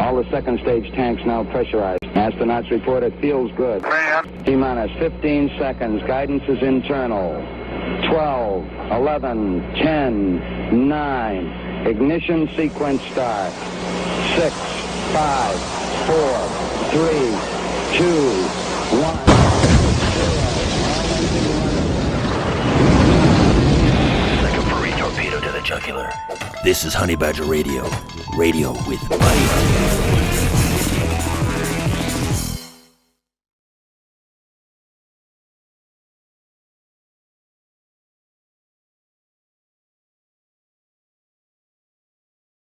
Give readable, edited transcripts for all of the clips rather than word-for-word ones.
All the second stage tanks now pressurized. Astronauts report it feels good. T-minus 15 seconds. Guidance is internal. 12, 11, 10, 9. Ignition sequence start. 6, 5, 4, 3, 2, 1. Like a furry torpedo to the jugular. This is Honey Badger Radio. Radio with bite.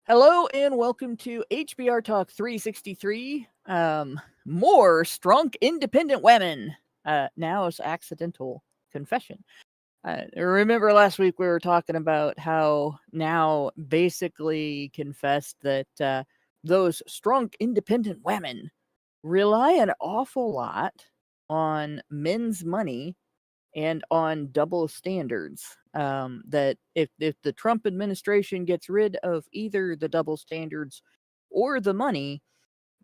Hello and welcome to HBR Talk 363. More strong independent women. Now is accidental confession. Remember last week we were talking about how now basically confessed that those strong independent women rely an awful lot on men's money and on double standards. That if the Trump administration gets rid of either the double standards or the money,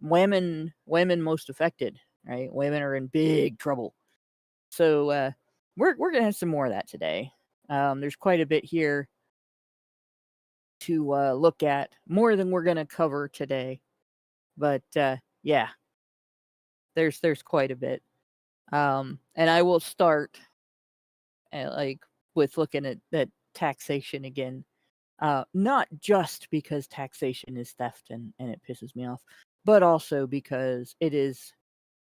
women most affected, right? Women are in big trouble. So we're gonna have some more of that today. There's quite a bit here to look at, more than we're gonna cover today. But yeah, there's quite a bit. And I will start with looking at taxation again. Not just because taxation is theft and it pisses me off, but also because it is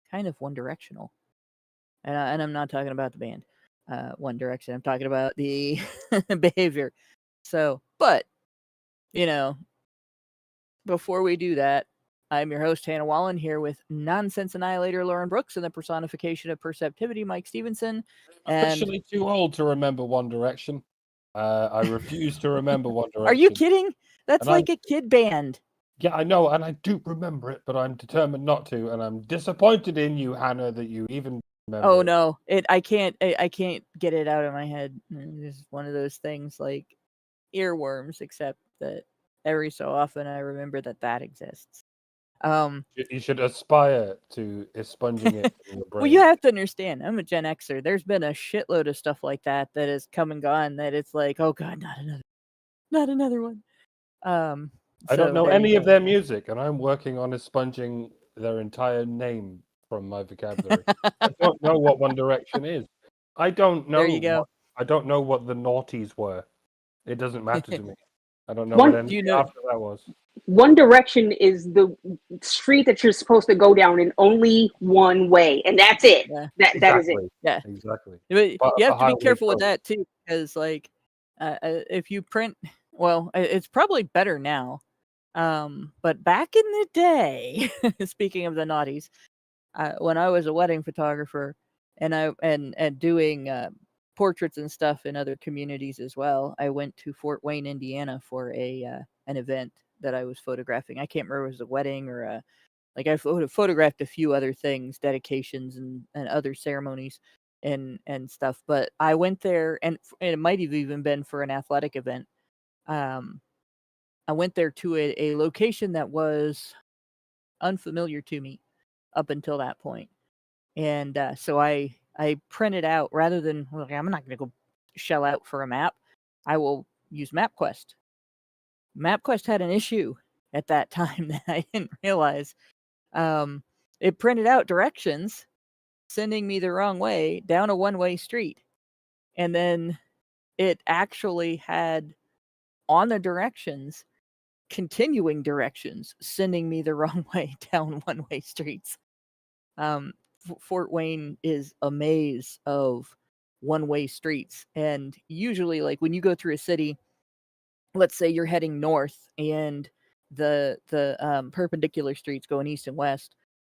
kind of one directional. And I'm not talking about the band, One Direction. I'm talking about the behavior. So, but, before we do that, I'm your host, Hannah Wallen, here with Nonsense Annihilator Lauren Brooks and the personification of perceptivity, Mike Stevenson. I'm actually too old to remember One Direction. I refuse to remember One Direction. Are you kidding? That's like a kid band. Yeah, I know, and I do remember it, but I'm determined not to, and I'm disappointed in you, Hannah, that you even remember it. No, I can't get it out of my head. It's one of those things like earworms, except that every so often I remember that exists. You should aspire to expunging it from your brain. Well, you have to understand, I'm a Gen Xer. There's been a shitload of stuff like that has come and gone that it's like, oh god, not another one. I don't know any of their music, and I'm working on expunging their entire name from my vocabulary. I don't know what One Direction is. I don't know. There you go. I don't know what the noughties were. It doesn't matter to me. I don't know what anything after that was. One Direction is the street that you're supposed to go down in only one way, and that's it. Yeah. That is it. Yeah, exactly. But you have to be careful with that too, because if you print, well, it's probably better now. But back in the day, speaking of the naughties, when I was a wedding photographer and doing portraits and stuff in other communities as well, I went to Fort Wayne, Indiana for an event that I was photographing. I can't remember if it was a wedding or I photographed a few other things, dedications and other ceremonies and stuff. But I went there, and it might have even been for an athletic event. I went there to a location that was unfamiliar to me up until that point. And so I printed out, rather than, I'm not going to go shell out for a map, I will use MapQuest. MapQuest had an issue at that time that I didn't realize. It printed out directions, sending me the wrong way down a one-way street. And then it actually had on the directions, continuing directions, sending me the wrong way down one-way streets. Fort Wayne is a maze of one-way streets. And usually, like when you go through a city, let's say you're heading north and the perpendicular streets going east and west,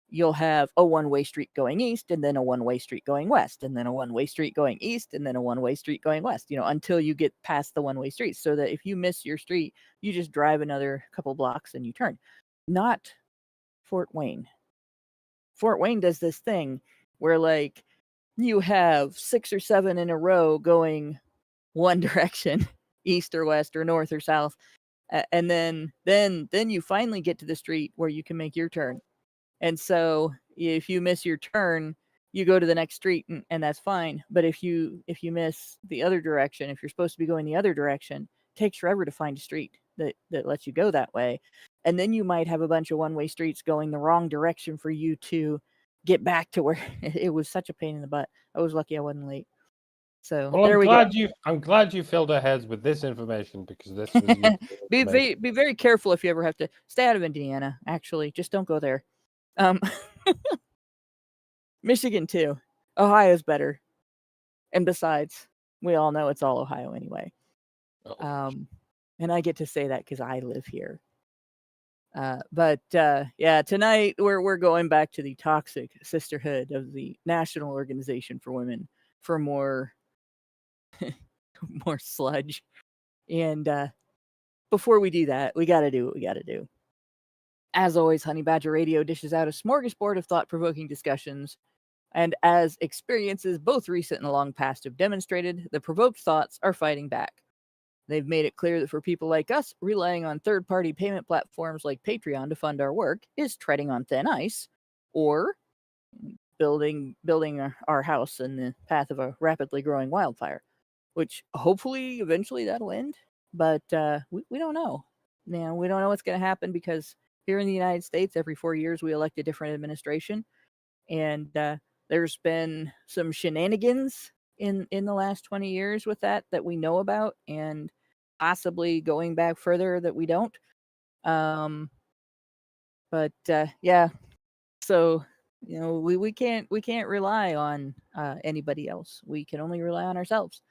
you'll have a one-way street going east, and then a one-way street going west, and then a one-way street going east, and then a one-way street going west, until you get past the one-way street, so that if you miss your street, you just drive another couple blocks and you turn. Not Fort Wayne. Fort Wayne does this thing where you have 6 or 7 in a row going one direction, east or west or north or south, And then you finally get to the street where you can make your turn. And so if you miss your turn, you go to the next street, and that's fine. But if you miss the other direction, if you're supposed to be going the other direction, it takes forever to find a street that lets you go that way. And then you might have a bunch of one-way streets going the wrong direction for you to get back to where it was such a pain in the butt. I was lucky I wasn't late. So well, there we go. I'm glad you filled our heads with this information, because this was be very careful if you ever have to stay out of Indiana. Actually, just don't go there. Michigan too. Ohio's better. And besides, we all know it's all Ohio anyway. And I get to say that because I live here. But tonight we're going back to the toxic sisterhood of the National Organization for Women for more more sludge. And before we do that, we got to do what we got to do. As always, Honey Badger Radio dishes out a smorgasbord of thought-provoking discussions. And as experiences both recent and long past have demonstrated, the provoked thoughts are fighting back. They've made it clear that for people like us, relying on third-party payment platforms like Patreon to fund our work is treading on thin ice, or building our house in the path of a rapidly growing wildfire, which hopefully eventually that'll end. But we don't know. We don't know what's going to happen, because here in the United States, every 4 years we elect a different administration, and there's been some shenanigans in the last 20 years with that we know about, and possibly going back further that we don't. So we can't rely on anybody else. We can only rely on ourselves.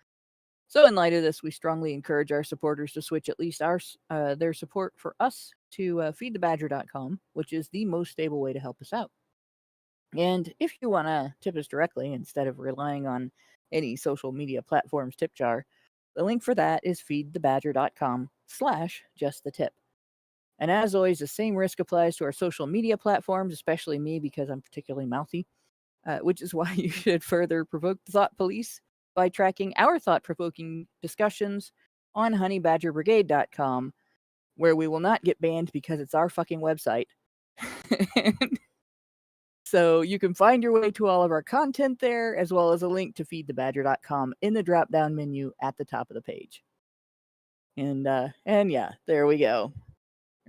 So in light of this, we strongly encourage our supporters to switch at least their support for us to feedthebadger.com, which is the most stable way to help us out. And if you want to tip us directly instead of relying on any social media platform's tip jar, the link for that is feedthebadger.com/justthetip. And as always, the same risk applies to our social media platforms, especially me, because I'm particularly mouthy, which is why you should further provoke the thought police by tracking our thought-provoking discussions on honeybadgerbrigade.com, where we will not get banned because it's our fucking website. So you can find your way to all of our content there, as well as a link to feedthebadger.com in the drop-down menu at the top of the page. And yeah, there we go.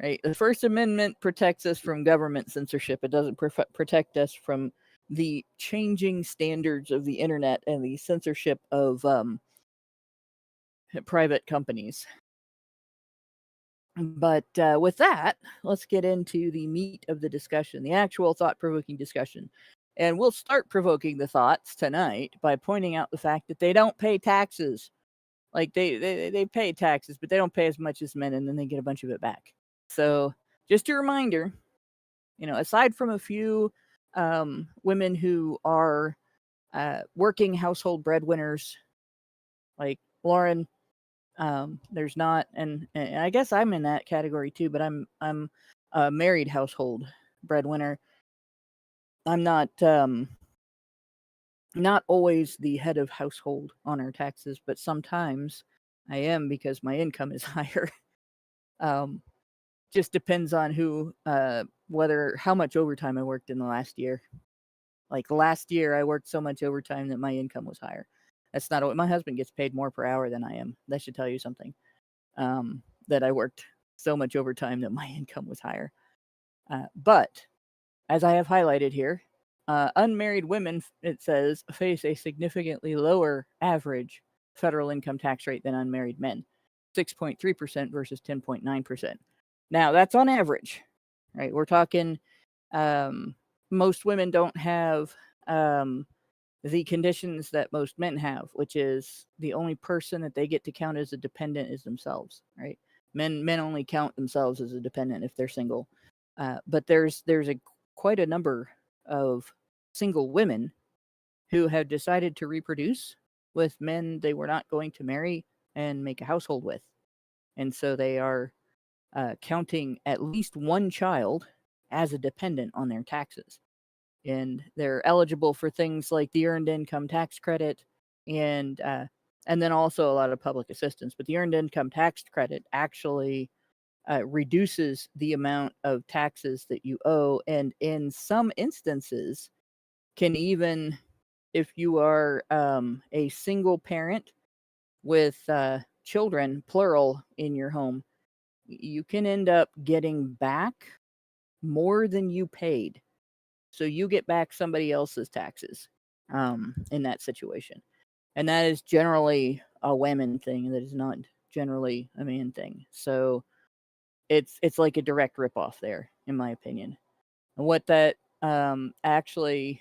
Right, the First Amendment protects us from government censorship. It doesn't protect us from the changing standards of the internet and the censorship of private companies. But with that, let's get into the meat of the discussion, the actual thought-provoking discussion. And we'll start provoking the thoughts tonight by pointing out the fact that they don't pay taxes. Like, they pay taxes, but they don't pay as much as men, and then they get a bunch of it back. So just a reminder, aside from a few women who are working household breadwinners, like Lauren, there's not, and I guess I'm in that category too, but I'm a married household breadwinner. I'm not always the head of household on our taxes, but sometimes I am, because my income is higher. Just depends on how much overtime I worked in the last year. Like last year, I worked so much overtime that my income was higher. That's not what my husband gets paid more per hour than I am. That should tell you something. That I worked so much overtime that my income was higher. But as I have highlighted here, unmarried women, it says, face a significantly lower average federal income tax rate than unmarried men, 6.3% versus 10.9%. Now, that's on average, right? We're talking most women don't have the conditions that most men have, which is the only person that they get to count as a dependent is themselves, right? Men only count themselves as a dependent if they're single. But there's quite a number of single women who have decided to reproduce with men they were not going to marry and make a household with. And so they are counting at least one child as a dependent on their taxes. And they're eligible for things like the Earned Income Tax Credit and then also a lot of public assistance. But the Earned Income Tax Credit actually reduces the amount of taxes that you owe, and in some instances can even, if you are a single parent with children, plural, in your home, you can end up getting back more than you paid. So you get back somebody else's taxes in that situation. And that is generally a Whammon thing. That is not generally a man thing. So it's like a direct ripoff there, in my opinion. And what that actually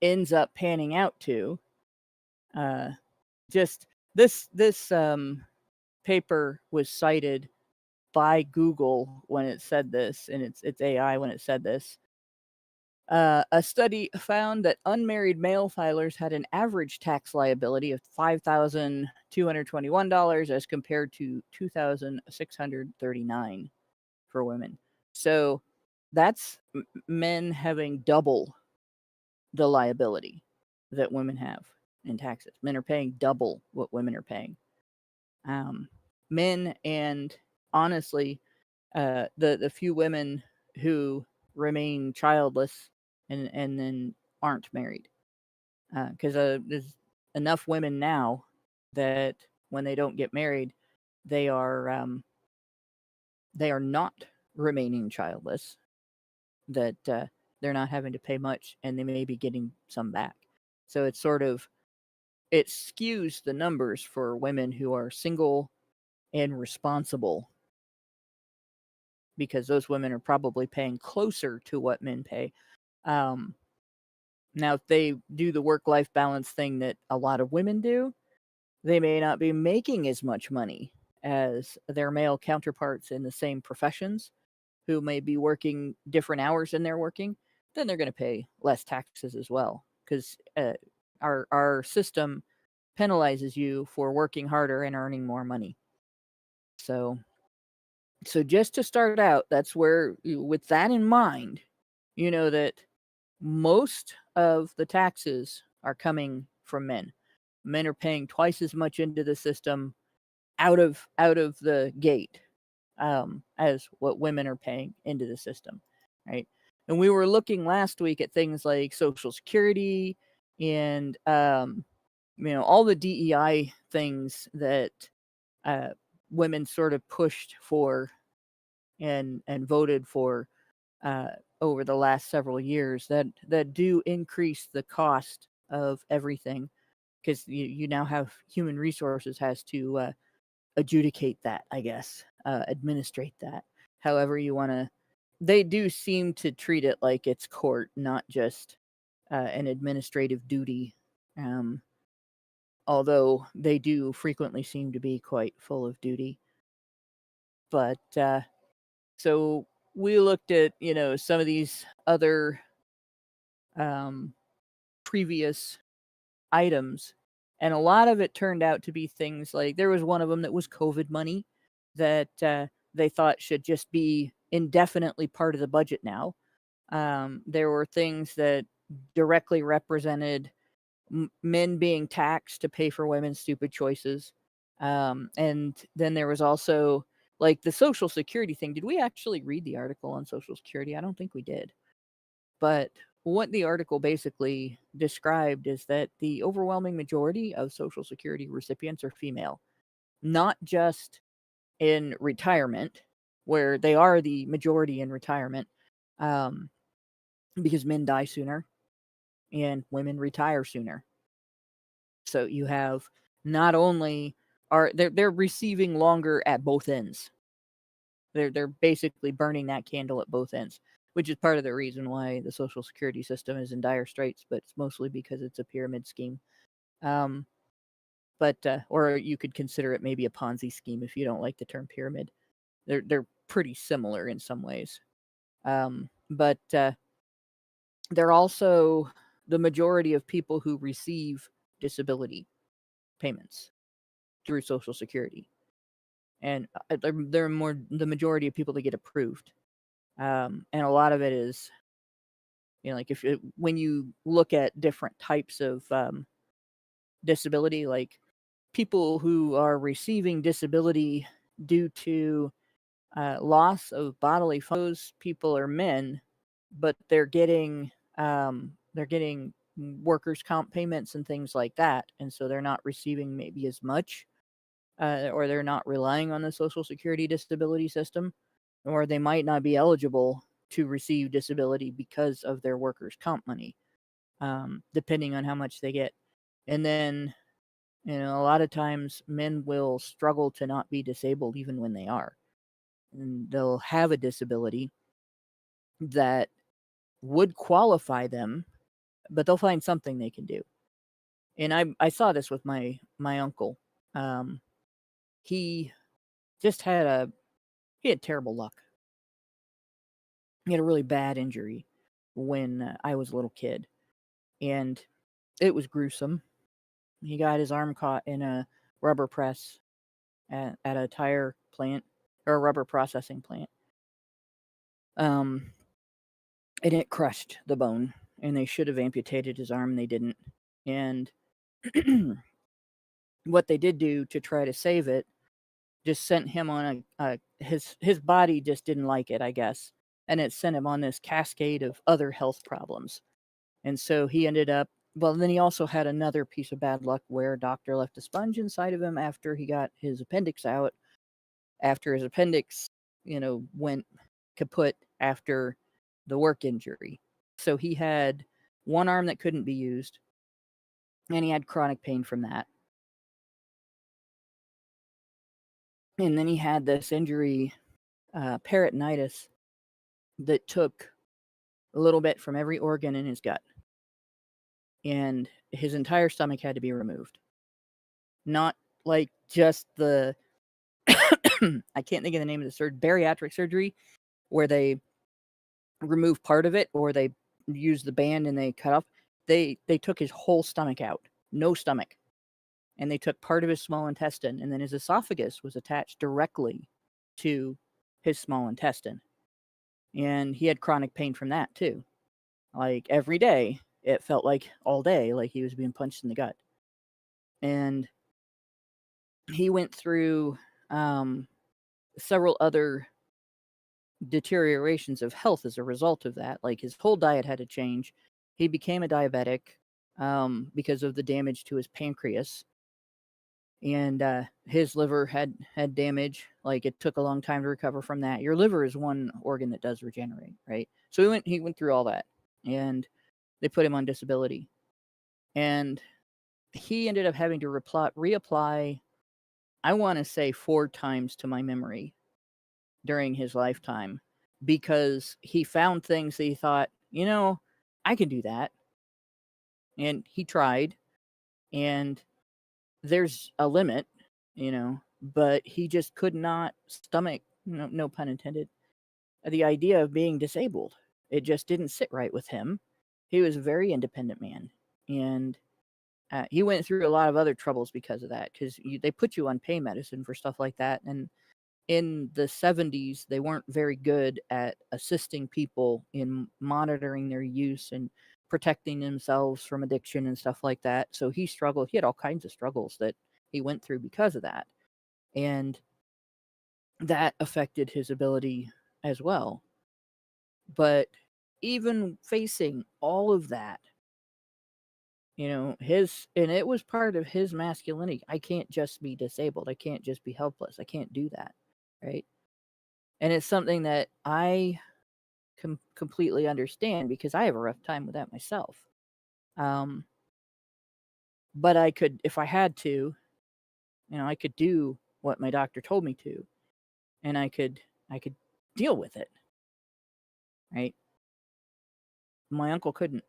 ends up panning out to, just this paper was cited by Google when it said this, and it's AI when it said this. A study found that unmarried male filers had an average tax liability of $5,221 as compared to $2,639 for women. So that's men having double the liability that women have in taxes. Men are paying double what women are paying. Men, and honestly, the few women who remain childless and then aren't married, because there's enough women now that when they don't get married, they are not remaining childless, that they're not having to pay much, and they may be getting some back. So it's sort of, it skews the numbers for women who are single and responsible, because those women are probably paying closer to what men pay. Now, if they do the work-life balance thing that a lot of women do, they may not be making as much money as their male counterparts in the same professions, who may be working different hours than they're working. Then they're going to pay less taxes as well, because our system penalizes you for working harder and earning more money. So just to start out, that's where, with that in mind, you know that most of the taxes are coming from men. Men are paying twice as much into the system out of the gate as what women are paying into the system, right? And we were looking last week at things like Social Security and all the DEI things that women sort of pushed for and voted for over the last several years, that do increase the cost of everything, because you now have human resources has to adjudicate that, I guess, administrate that, however you want to. They do seem to treat it like it's court, not just an administrative duty, although they do frequently seem to be quite full of duty. But so we looked at some of these other previous items, and a lot of it turned out to be things like, there was one of them that was COVID money that they thought should just be indefinitely part of the budget now. There were things that directly represented men being taxed to pay for women's stupid choices. And then there was also like the Social Security thing. Did we actually read the article on Social Security? I don't think we did. But what the article basically described is that the overwhelming majority of Social Security recipients are female, not just in retirement, where they are the majority in retirement, because men die sooner and women retire sooner. So you have, not only are they're receiving longer at both ends. They're basically burning that candle at both ends, which is part of the reason why the Social Security system is in dire straits, but it's mostly because it's a pyramid scheme. But or you could consider it maybe a Ponzi scheme if you don't like the term pyramid. They're pretty similar in some ways. But they're also the majority of people who receive disability payments through Social Security. And they're more the majority of people that get approved. And a lot of it is, like when you look at different types of disability, like people who are receiving disability due to loss of bodily function. Those people are men, but they're getting workers' comp payments and things like that, and so they're not receiving maybe as much, or they're not relying on the Social Security disability system, or they might not be eligible to receive disability because of their workers' comp money, depending on how much they get. And then, a lot of times men will struggle to not be disabled even when they are. And they'll have a disability that would qualify them, but they'll find something they can do. And I saw this with my uncle. He just had terrible luck. He had a really bad injury when I was a little kid, and it was gruesome. He got his arm caught in a rubber press at a tire plant, or a rubber processing plant. And it crushed the bone, and they should have amputated his arm, and they didn't. And what they did do to try to save it just sent him on his body just didn't like it, I guess, and it sent him on this cascade of other health problems. And so he ended up, well, then he also had another piece of bad luck where a doctor left a sponge inside of him after he got his appendix out, after his appendix, went kaput after the work injury. So he had one arm that couldn't be used, and he had chronic pain from that. And then he had this injury, peritonitis, that took a little bit from every organ in his gut. And his entire stomach had to be removed. Not like just the, I can't think of the name of the surgery, bariatric surgery, where they remove part of it, or they use the band and they cut off. They took his whole stomach out, no stomach. And they took part of his small intestine, and then his esophagus was attached directly to his small intestine. And he had chronic pain from that too. Like every day, it felt like all day, like he was being punched in the gut. And he went through several other deteriorations of health as a result of that. Like his whole diet had to change. He became a diabetic because of the damage to his pancreas. And his liver had damage. Like it took a long time to recover from that. Your liver is one organ that does regenerate, right? So he went through all that, and they put him on disability. And he ended up having to reapply, I want to say 4 times to my memory during his lifetime, because he found things that he thought, I can do that. And he tried, and there's a limit, but he just could not stomach, no pun intended, the idea of being disabled. It just didn't sit right with him. He was a very independent man, and he went through a lot of other troubles because of that, because they put you on pain medicine for stuff like that. And in the 70s, they weren't very good at assisting people in monitoring their use and protecting themselves from addiction and stuff like that. So he struggled. He had all kinds of struggles that he went through because of that. And that affected his ability as well. But even facing all of that, and it was part of his masculinity. I can't just be disabled. I can't just be helpless. I can't do that. Right. And it's something that I completely understand, because I have a rough time with that myself. But I could, if I had to, I could do what my doctor told me to, and I could deal with it. Right. My uncle couldn't.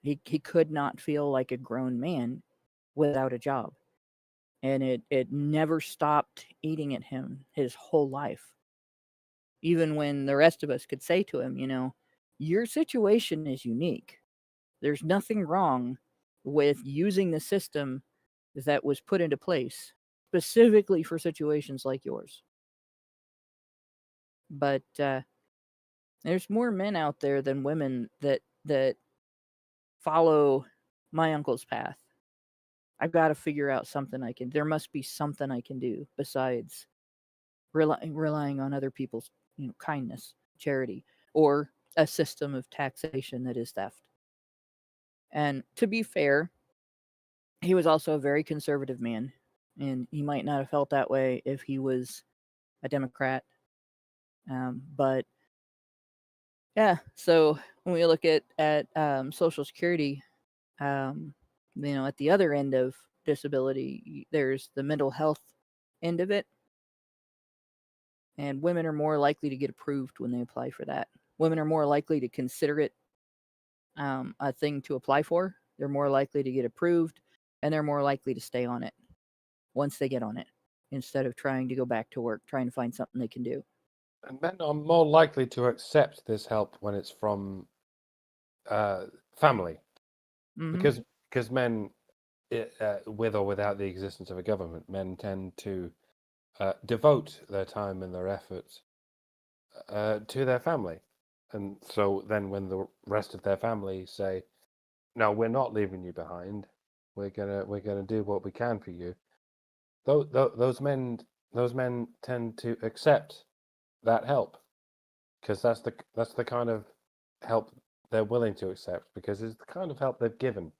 He could not feel like a grown man without a job. And it never stopped eating at him his whole life. Even when the rest of us could say to him, your situation is unique. There's nothing wrong with using the system that was put into place specifically for situations like yours. But there's more men out there than women that follow my uncle's path. I've got to figure out something there must be something I can do besides relying on other people's kindness, charity, or a system of taxation that is theft. And to be fair, he was also a very conservative man, and he might not have felt that way if he was a Democrat. But yeah, so when we look at Social Security, at the other end of disability, there's the mental health end of it, and women are more likely to get approved when they apply for that. Women are more likely to consider it a thing to apply for. They're more likely to get approved, and they're more likely to stay on it once they get on it, instead of trying to go back to work, trying to find something they can do. And men are more likely to accept this help when it's from family, because men, with or without the existence of a government, men tend to devote their time and their efforts to their family, and so then when the rest of their family say, "No, we're not leaving you behind. We're gonna do what we can for you," those men tend to accept that help, because that's the kind of help they're willing to accept, because it's the kind of help they've given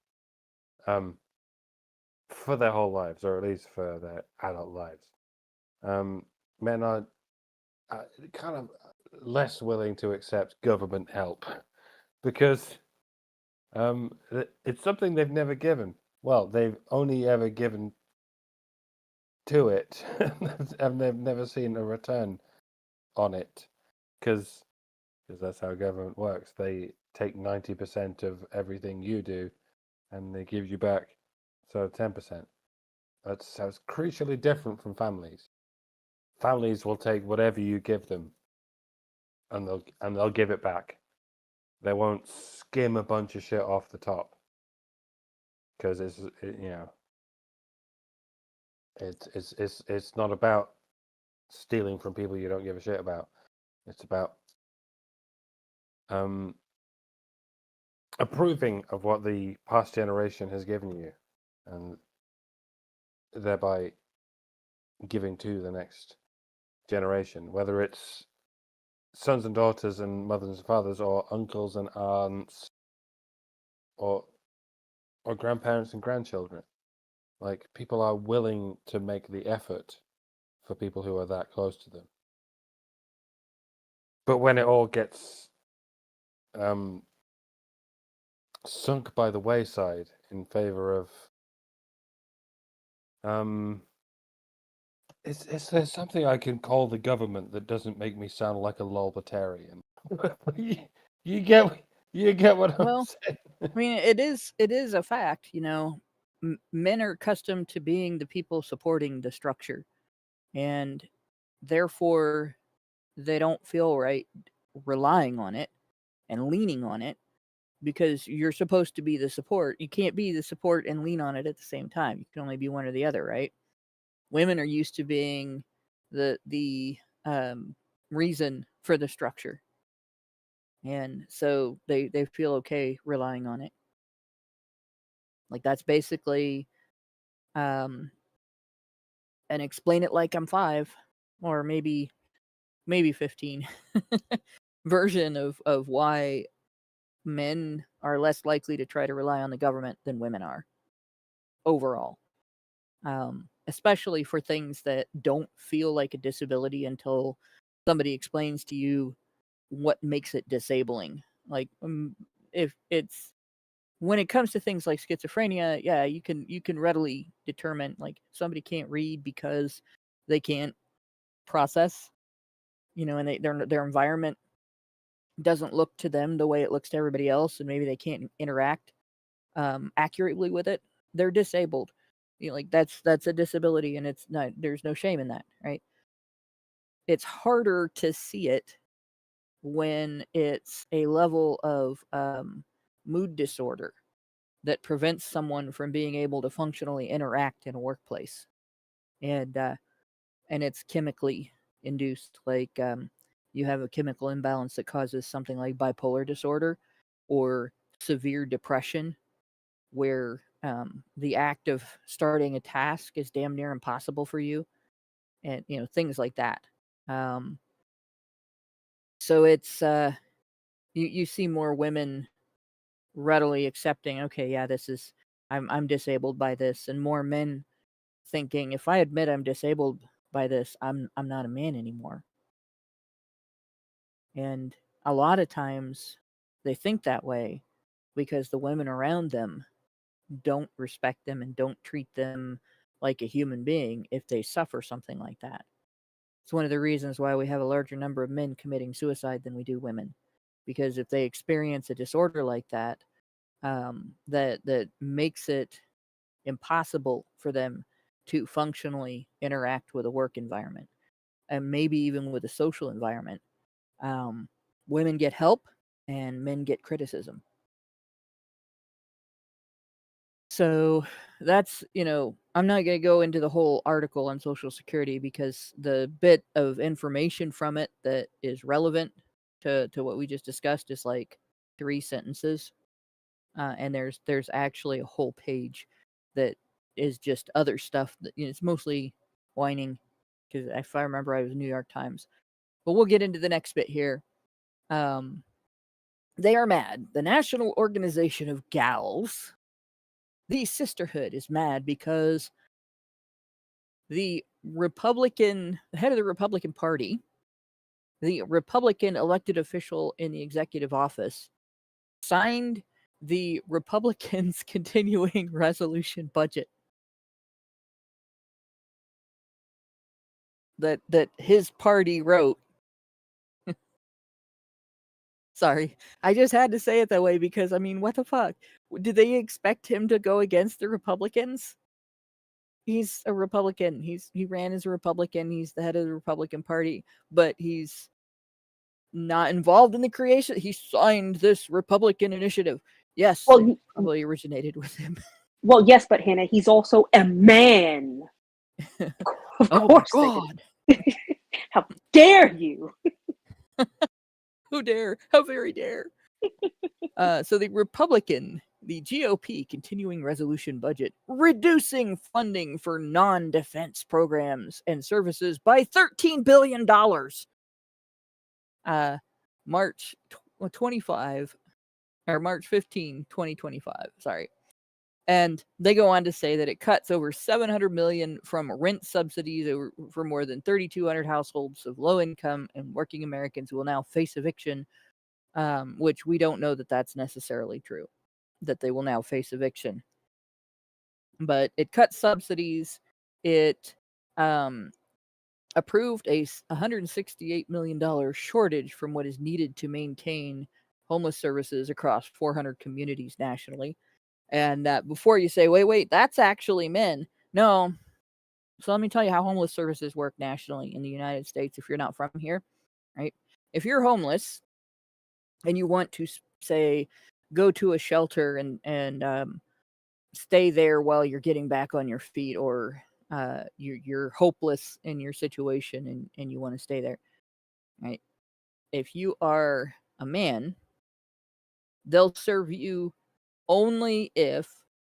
for their whole lives, or at least for their adult lives. Men are kind of less willing to accept government help because it's something they've never given. Well, they've only ever given to it, and they've never seen a return on it, because that's how government works. They take 90% of everything you do, and they give you back 10%. That's crucially different from families. Families will take whatever you give them, and they'll give it back. They won't skim a bunch of shit off the top, because it's not about stealing from people you don't give a shit about. It's about approving of what the past generation has given you, and thereby giving to the next generation, whether it's sons and daughters and mothers and fathers, or uncles and aunts, or grandparents and grandchildren. Like, people are willing to make the effort for people who are that close to them. But when it all gets sunk by the wayside in favor of there's something I can call the government that doesn't make me sound like a lolbertarian. you get what I'm saying? I mean, it is a fact, men are accustomed to being the people supporting the structure, and therefore they don't feel right relying on it and leaning on it, because you're supposed to be the support. You can't be the support and lean on it at the same time. You can only be one or the other, right? Women are used to being the reason for the structure, and so they feel okay relying on it. Like, that's basically and explain it like I'm 5, or maybe 15 version of why men are less likely to try to rely on the government than women are overall. Especially for things that don't feel like a disability until somebody explains to you what makes it disabling. Like, if it's when it comes to things like schizophrenia, yeah, you can readily determine, like, somebody can't read because they can't process, and their environment doesn't look to them the way it looks to everybody else, and maybe they can't interact accurately with it. They're disabled. Like, that's a disability, and it's not. There's no shame in that, right? It's harder to see it when it's a level of mood disorder that prevents someone from being able to functionally interact in a workplace, and it's chemically induced. Like, you have a chemical imbalance that causes something like bipolar disorder or severe depression, where the act of starting a task is damn near impossible for you, and things like that. So it's you see more women readily accepting, okay, yeah, this is I'm disabled by this, and more men thinking, if I admit I'm disabled by this, I'm not a man anymore. And a lot of times they think that way because the women around them don't respect them and don't treat them like a human being if they suffer something like that. It's one of the reasons why we have a larger number of men committing suicide than we do women. Because if they experience a disorder like that, that makes it impossible for them to functionally interact with a work environment and maybe even with a social environment, women get help and men get criticism. So that's, I'm not going to go into the whole article on Social Security because the bit of information from it that is relevant to what we just discussed is like 3 sentences. And there's actually a whole page that is just other stuff that, it's mostly whining because if I remember, I was New York Times. But we'll get into the next bit here. They are mad. The National Organization of Gals, the Sisterhood, is mad because the head of the Republican Party, the Republican elected official in the executive office, signed the Republicans' continuing resolution budget that his party wrote. Sorry, I just had to say it that way because, I mean, what the fuck? Did they expect him to go against the Republicans? He's a Republican. He ran as a Republican. He's the head of the Republican Party, but he's not involved in the creation. He signed this Republican initiative. Yes, it probably originated with him. Well, yes, but Hannah, he's also a man. Of course. My God. How dare you? Who dare? How very dare. So the GOP continuing resolution budget, reducing funding for non-defense programs and services by $13 billion. March 15, 2025. Sorry. And they go on to say that it cuts over $700 million from rent subsidies for more than 3,200 households of low income and working Americans who will now face eviction, which we don't know that that's necessarily true, that they will now face eviction. But it cuts subsidies. It approved a $168 million shortage from what is needed to maintain homeless services across 400 communities nationally. And before you say, wait, that's actually men. No. So let me tell you how homeless services work nationally in the United States if you're not from here, right? If you're homeless and you want to, say, go to a shelter and stay there while you're getting back on your feet, or you're hopeless in your situation and you want to stay there, right? If you are a man, they'll serve you only if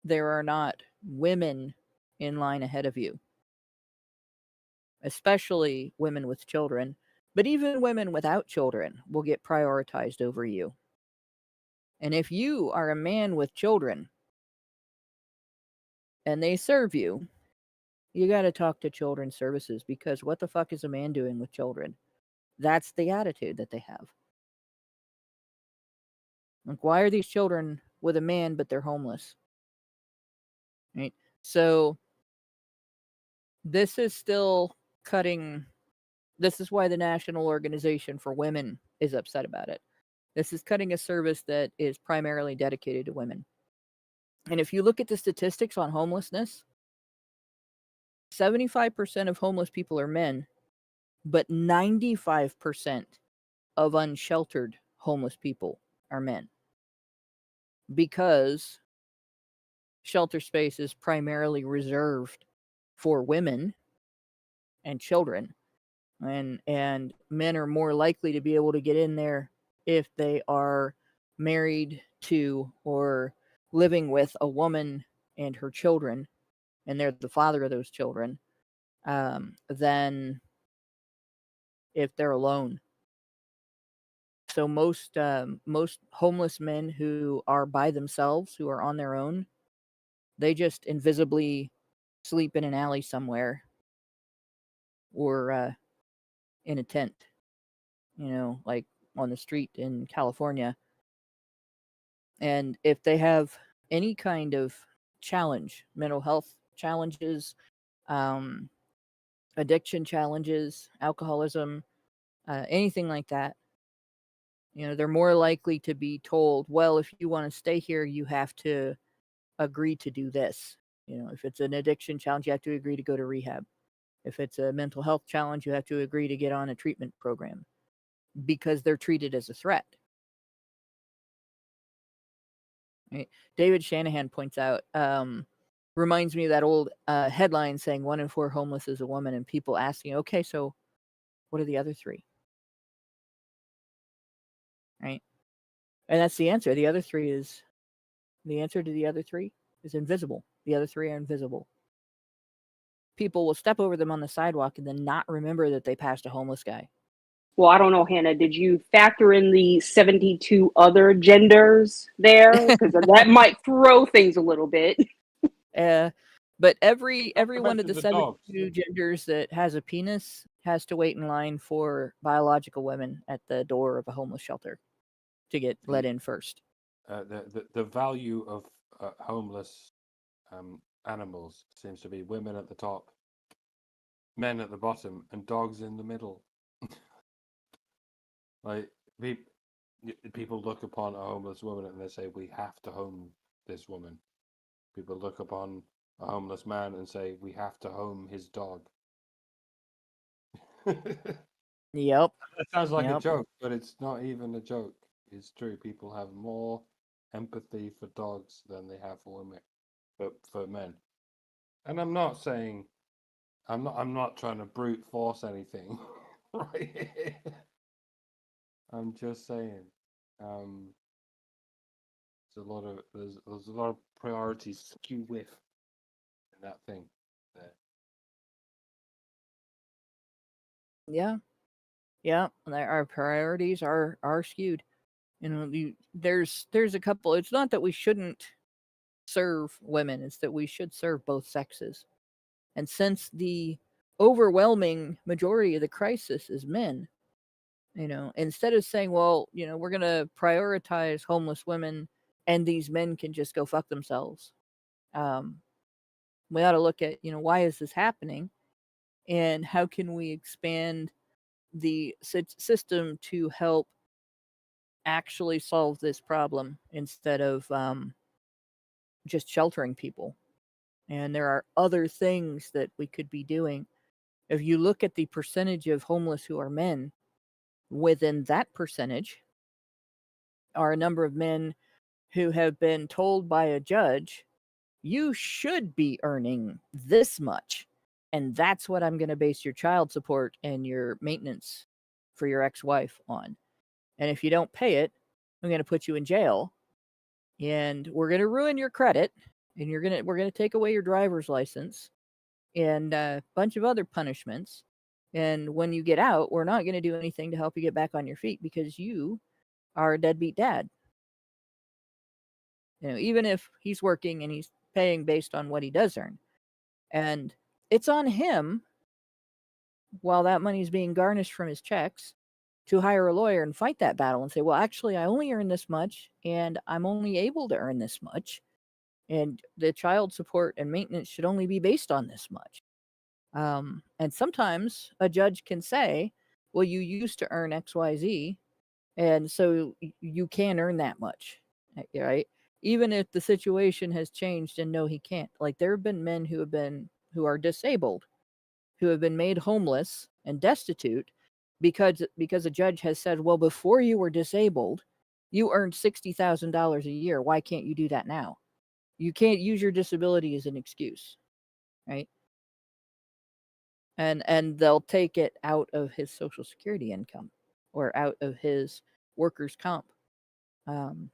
there are not women in line ahead of you, especially women with children. But even women without children will get prioritized over you. And if you are a man with children and they serve you, you got to talk to children's services, because what the fuck is a man doing with children? That's the attitude that they have. Like, why are these children with a man but they're homeless? Right? So this is still cutting. This is why the National Organization for Women is upset about it. This is cutting a service that is primarily dedicated to women. And if you look at the statistics on homelessness, 75% of homeless people are men, but 95% of unsheltered homeless people are men. Because shelter space is primarily reserved for women and children. And men are more likely to be able to get in there if they are married to or living with a woman and her children, and they're the father of those children, than if they're alone. So most homeless men who are by themselves, who are on their own, they just invisibly sleep in an alley somewhere or in a tent, like on the street in California. And if they have any kind of challenge, mental health challenges, um, addiction challenges, alcoholism, anything like that, they're more likely to be told, well, if you want to stay here, you have to agree to do this. If it's an addiction challenge, you have to agree to go to rehab. If it's a mental health challenge, you have to agree to get on a treatment program because they're treated as a threat. Right? David Shanahan points out, reminds me of that old headline saying 1 in 4 homeless is a woman, and people asking, okay, so what are the other 3? Right? And that's the answer. The answer to the other 3 is invisible. The other 3 are invisible. People will step over them on the sidewalk and then not remember that they passed a homeless guy. Well, I don't know, Hannah. Did you factor in the 72 other genders there? Because that might throw things a little bit. But every one of the the 72 genders that has a penis has to wait in line for biological women at the door of a homeless shelter to get let in first. The value of homeless animals seems to be women at the top, men at the bottom, and dogs in the middle. Like people look upon a homeless woman and they say, we have to home this woman. People look upon a homeless man and say, we have to home his dog. Yep. That sounds like a joke, but it's not even a joke. It's true. People have more empathy for dogs than they have for women, but for men. And I'm not saying, I'm not trying to brute force anything, right? I'm just saying, there's a lot of priorities skew with in that thing there. Yeah. Our priorities are skewed. There's a couple. It's not that we shouldn't serve women; it's that we should serve both sexes. And since the overwhelming majority of the crisis is men, instead of saying, well, we're going to prioritize homeless women and these men can just go fuck themselves, we ought to look at, why is this happening and how can we expand the system to help actually solve this problem instead of just sheltering people. And there are other things that we could be doing. If you look at the percentage of homeless who are men, within that percentage are a number of men who have been told by a judge, you should be earning this much. And that's what I'm going to base your child support and your maintenance for your ex-wife on. And if you don't pay it, I'm going to put you in jail and we're going to ruin your credit and we're going to take away your driver's license and a bunch of other punishments. And when you get out, we're not going to do anything to help you get back on your feet because you are a deadbeat dad. Even if he's working and he's paying based on what he does earn. And it's on him, while that money is being garnished from his checks, to hire a lawyer and fight that battle and say, well, actually, I only earn this much and I'm only able to earn this much. And the child support and maintenance should only be based on this much. And sometimes a judge can say, well, you used to earn XYZ, and so you can earn that much, right? Even if the situation has changed and no, he can't. Like there have been men who are disabled, who have been made homeless and destitute because a judge has said, well, before you were disabled, you earned $60,000 a year. Why can't you do that now? You can't use your disability as an excuse, right? And they'll take it out of his Social Security income or out of his workers' comp. And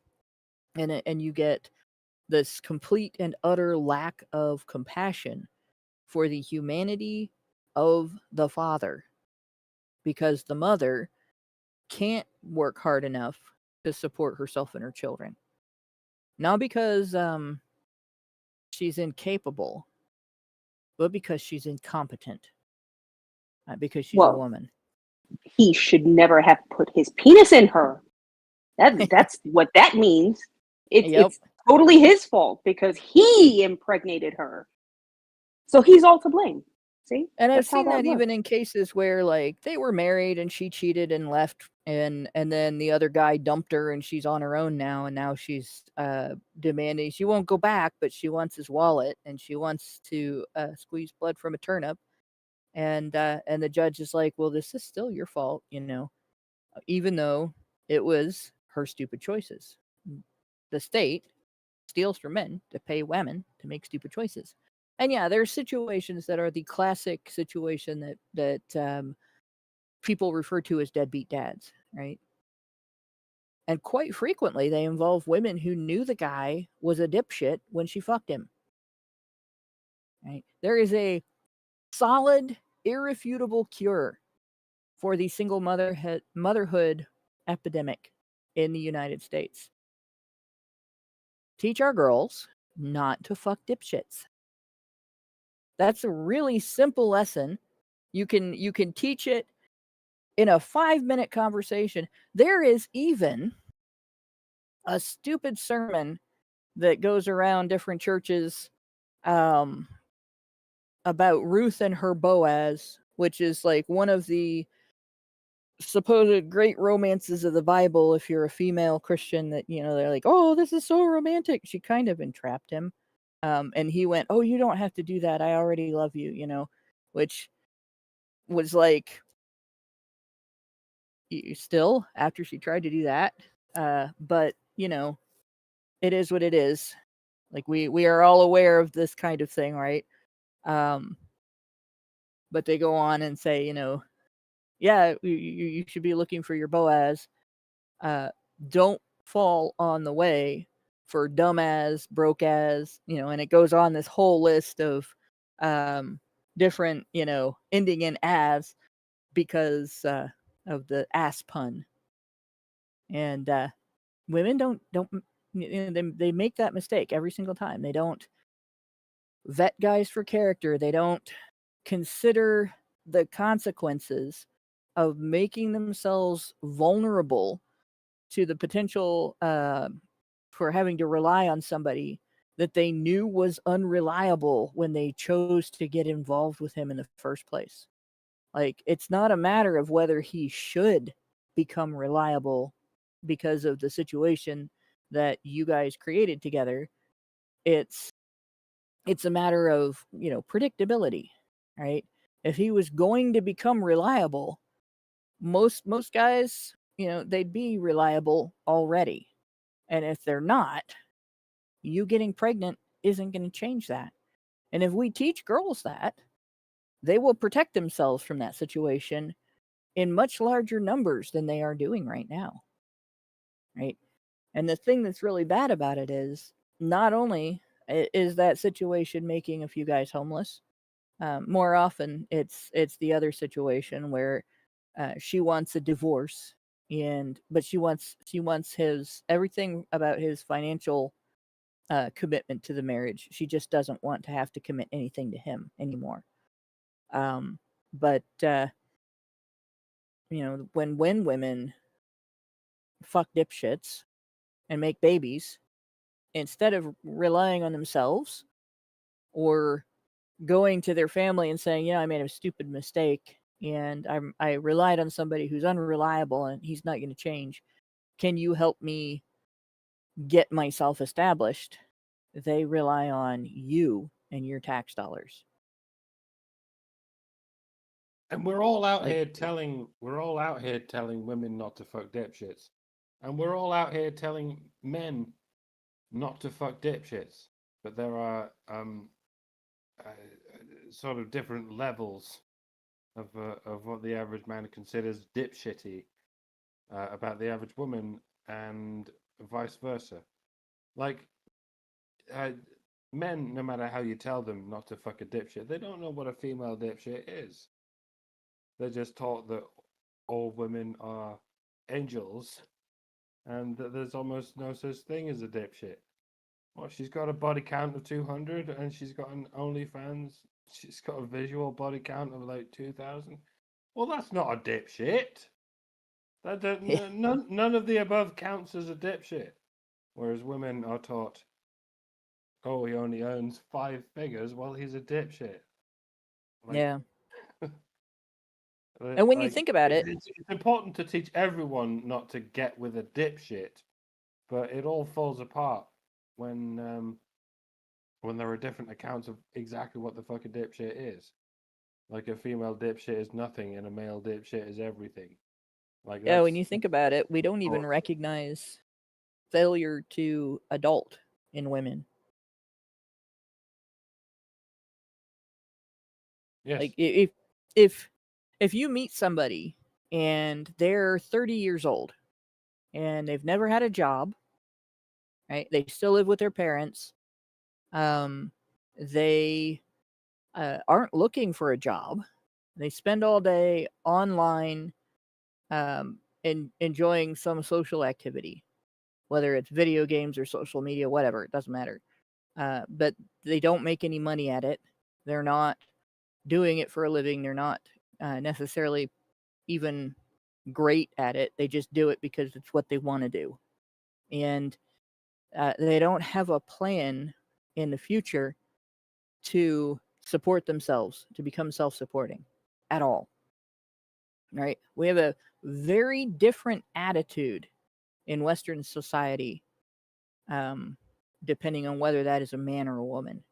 you get this complete and utter lack of compassion for the humanity of the father because the mother can't work hard enough to support herself and her children. Not because she's incapable, but because she's incompetent. Because she's a Well, woman. he should never have put his penis in her. That's what that means. It's totally his fault because he impregnated her. So he's all to blame. See? And I've That's how seen that works. even in cases where like they were married and she cheated and left, and then the other guy dumped her and she's on her own now, and now she's demanding, she won't go back, but she wants his wallet and she wants to squeeze blood from a turnip, and the judge is like, well, this is still your fault, even though it was her stupid choices. The state steals from men to pay women to make stupid choices. And yeah, there are situations that are the classic situation that people refer to as deadbeat dads, right? And quite frequently, they involve women who knew the guy was a dipshit when she fucked him. Right? There is a solid, irrefutable cure for the single motherhood epidemic in the United States. Teach our girls not to fuck dipshits. That's a really simple lesson. You can teach it in a 5-minute conversation. There is even a stupid sermon that goes around different churches about Ruth and her Boaz, which is like one of the supposed great romances of the Bible. If you're a female Christian, that they're like, oh, this is so romantic. She kind of entrapped him. And he went, oh, you don't have to do that. I already love you, which was like, still, after she tried to do that. But, it is what it is. Like, we are all aware of this kind of thing, right? But they go on and say, yeah, you should be looking for your Boaz. Don't fall on the way for dumbass, broke as, and it goes on this whole list of different, ending in as because of the ass pun. And women don't they make that mistake every single time. They don't vet guys for character. They don't consider the consequences of making themselves vulnerable to the potential for having to rely on somebody that they knew was unreliable when they chose to get involved with him in the first place. Like, it's not a matter of whether he should become reliable because of the situation that you guys created together. It's a matter of, predictability, right? If he was going to become reliable, most guys, they'd be reliable already. And if they're not, you getting pregnant isn't going to change that. And if we teach girls that, they will protect themselves from that situation in much larger numbers than they are doing right now. Right? And the thing that's really bad about it is not only is that situation making a few guys homeless, more often it's the other situation where she wants a divorce, but she wants his everything about his financial commitment to the marriage. She just doesn't want to have to commit anything to him anymore. But when women fuck dipshits and make babies, instead of relying on themselves or going to their family and saying, I made a stupid mistake and I relied on somebody who's unreliable and he's not going to change. Can you help me get myself established? They rely on you and your tax dollars. And we're all out here telling women not to fuck dipshits. And we're all out here telling men not to fuck dipshits. But there are sort of different levels of what the average man considers dipshitty about the average woman, and vice versa. Like, men, no matter how you tell them not to fuck a dipshit, they don't know what a female dipshit is. They're just taught that all women are angels, and that there's almost no such thing as a dipshit. Well, she's got a body count of 200, and she's got an OnlyFans. She's got a visual body count of like 2,000. Well, that's not a dipshit. None of the above counts as a dipshit. Whereas women are taught, oh, he only earns 5 figures. Well, he's a dipshit. Like, yeah. And when you think about it, it's important to teach everyone not to get with a dipshit, but it all falls apart when there are different accounts of exactly what the fuck a dipshit is. Like a female dipshit is nothing, and a male dipshit is everything. Like yeah, when you think about it, we don't even recognize failure to adult in women. Yes. Like if you meet somebody and they're 30 years old and they've never had a job, right? They still live with their parents. They aren't looking for a job. They spend all day online enjoying some social activity, whether it's video games or social media, whatever, it doesn't matter. But they don't make any money at it. They're not doing it for a living. They're not necessarily even great at it. They just do it because it's what they want to do. And they don't have a plan in the future to support themselves, to become self-supporting at all. Right? We have a very different attitude in Western society, depending on whether that is a man or a woman.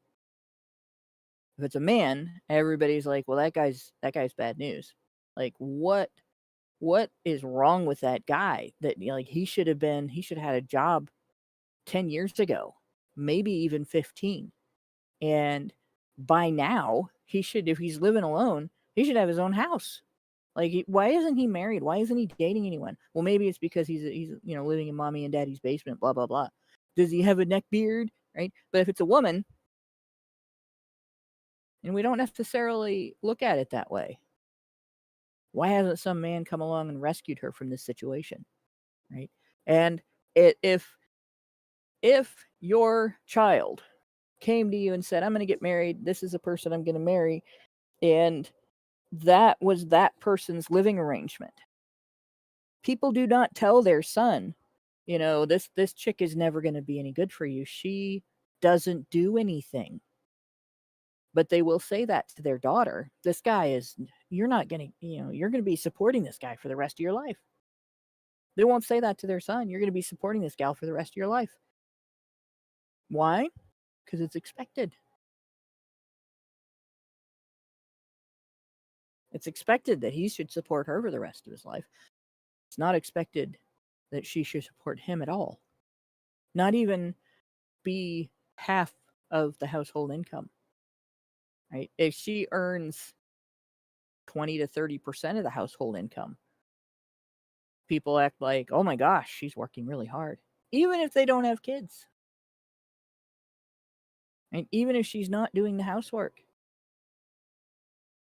If it's a man, everybody's like, well, that guy's bad news. Like, what is wrong with that guy? That, you know, like, he should have had a job 10 years ago, maybe even 15. And by now, he should, if he's living alone, he should have his own house. Like, why isn't he married? Why isn't he dating anyone? Well, maybe it's because he's you know, living in mommy and daddy's basement, blah, blah, blah. Does he have a neck beard? Right? But if it's a woman, and we don't necessarily look at it that way, why hasn't some man come along and rescued her from this situation? Right? And if your child came to you and said, I'm going to get married, this is the person I'm going to marry, and that was that person's living arrangement, people do not tell their son, you know, this chick is never going to be any good for you. She doesn't do anything. But they will say that to their daughter. This guy is, you're not going to, you know, you're going to be supporting this guy for the rest of your life. They won't say that to their son. You're going to be supporting this gal for the rest of your life. Why? Because it's expected. It's expected that he should support her for the rest of his life. It's not expected that she should support him at all. Not even be half of the household income. Right? If she earns 20 to 30% of the household income, people act like, oh my gosh, she's working really hard. Even if they don't have kids. And even if she's not doing the housework.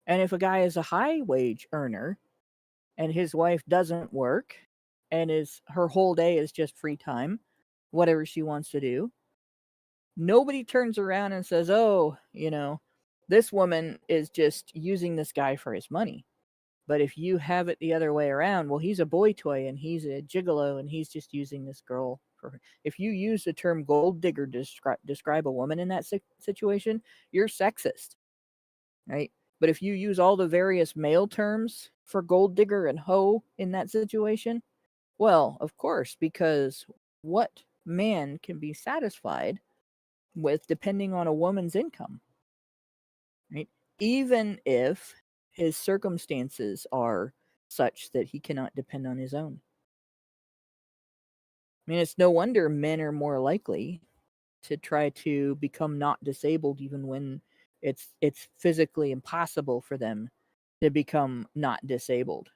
And if a guy is a high wage earner and his wife doesn't work and her whole day is just free time, whatever she wants to do, nobody turns around and says, oh, you know, this woman is just using this guy for his money. But if you have it the other way around, well, he's a boy toy and he's a gigolo and he's just using this girl for her. If you use the term gold digger to describe a woman in that situation, you're sexist, right? But if you use all the various male terms for gold digger and hoe in that situation, well, of course, because what man can be satisfied with depending on a woman's income, right? Even if his circumstances are such that he cannot depend on his own. I mean, it's no wonder men are more likely to try to become not disabled even when it's physically impossible for them to become not disabled.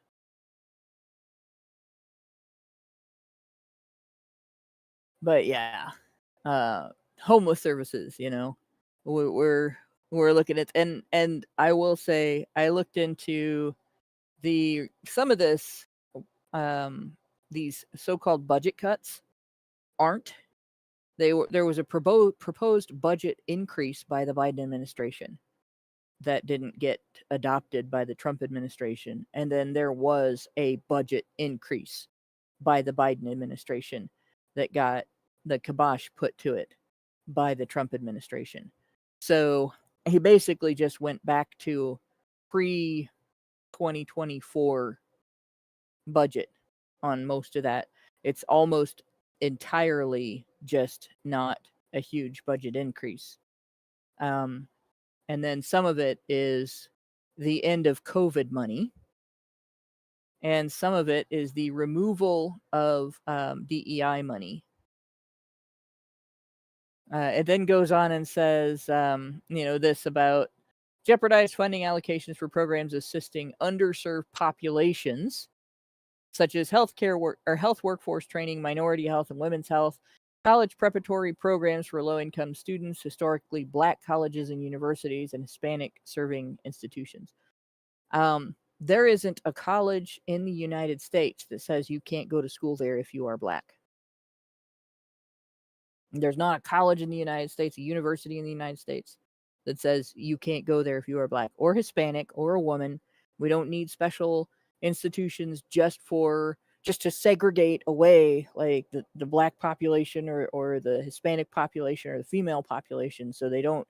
But yeah, homeless services, you know, we're looking at, and I will say I looked into some of this, these so-called budget cuts aren't. There was a proposed budget increase by the Biden administration that didn't get adopted by the Trump administration, and then there was a budget increase by the Biden administration that got the kibosh put to it by the Trump administration. So he basically just went back to pre-2024 budget on most of that. It's almost entirely just not a huge budget increase. And then some of it is the end of COVID money. And some of it is the removal of DEI money. It then goes on and says, this about jeopardize funding allocations for programs assisting underserved populations, such as healthcare or health workforce training, minority health and women's health, college preparatory programs for low-income students, historically Black colleges and universities, and Hispanic-serving institutions. There isn't a college in the United States that says you can't go to school there if you are Black. There's not a college in the United States, a university in the United States, that says you can't go there if you are Black or Hispanic or a woman. We don't need special institutions just to segregate away like the Black population or the Hispanic population or the female population so they don't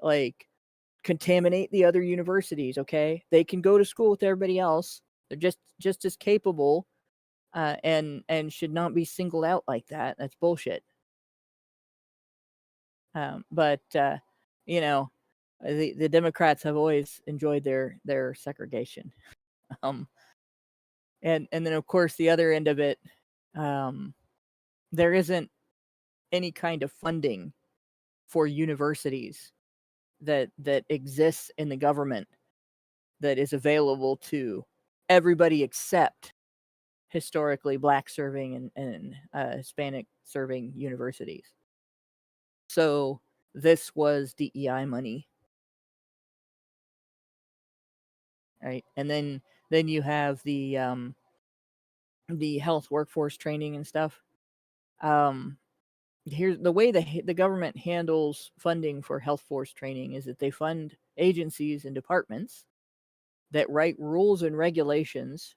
like contaminate the other universities. Okay, they can go to school with everybody else. They're just as capable and should not be singled out like that. That's bullshit. But the Democrats have always enjoyed their segregation. And then of course the other end of it, there isn't any kind of funding for universities that exists in the government that is available to everybody except historically Black serving and Hispanic serving universities. So this was DEI money, right? And then you have the health workforce training and stuff. Here's the way the government handles funding for health force training is that they fund agencies and departments that write rules and regulations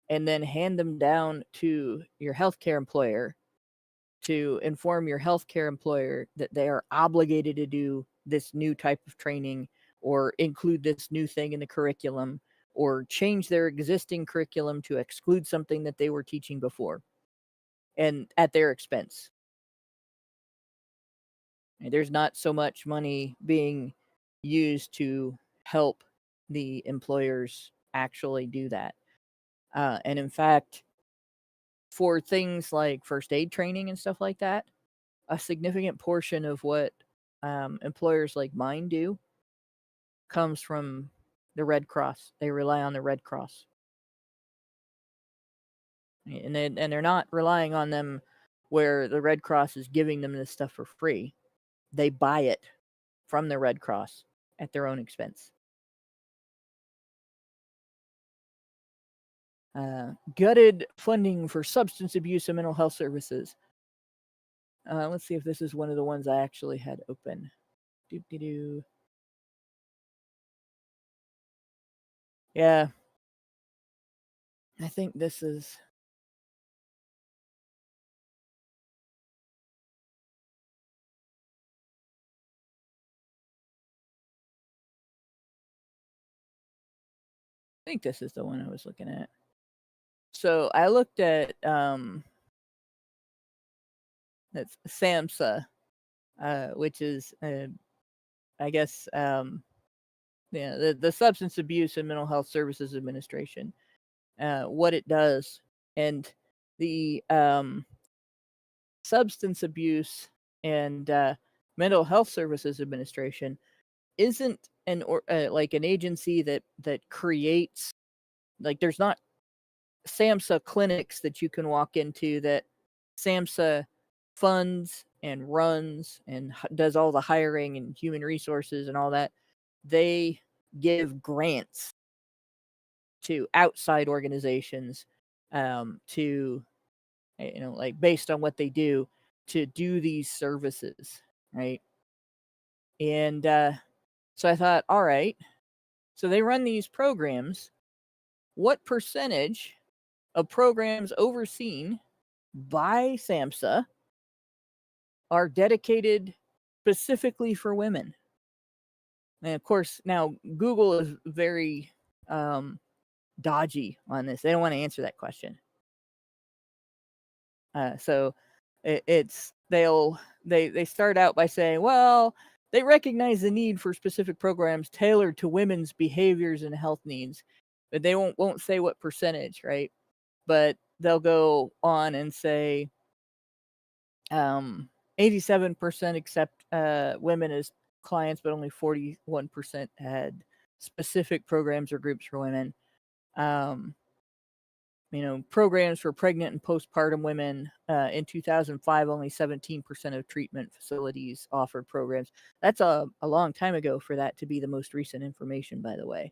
and then hand them down to your healthcare employer to inform your healthcare employer that they are obligated to do this new type of training or include this new thing in the curriculum or change their existing curriculum to exclude something that they were teaching before and at their expense. And there's not so much money being used to help the employers actually do that. And in fact, for things like first aid training and stuff like that, a significant portion of what employers like mine do comes from the Red Cross. They rely on the Red Cross. And they're not relying on them where the Red Cross is giving them this stuff for free. They buy it from the Red Cross at their own expense. Gutted funding for substance abuse and mental health services. Let's see if this is one of the ones I actually had open. Doo-doo-doo. Yeah. I think this is... I think this is the one I was looking at. So I looked at that's SAMHSA, which is I guess the Substance Abuse and Mental Health Services Administration, what it does, and the Substance Abuse and Mental Health Services Administration isn't like an agency that creates, like there's not SAMHSA clinics that you can walk into that SAMHSA funds and runs and does all the hiring and human resources and all that. They give grants to outside organizations, to, like based on what they do, to do these services, right? And so I thought, all right, so they run these programs. What percentage of programs overseen by SAMHSA are dedicated specifically for women? And of course, now Google is very dodgy on this. They don't want to answer that question. So they start out by saying, well, they recognize the need for specific programs tailored to women's behaviors and health needs, but they won't say what percentage, right? But they'll go on and say 87% accept women as clients, but only 41% had specific programs or groups for women. Programs for pregnant and postpartum women. In 2005, only 17% of treatment facilities offered programs. That's a long time ago for that to be the most recent information, by the way.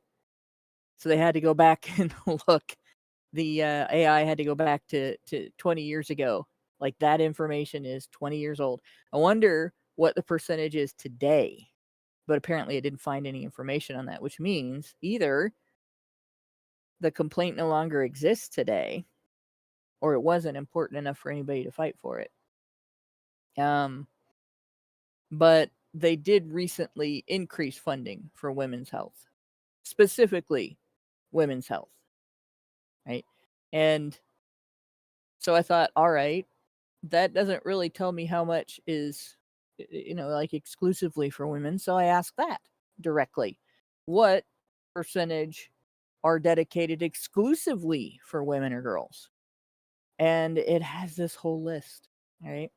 So they had to go back and look. The AI had to go back to 20 years ago. Like, that information is 20 years old. I wonder what the percentage is today. But apparently it didn't find any information on that, which means either the complaint no longer exists today, or it wasn't important enough for anybody to fight for it. But they did recently increase funding for women's health, specifically women's health, right? And so I thought, all right, that doesn't really tell me how much is, like exclusively for women. So I asked that directly. What percentage are dedicated exclusively for women or girls? And it has this whole list, right?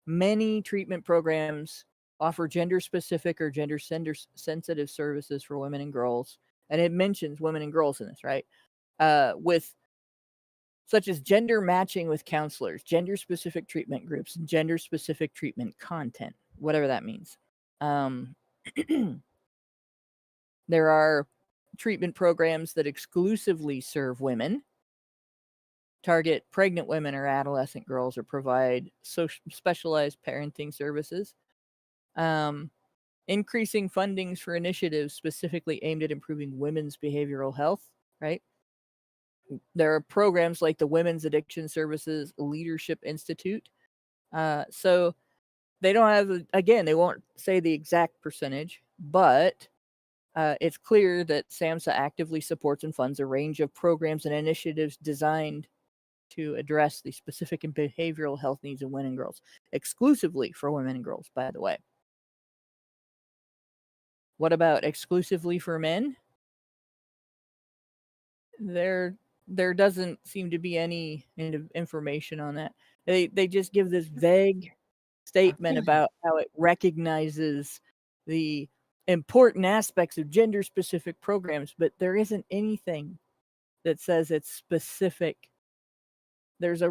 Many treatment programs offer gender-specific or gender-sensitive services for women and girls. And it mentions women and girls in this, right? With such as gender matching with counselors, gender-specific treatment groups, gender-specific treatment content, whatever that means. There are treatment programs that exclusively serve women, target pregnant women or adolescent girls, or provide specialized parenting services. Increasing fundings for initiatives specifically aimed at improving women's behavioral health, right? There are programs like the Women's Addiction Services Leadership Institute. So they don't have, again, they won't say the exact percentage, but it's clear that SAMHSA actively supports and funds a range of programs and initiatives designed to address the specific and behavioral health needs of women and girls, exclusively for women and girls, by the way. What about exclusively for men? There doesn't seem to be any information on that. They just give this vague statement about how it recognizes the important aspects of gender-specific programs, but there isn't anything that says it's specific. There's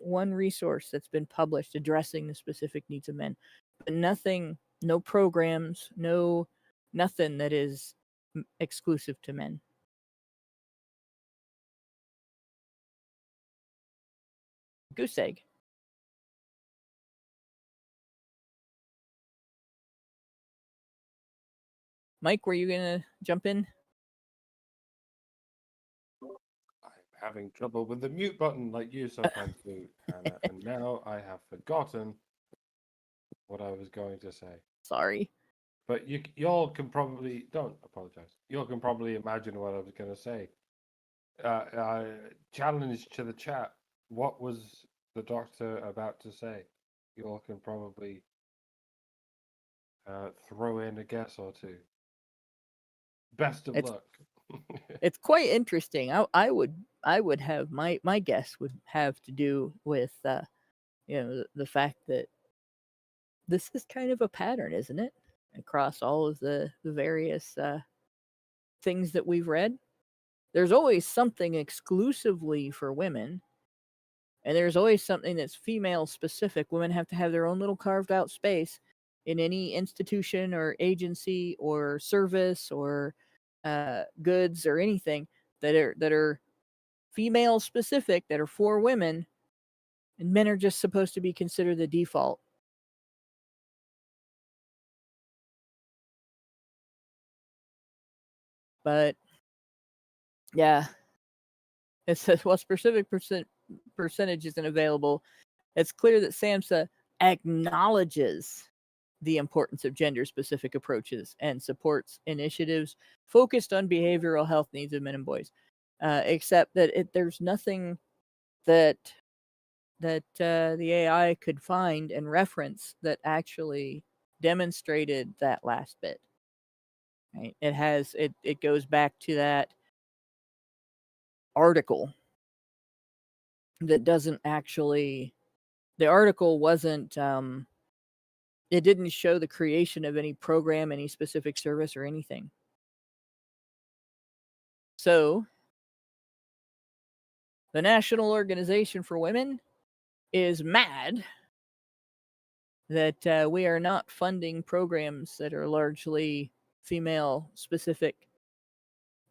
one resource that's been published addressing the specific needs of men, but nothing, no programs, nothing that is exclusive to men. Goose egg. Mike, were you gonna jump in? I'm having trouble with the mute button like you sometimes do, Hannah, and now I have forgotten what I was going to say. Sorry. But y'all can probably, don't apologize. Y'all can probably imagine what I was going to say. Challenge to the chat. What was the doctor about to say? Y'all can probably throw in a guess or two. Best of luck. It's quite interesting. I would have my guess would have to do with the fact that this is kind of a pattern, isn't it? Across all of the various things that we've read. There's always something exclusively for women, and there's always something that's female specific. Women have to have their own little carved out space in any institution or agency or service or goods or anything. that are female specific, that are for women, and men are just supposed to be considered the default. But yeah, it says while specific percentage isn't available, it's clear that SAMHSA acknowledges the importance of gender-specific approaches and supports initiatives focused on behavioral health needs of men and boys, except that there's nothing that the AI could find and reference that actually demonstrated that last bit. Right? It goes back to that article that doesn't actually. The article wasn't. It didn't show the creation of any program, any specific service, or anything. So, the National Organization for Women is mad that we are not funding programs that are largely female specific,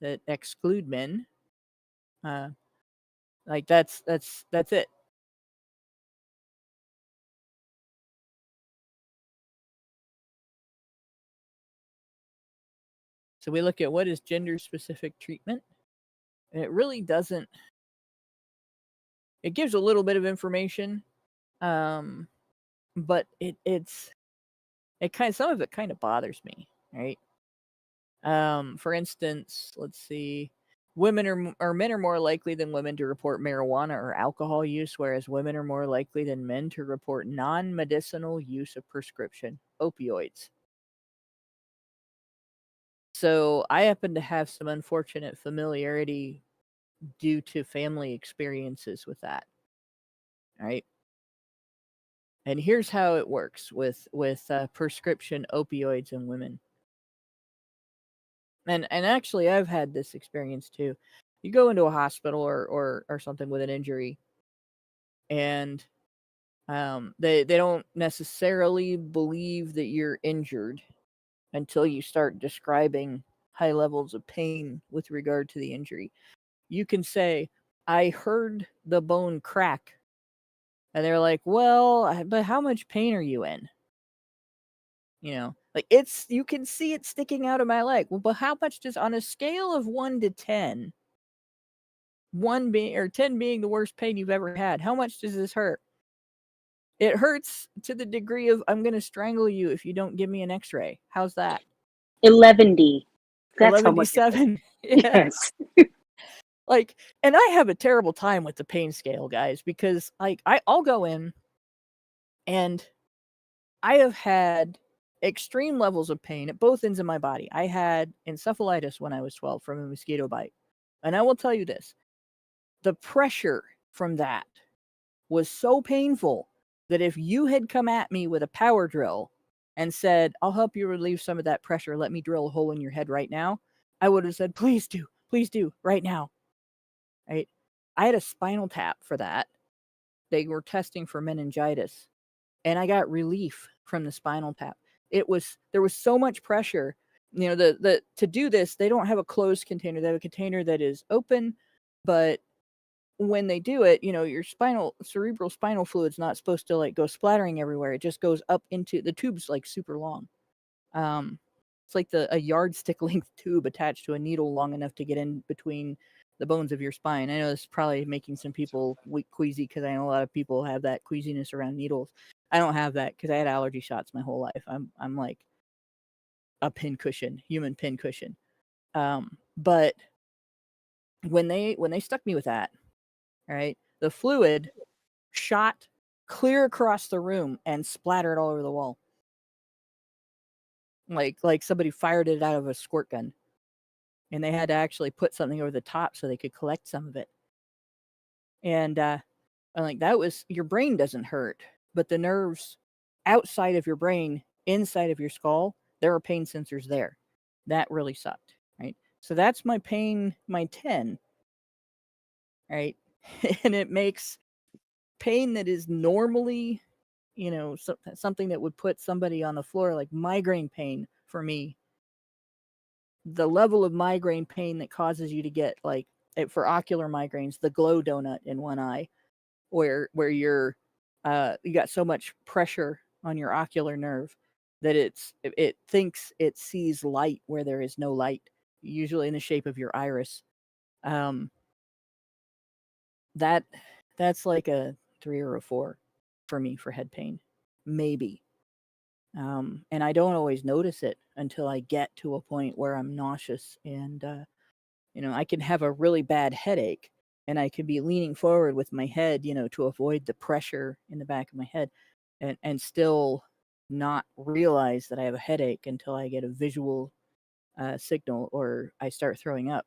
that exclude men. Like that's it. So we look at what is gender specific treatment. And it really doesn't. It gives a little bit of information, but some of it kind of bothers me, right? For instance, let's see. Men are more likely than women to report marijuana or alcohol use, whereas women are more likely than men to report non-medicinal use of prescription opioids. So I happen to have some unfortunate familiarity due to family experiences with that. Right? And here's how it works with prescription opioids in women. And actually, I've had this experience too. You go into a hospital or something with an injury, and they don't necessarily believe that you're injured until you start describing high levels of pain with regard to the injury. You can say, "I heard the bone crack," and they're like, "Well, but how much pain are you in?" You know, like you can see it sticking out of my leg. Well, but how much does, on a scale of 1 to 10, 10 being the worst pain you've ever had, how much does this hurt? It hurts to the degree of I'm going to strangle you if you don't give me an x-ray. How's that? 11D. That's 11D7. Yes. Like, and I have a terrible time with the pain scale, guys, because like I'll go in and I have had extreme levels of pain at both ends of my body. I had encephalitis when I was 12 from a mosquito bite. And I will tell you this, the pressure from that was so painful that if you had come at me with a power drill and said, "I'll help you relieve some of that pressure, let me drill a hole in your head right now," I would have said, please do, right now. Right? I had a spinal tap for that. They were testing for meningitis, and I got relief from the spinal tap. There was so much pressure. You know, to do this, they don't have a closed container. They have a container that is open, but when they do it, you know, your cerebral spinal fluid's not supposed to like go splattering everywhere. It just goes up into the tube's like super long. It's like a yardstick length tube attached to a needle long enough to get in between the bones of your spine. I know this is probably making some people queasy because I know a lot of people have that queasiness around needles. I don't have that because I had allergy shots my whole life. I'm like a human pin cushion. But when they stuck me with that, right, the fluid shot clear across the room and splattered all over the wall. Like somebody fired it out of a squirt gun. And they had to actually put something over the top so they could collect some of it. And I'm like, that was, your brain doesn't hurt, but the nerves outside of your brain, inside of your skull, there are pain sensors there. That really sucked, right? So that's my pain, my 10, right? And it makes pain that is normally, you know, something that would put somebody on the floor, like migraine pain for me. The level of migraine pain that causes you to get like for ocular migraines, the glow donut in one eye, where you got so much pressure on your ocular nerve that it thinks it sees light where there is no light, usually in the shape of your iris. Um, that's like a 3 or a 4 for me for head pain, maybe. And I don't always notice it until I get to a point where I'm nauseous and I can have a really bad headache and I could be leaning forward with my head, to avoid the pressure in the back of my head and still not realize that I have a headache until I get a visual signal or I start throwing up.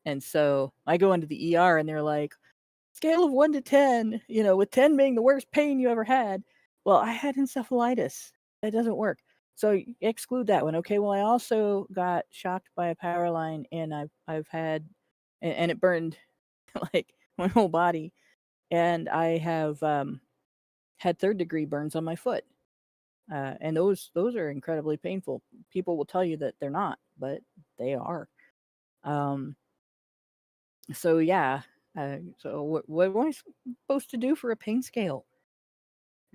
And so I go into the ER and they're like, scale of 1 to 10, with 10 being the worst pain you ever had. Well, I had encephalitis. That doesn't work. So exclude that one. Okay, well, I also got shocked by a power line and I've had, and it burned like my whole body. And I have had 3rd-degree burns on my foot. And those are incredibly painful. People will tell you that they're not, but they are. So yeah. So what am I supposed to do for a pain scale?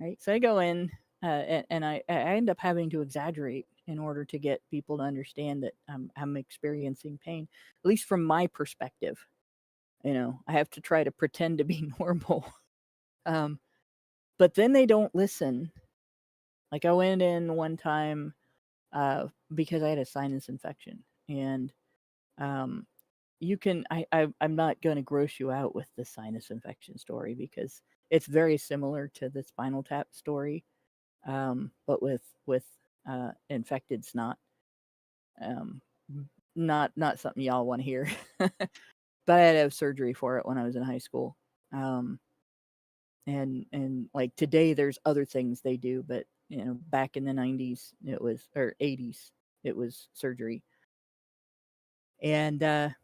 Right. So I go in, and I end up having to exaggerate in order to get people to understand that I'm experiencing pain, at least from my perspective. I have to try to pretend to be normal. But then they don't listen. Like I went in one time because I had a sinus infection, and I'm not going to gross you out with the sinus infection story because it's very similar to the spinal tap story, but with infected snot. Not something y'all want to hear. But I had to have surgery for it when I was in high school. And like today there's other things they do, but back in the 90s or 80s it was surgery. And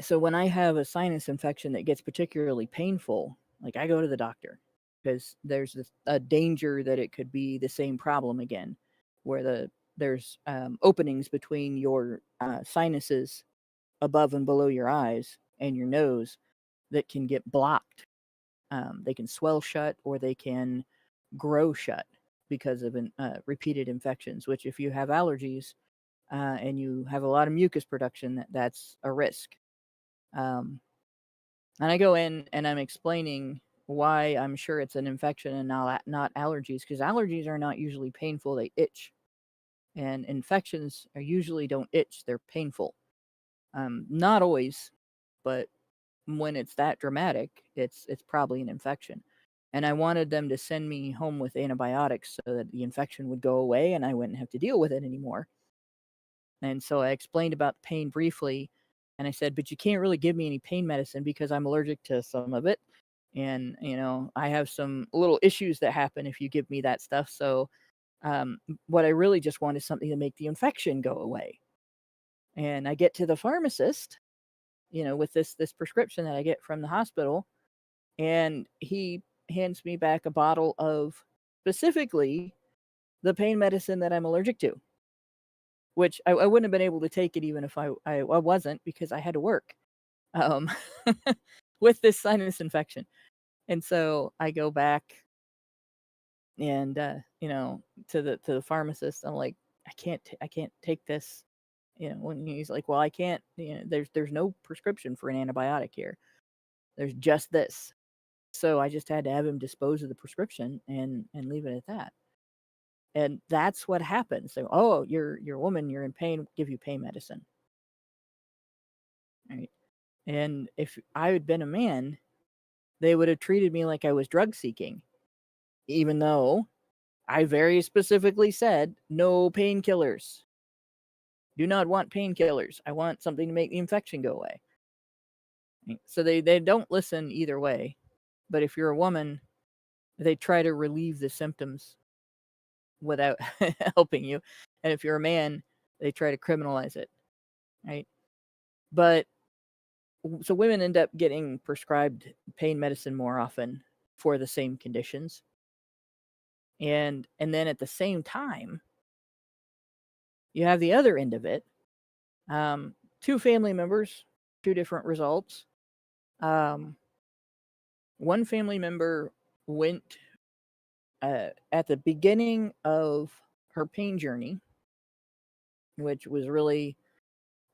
so when I have a sinus infection that gets particularly painful, like I go to the doctor because there's a danger that it could be the same problem again, where there's openings between your sinuses above and below your eyes and your nose that can get blocked. They can swell shut or they can grow shut because of repeated infections, which if you have allergies and you have a lot of mucus production, that's a risk. And I go in and I'm explaining why I'm sure it's an infection and not allergies, because allergies are not usually painful, they itch. And infections usually don't itch, they're painful. Not always, but when it's that dramatic, it's probably an infection. And I wanted them to send me home with antibiotics so that the infection would go away and I wouldn't have to deal with it anymore. And so I explained about the pain briefly, and I said, but you can't really give me any pain medicine because I'm allergic to some of it. And, I have some little issues that happen if you give me that stuff. So what I really just want is something to make the infection go away. And I get to the pharmacist, with this prescription that I get from the hospital, and he hands me back a bottle of specifically the pain medicine that I'm allergic to, which I wouldn't have been able to take it even if I wasn't, because I had to work with this sinus infection. And so I go back and to the pharmacist. I'm like, I can't take this. When he's like, well, I can't. There's no prescription for an antibiotic here. There's just this. So I just had to have him dispose of the prescription and leave it at that. And that's what happens. So, oh, you're a woman, you're in pain, give you pain medicine. Right. And if I had been a man, they would have treated me like I was drug seeking, even though I very specifically said no painkillers. Do not want painkillers. I want something to make the infection go away. So they don't listen either way. But if you're a woman, they try to relieve the symptoms without helping you. And if you're a man, they try to criminalize it. Right. But so women end up getting prescribed pain medicine more often for the same conditions. And then at the same time, you have the other end of it. 2 family members, 2 different results. One family member went at the beginning of her pain journey, which was really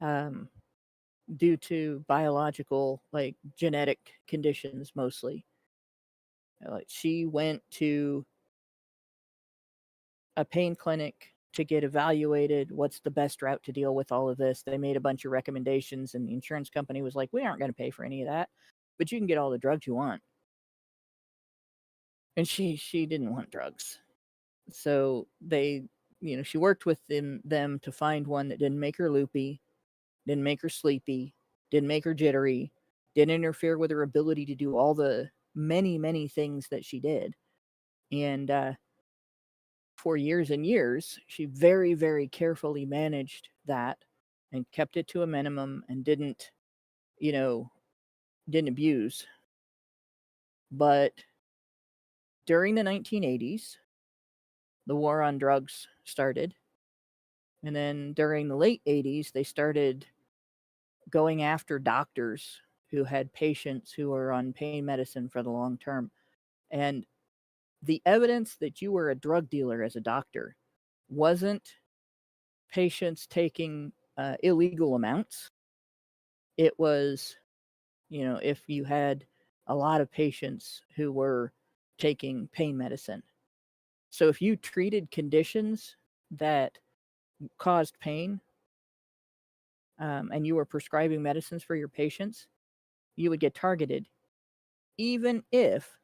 due to biological, like genetic conditions mostly. Like she went to a pain clinic to get evaluated. What's the best route to deal with all of this? They made a bunch of recommendations, and the insurance company was like, "We aren't going to pay for any of that, but you can get all the drugs you want." And she didn't want drugs, so they, she worked with them to find one that didn't make her loopy, didn't make her sleepy, didn't make her jittery, didn't interfere with her ability to do all the many things that she did. And for years and years, she very, very carefully managed that and kept it to a minimum and didn't abuse. But during the 1980s, the war on drugs started. And then during the late 80s, they started going after doctors who had patients who were on pain medicine for the long term. And the evidence that you were a drug dealer as a doctor wasn't patients taking illegal amounts. It was, if you had a lot of patients who were taking pain medicine. So if you treated conditions that caused pain, and you were prescribing medicines for your patients, you would get targeted, even if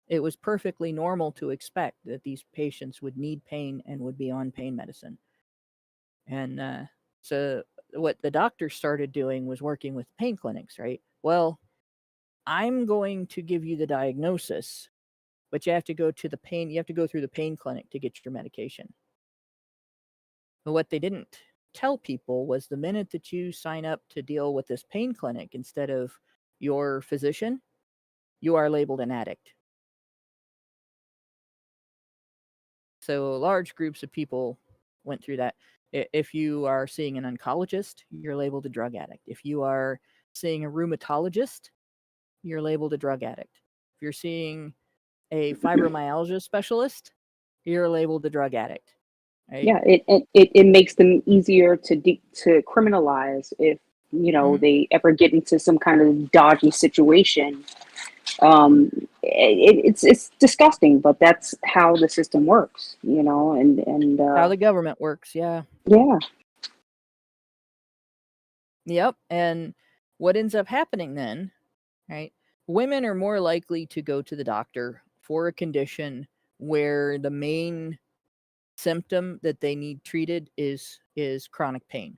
it was perfectly normal to expect that these patients would need pain and would be on pain medicine. And so what the doctors started doing was working with pain clinics, right? Well, I'm going to give you the diagnosis, but you have to go through the pain clinic to get your medication. But what they didn't tell people was the minute that you sign up to deal with this pain clinic instead of your physician, you are labeled an addict. So large groups of people went through that. If you are seeing an oncologist, you're labeled a drug addict. If you are seeing a rheumatologist, you're labeled a drug addict. If you're seeing a fibromyalgia specialist, you're labeled a drug addict. Right? Yeah, it makes them easier to criminalize if they ever get into some kind of dodgy situation. It's disgusting, but that's how the system works, and how the government works. Yeah. Yep. And what ends up happening then, right? Women are more likely to go to the doctor for a condition where the main symptom that they need treated is chronic pain.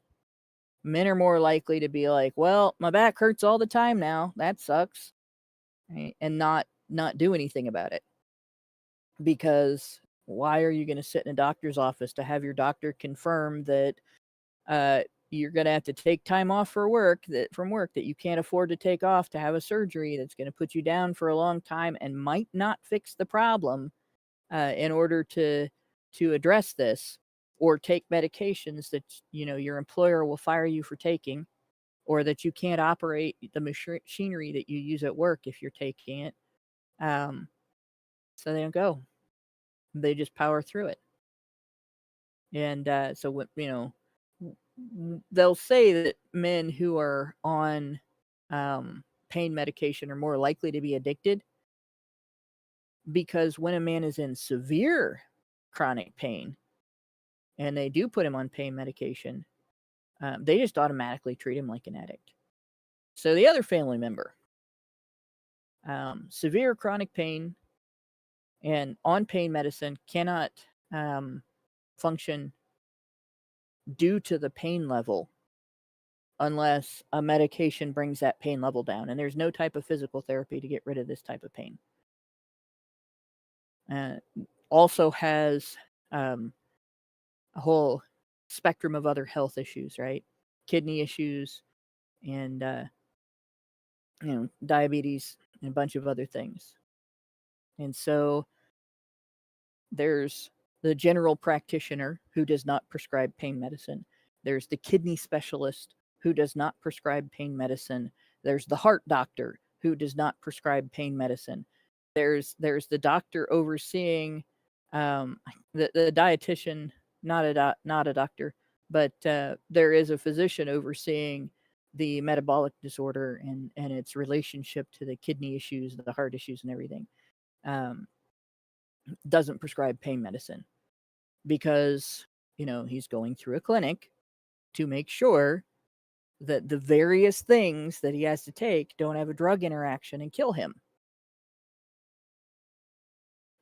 Men are more likely to be like, well, my back hurts all the time now. That sucks. Right? And not do anything about it. Because why are you going to sit in a doctor's office to have your doctor confirm that you're going to have to take time off from work that you can't afford to take off to have a surgery that's going to put you down for a long time and might not fix the problem in order to address this, or take medications that your employer will fire you for taking, or that you can't operate the machinery that you use at work if you're taking it. So they don't go. They just power through it. And so they'll say that men who are on pain medication are more likely to be addicted, because when a man is in severe chronic pain and they do put him on pain medication, they just automatically treat him like an addict. So the other family member, severe chronic pain and on pain medicine, cannot function due to the pain level unless a medication brings that pain level down. And there's no type of physical therapy to get rid of this type of pain. Also has a whole spectrum of other health issues, right? Kidney issues and diabetes and a bunch of other things. And so there's the general practitioner who does not prescribe pain medicine. There's the kidney specialist who does not prescribe pain medicine. There's the heart doctor who does not prescribe pain medicine. There's the doctor overseeing the dietitian, not a doctor, but there is a physician overseeing the metabolic disorder and its relationship to the kidney issues, the heart issues, and everything. Doesn't prescribe pain medicine because he's going through a clinic to make sure that the various things that he has to take don't have a drug interaction and kill him.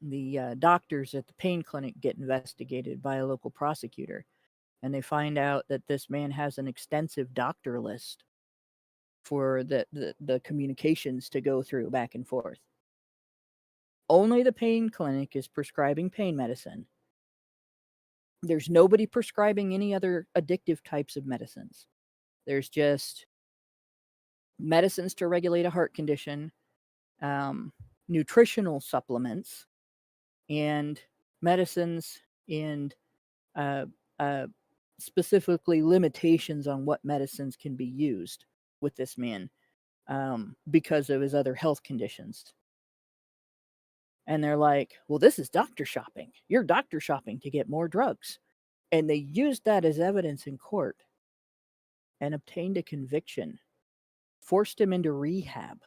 The doctors at the pain clinic get investigated by a local prosecutor, and they find out that this man has an extensive doctor list for the communications to go through back and forth. Only the pain clinic is prescribing pain medicine. There's nobody prescribing any other addictive types of medicines. There's just medicines to regulate a heart condition, nutritional supplements, and medicines and specifically limitations on what medicines can be used with this man because of his other health conditions. And they're like, well, this is doctor shopping. You're doctor shopping to get more drugs. And they used that as evidence in court and obtained a conviction, forced him into rehab,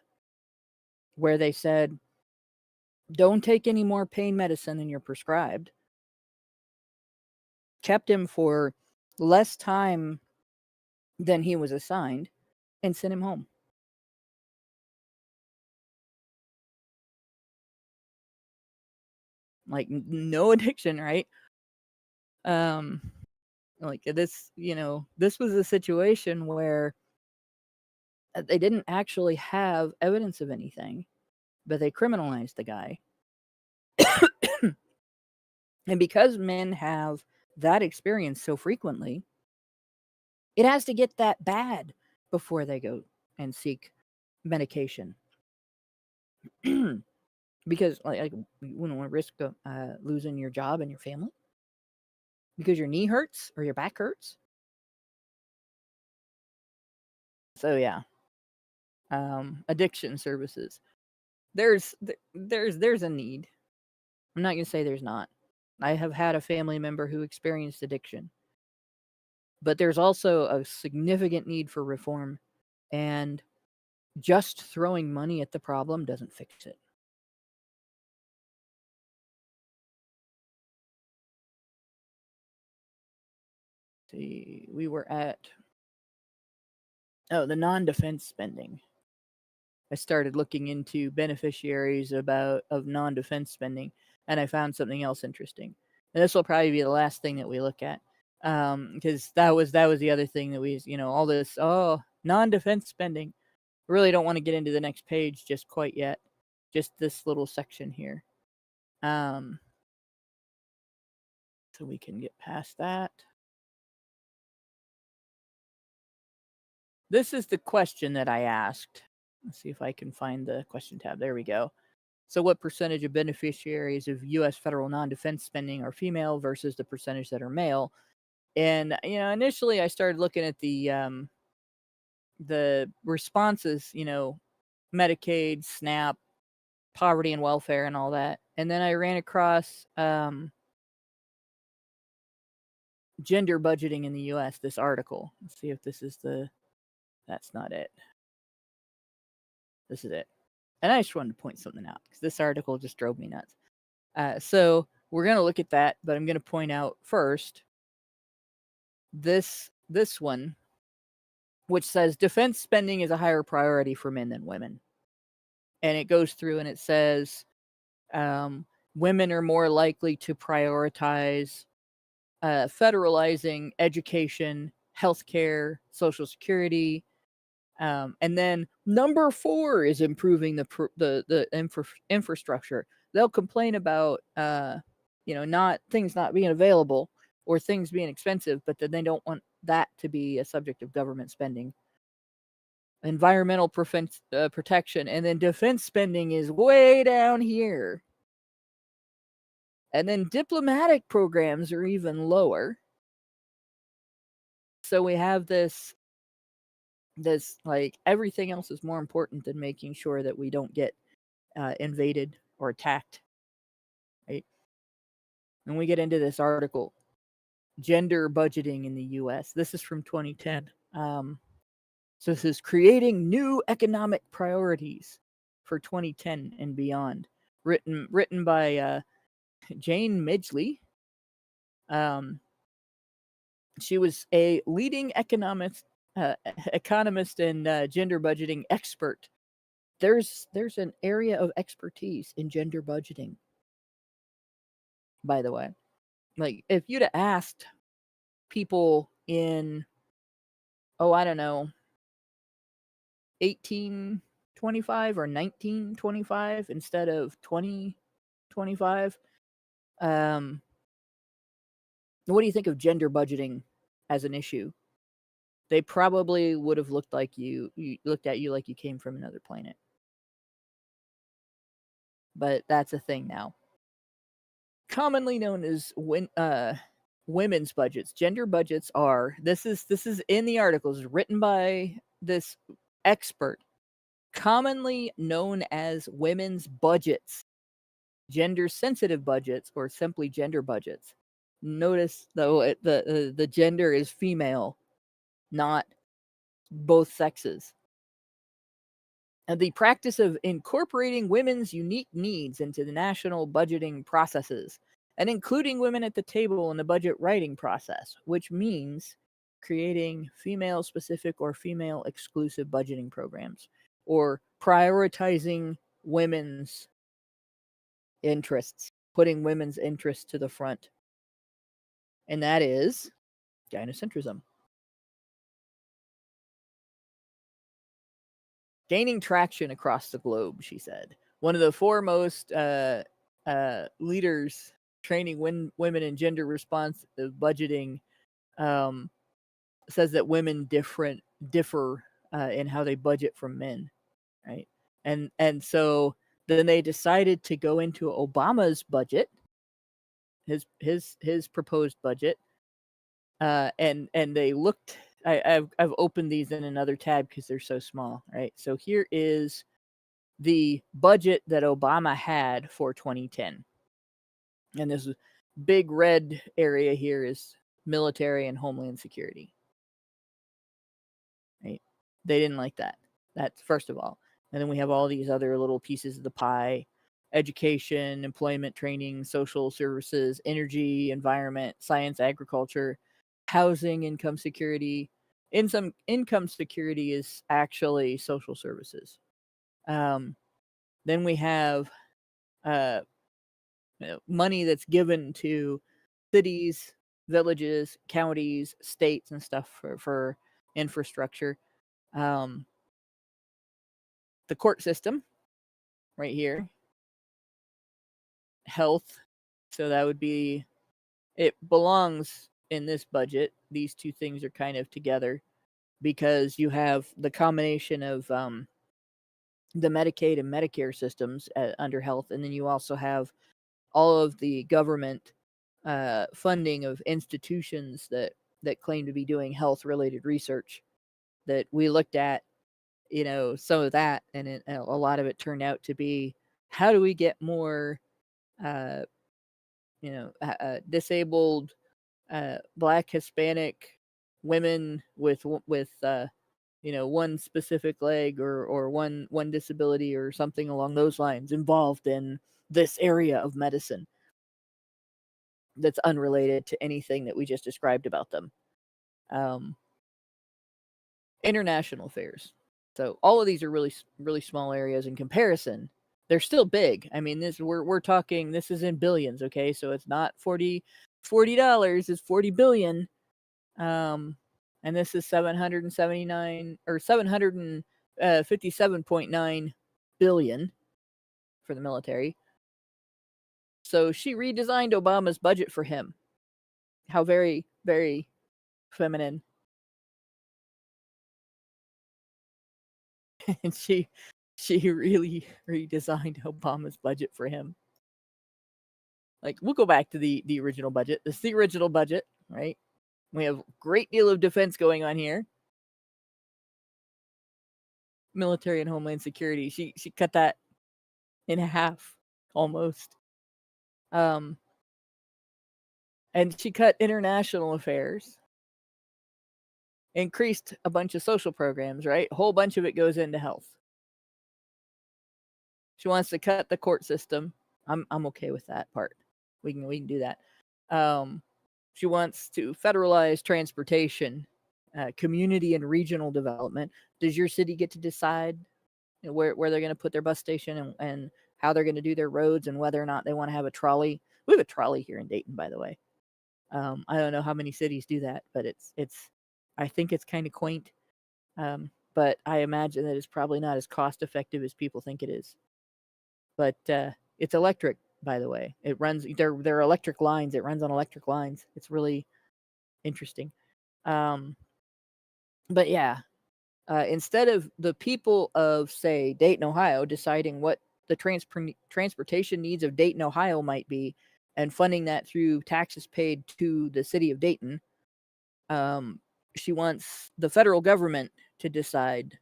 where they said, don't take any more pain medicine than you're prescribed. Kept him for less time than he was assigned and sent him home. Like, no addiction, right? Like this, this was a situation where they didn't actually have evidence of anything, but they criminalized the guy. And because men have that experience so frequently, it has to get that bad before they go and seek medication. Because like you wouldn't want to risk losing your job and your family because your knee hurts or your back hurts. So yeah, addiction services. There's a need. I'm not gonna say there's not. I have had a family member who experienced addiction, but there's also a significant need for reform, and just throwing money at the problem doesn't fix it. See, we were at the non-defense spending. I started looking into beneficiaries of non-defense spending, and I found something else interesting. And this will probably be the last thing that we look at, because that was the other thing that we, all this non-defense spending. I really don't want to get into the next page just quite yet. Just this little section here, so we can get past that. This is the question that I asked. Let's see if I can find the question tab. There we go. So what percentage of beneficiaries of U.S. federal non-defense spending are female versus the percentage that are male? And, initially I started looking at the responses, Medicaid, SNAP, poverty and welfare and all that. And then I ran across gender budgeting in the U.S., this article. Let's see if this is that's not it. This is it. And I just wanted to point something out because this article just drove me nuts. So we're going to look at that, but I'm going to point out first this one, which says defense spending is a higher priority for men than women. And it goes through and it says women are more likely to prioritize federalizing education, healthcare, Social Security. And then number 4 is improving the infrastructure. They'll complain about things not being available or things being expensive, but then they don't want that to be a subject of government spending. Environmental protection, and then defense spending is way down here. And then diplomatic programs are even lower. So we have this This, like, everything else is more important than making sure that we don't get invaded or attacked, right? And we get into this article, Gender Budgeting in the U.S. This is from 2010. So this is Creating New Economic Priorities for 2010 and Beyond, written by Jane Midgley. She was a leading economist and gender budgeting expert. There's an area of expertise in gender budgeting, by the way. Like, if you'd have asked people in, I don't know, 1825 or 1925 instead of 2025, what do you think of gender budgeting as an issue? They probably would have looked at you like you came from another planet. But that's a thing now. Commonly known as women's budgets. Gender budgets are, this is in the articles written by this expert, commonly known as women's budgets, gender sensitive budgets, or simply gender budgets. Notice though, the gender is female, not both sexes. And the practice of incorporating women's unique needs into the national budgeting processes and including women at the table in the budget writing process, which means creating female-specific or female-exclusive budgeting programs, or prioritizing women's interests, putting women's interests to the front. And that is gynocentrism. Gaining traction across the globe, she said. One of the foremost leaders training women in gender responsive budgeting says that women differ in how they budget from men, right? And so then they decided to go into Obama's budget, his proposed budget, and they looked. I've opened these in another tab because they're so small, right? So here is the budget that Obama had for 2010. And this big red area here is military and homeland security. Right? They didn't like that. That's first of all. And then we have all these other little pieces of the pie: education, employment training, social services, energy, environment, science, agriculture, housing, income security. Income security is actually social services. Then we have money that's given to cities, villages, counties, states, and stuff for infrastructure. The court system, right here. Health, so that would be, it belongs in this budget. These two things are kind of together because you have the combination of the Medicaid and Medicare systems under health, and then you also have all of the government funding of institutions that claim to be doing health-related research that we looked at, some of that, and a lot of it turned out to be, how do we get more disabled Black, Hispanic women with one specific leg or one disability or something along those lines involved in this area of medicine that's unrelated to anything that we just described about them. International affairs. So all of these are really, really small areas in comparison. They're still big. I mean, we're talking, this is in billions, okay? So it's not $40, it's 40 billion. And this is 779 or 757.9 billion for the military. So she redesigned Obama's budget for him. How very, very feminine. And she really redesigned Obama's budget for him. Like, we'll go back to the original budget. This is the original budget, right? We have a great deal of defense going on here. military and homeland security. She cut that in half almost. And she cut international affairs. Increased a bunch of social programs, right? A whole bunch of it goes into health. She wants to cut the court system. I'm okay with that part. We can do that. She wants to federalize transportation, community and regional development. Does your city get to decide where they're going to put their bus station and how they're going to do their roads and whether or not they want to have a trolley? We have a trolley here in Dayton, by the way. I don't know how many cities do that, but it's I think it's kind of quaint. But I imagine that it's probably not as cost effective as people think it is. But it's electric, by the way. It runs. They're electric lines. It runs on electric lines. It's really interesting. But yeah, instead of the people of, say, Dayton, Ohio, deciding what the transportation needs of Dayton, Ohio might be, and funding that through taxes paid to the city of Dayton, she wants the federal government to decide,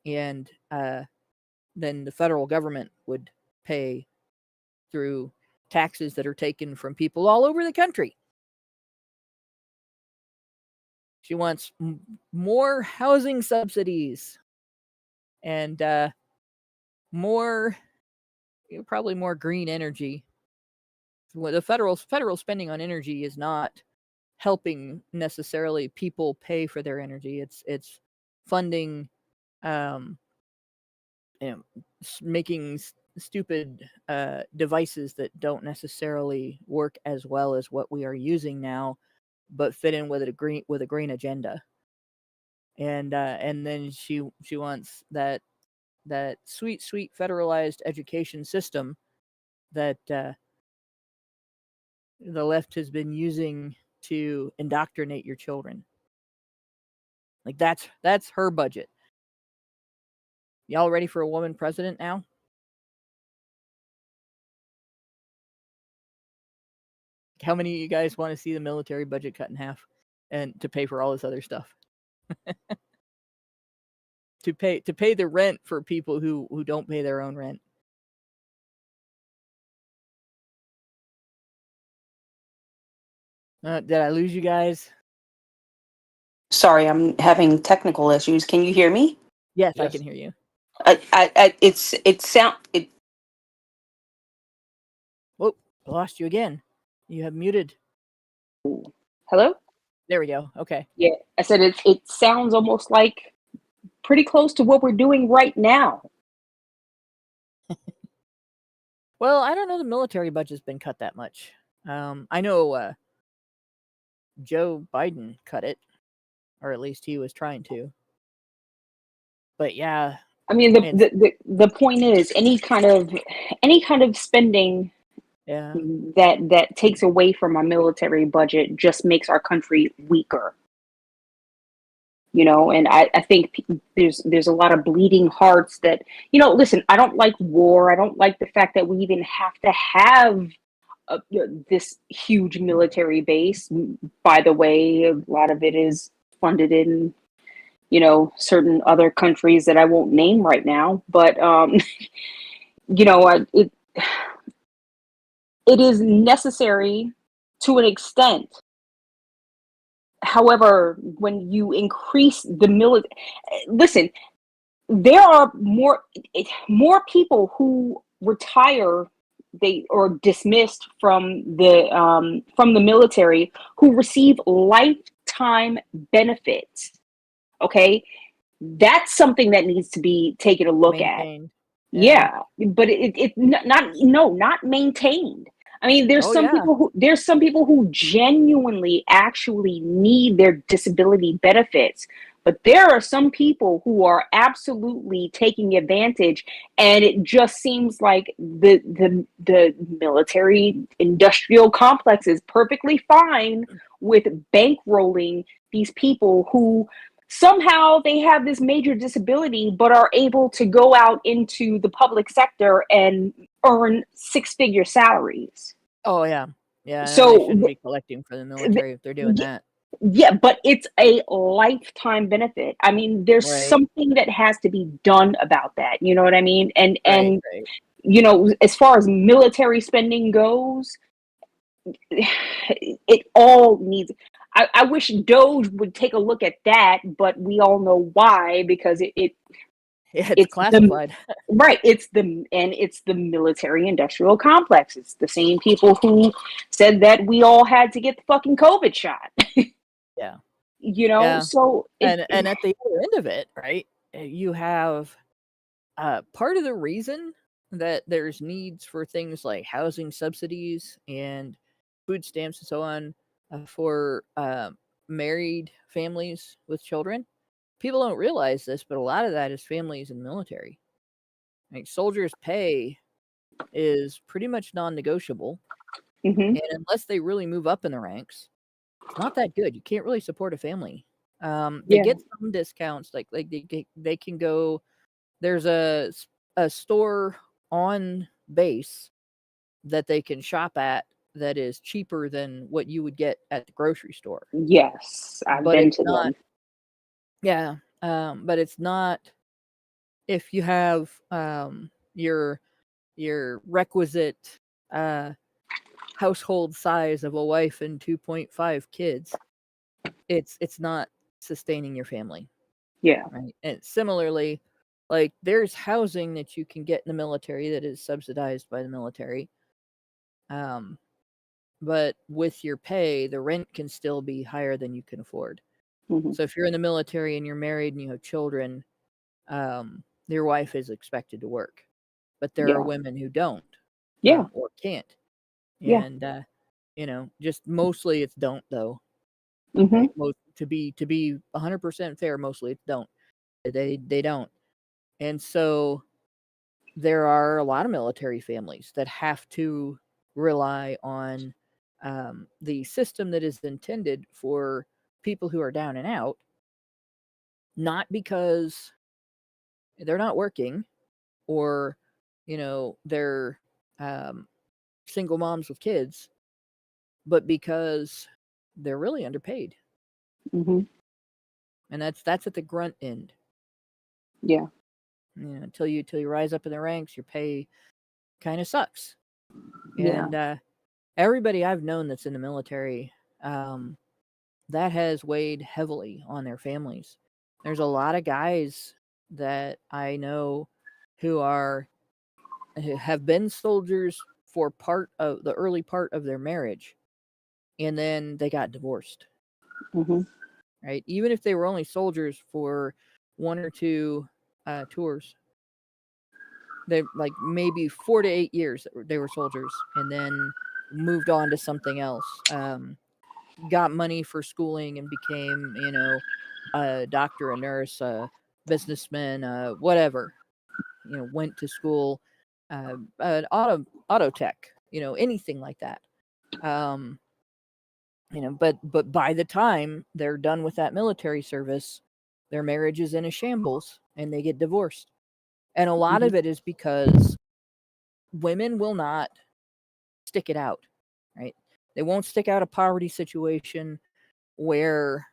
and then the federal government would pay through taxes that are taken from people all over the country. She wants more housing subsidies and probably more green energy. The federal spending on energy is not helping necessarily people pay for their energy. It's funding, making stupid devices that don't necessarily work as well as what we are using now, but fit in with a green agenda. And then she wants that sweet federalized education system that the left has been using to indoctrinate your children. Like that's her budget. Y'all ready for a woman president now? How many of you guys want to see the military budget cut in half and to pay for all this other stuff? to pay the rent for people who don't pay their own rent. Did I lose you guys? Sorry, I'm having technical issues. Can you hear me? Yes. I can hear you. Whoa, I lost you again. You have muted. Hello? There we go. Okay. Yeah, I said it sounds almost like pretty close to what we're doing right now. Well, I don't know the military budget's been cut that much. I know Joe Biden cut it, or at least he was trying to. But yeah, I mean, the point is any kind of spending that takes away from our military budget just makes our country weaker. And I think there's a lot of bleeding hearts that, listen, I don't like war. I don't like the fact that we even have to have this huge military base. By the way, a lot of it is funded in, certain other countries that I won't name right now. But, it is necessary to an extent. However, when you increase the military, listen, there are more people who retire or dismissed from the military who receive lifetime benefits. Okay, that's something that needs to be taken a look maintained. at. Yeah, but not maintained. I mean, there's some people who genuinely actually need their disability benefits, but there are some people who are absolutely taking advantage, and it just seems like the military industrial complex is perfectly fine with bankrolling these people who somehow they have this major disability but are able to go out into the public sector and earn six-figure salaries. Oh yeah. So they shouldn't be collecting for the military if they're doing that. Yeah, but it's a lifetime benefit. I mean, there's Right. something that has to be done about that. You know what I mean? And Right. you know, as far as military spending goes, it all needs. I wish Doge would take a look at that, but we all know why, because Yeah, it's it's the classified. right. It's the military industrial complex. It's the same people who said that we all had to get the fucking COVID shot. Yeah. You know, Yeah. so And at the other end of it, right, you have part of the reason that there's needs for things like housing subsidies and food stamps and so on for married families with children. People don't realize this, but a lot of that is families in the military. Like soldiers' pay is pretty much non-negotiable, mhm, and unless they really move up in the ranks, it's not that good. You can't really support a family. They yeah, get some discounts, like they can go. There's a store on base that they can shop at that is cheaper than what you would get at the grocery store. yes, I've But been it's to not. them. Yeah. But it's not if you have your requisite uh household size of a wife and 2.5 kids, it's not sustaining your family, Yeah, right? And similarly, like there's housing that you can get in the military that is subsidized by the military. Um, but with your pay, the rent can still be higher than you can afford. mhm, So if you're in the military and you're married and you have children, your wife is expected to work. But there are yeah, women who don't yeah, or can't. yeah, And just mostly it's don't though. mhm, Right? Most to be 100% fair, mostly it's don't. They don't. And so there are a lot of military families that have to rely on the system that is intended for people who are down and out, not because they're not working or, they're um, single moms with kids, but because they're really underpaid. mhm, And that's at the grunt end. yeah, Until you rise up in the ranks, your pay kind of sucks. yeah, And everybody I've known that's in the military, um, that has weighed heavily on their families. There's a lot of guys that I know who who have been soldiers for part of the early part of their marriage, and then they got divorced. mhm, Right, even if they were only soldiers for one or two tours, they like maybe 4 to 8 years that they were soldiers, and then moved on to something else. Got money for schooling and became, a doctor, a nurse, a businessman, whatever. Went to school, an auto tech, anything like that. Um, but by the time they're done with that military service, their marriage is in a shambles and they get divorced. And a lot mhm, of it is because women will not stick it out, right? They won't stick out a poverty situation where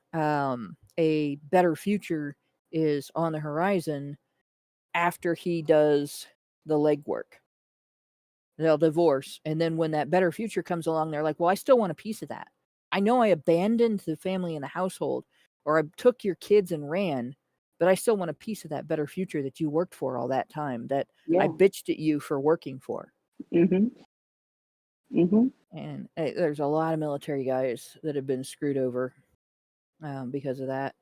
a better future is on the horizon after he does the legwork. They'll divorce. And then when that better future comes along, they're like, well, I still want a piece of that. I know I abandoned the family and the household, or I took your kids and ran, but I still want a piece of that better future that you worked for all that time, that I yeah, bitched at you for working for. mhm, mhm. And there's a lot of military guys that have been screwed over because of that.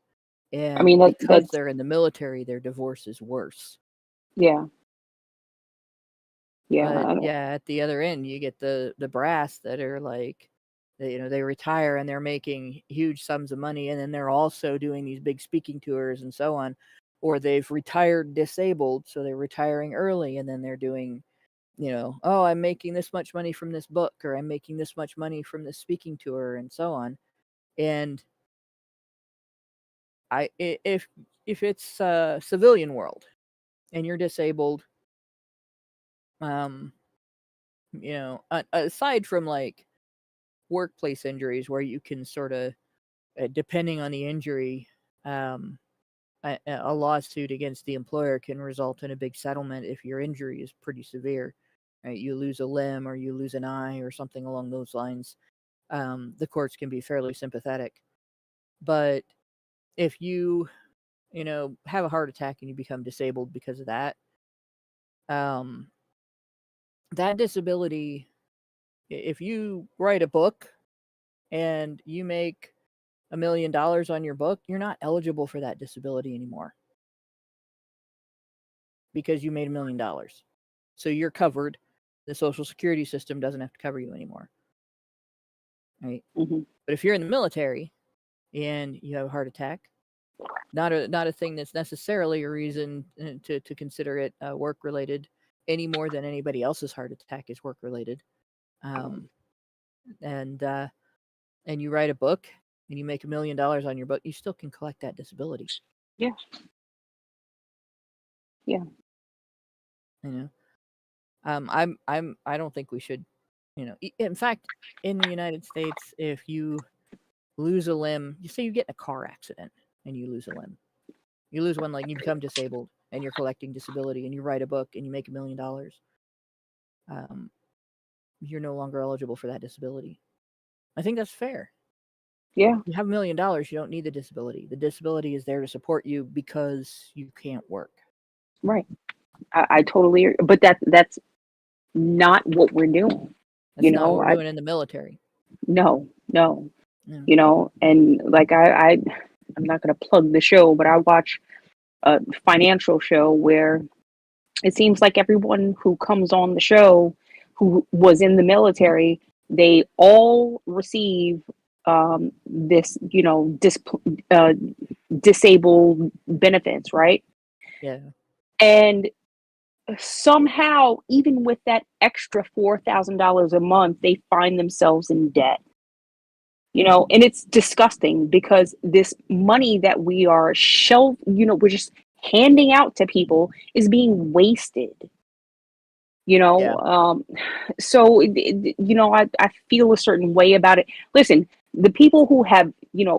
I mean, And because that's they're in the military, their divorce is worse. yeah, yeah, But yeah, at the other end, you get the brass that are like, they retire and they're making huge sums of money, and then they're also doing these big speaking tours and so on, or they've retired disabled, so they're retiring early, and then they're doing, oh, I'm making this much money from this book, or I'm making this much money from this speaking tour, and so on. And if it's a civilian world and you're disabled, um, aside from like workplace injuries where you can sort of depending on the injury, a lawsuit against the employer can result in a big settlement if your injury is pretty severe. Right? You lose a limb or you lose an eye or something along those lines. The courts can be fairly sympathetic. But if you have a heart attack and you become disabled because of that, that disability, if you write a book and you make $1 million on your book, you're not eligible for that disability anymore because you made $1 million. So you're covered. The Social Security system doesn't have to cover you anymore. Right? Mm-hmm. But if you're in the military and you have a heart attack, not a thing that's necessarily a reason to consider it work related any more than anybody else's heart attack is work related. And you write a book and you make $1 million on your book, you still can collect that disability. Yeah. You know, I don't think we should, in fact, in the United States, if you lose a limb, you say you get in a car accident and you lose a limb, you lose one leg, you become disabled and you're collecting disability and you write a book and you make $1 million. You're no longer eligible for that disability. I think that's fair. Yeah. You have $1 million, you don't need the disability. The disability is there to support you because you can't work. Right. I totally agree. But that's not what we're doing. That's not what we're doing in the military. No. Yeah. And like I'm not going to plug the show, but I watch a financial show where it seems like everyone who comes on the show who was in the military, they all receive this, disabled benefits, right? Yeah. And somehow, even with that extra $4,000 a month, they find themselves in debt. And it's disgusting because this money that we are we're just handing out to people is being wasted. Yeah. So I feel a certain way about it. Listen, the people who have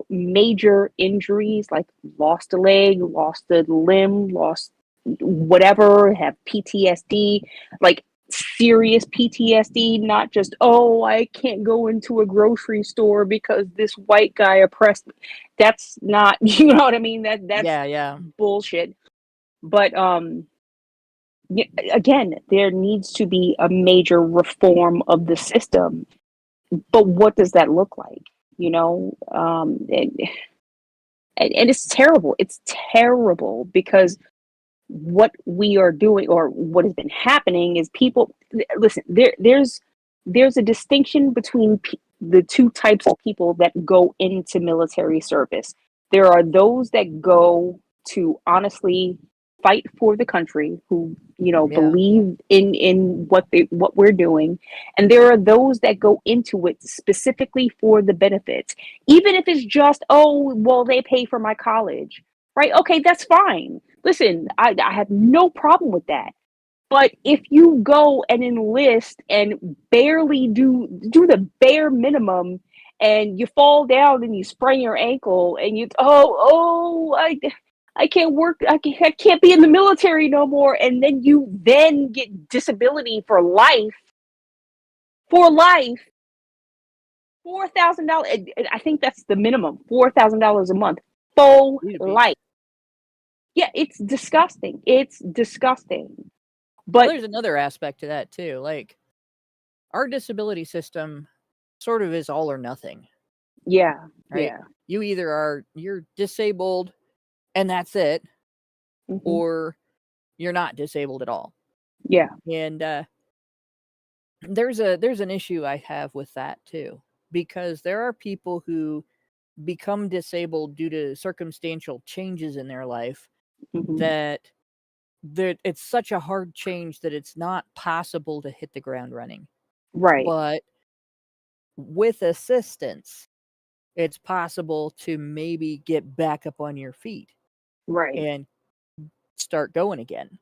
major injuries, like lost a leg, lost a limb, lost whatever, have PTSD, like serious PTSD, not just, oh, I can't go into a grocery store because this white guy oppressed me. That's not, you know what I mean? That's yeah. bullshit. But again, there needs to be a major reform of the system. But what does that look like? And it's terrible. It's terrible because what we are doing, or what has been happening, is people listen. There's a distinction between the two types of people that go into military service. There are those that go to honestly fight for the country, who believe in what we're doing, and there are those that go into it specifically for the benefits, even if it's just, oh, well, they pay for my college, right? Okay, that's fine. Listen, I have no problem with that. But if you go and enlist and barely do the bare minimum, and you fall down and you sprain your ankle, and I can't work, I can't be in the military no more, and then you get disability for life. $4,000. I think that's the minimum. $4,000 a month. Full life. Yeah, it's disgusting. But there's another aspect to that too. Like, our disability system sort of is all or nothing. Yeah. Right? Yeah. You're disabled and that's it, Mm-hmm. or you're not disabled at all. Yeah. And there's an issue I have with that too, because there are people who become disabled due to circumstantial changes in their life, Mm-hmm. that it's such a hard change that it's not possible to hit the ground running. Right. But with assistance, it's possible to maybe get back up on your feet. Right. And start going again.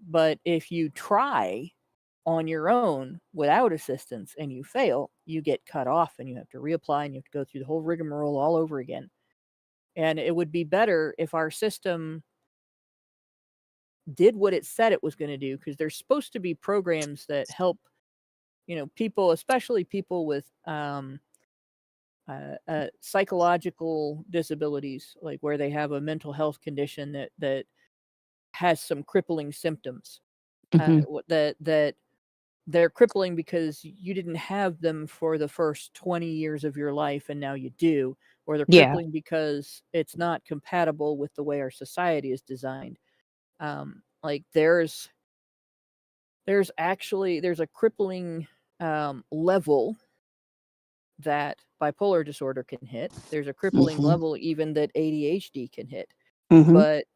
But if you try on your own without assistance and you fail, you get cut off and you have to reapply and you have to go through the whole rigmarole all over again. And it would be better if our system did what it said it was going to do, because there's supposed to be programs that help, people, especially people with psychological disabilities, like where they have a mental health condition that has some crippling symptoms, that they're crippling because you didn't have them for the first 20 years of your life and now you do, or they're crippling because it's not compatible with the way our society is designed. Like there's a crippling level that bipolar disorder can hit. There's a crippling level even that ADHD can hit. But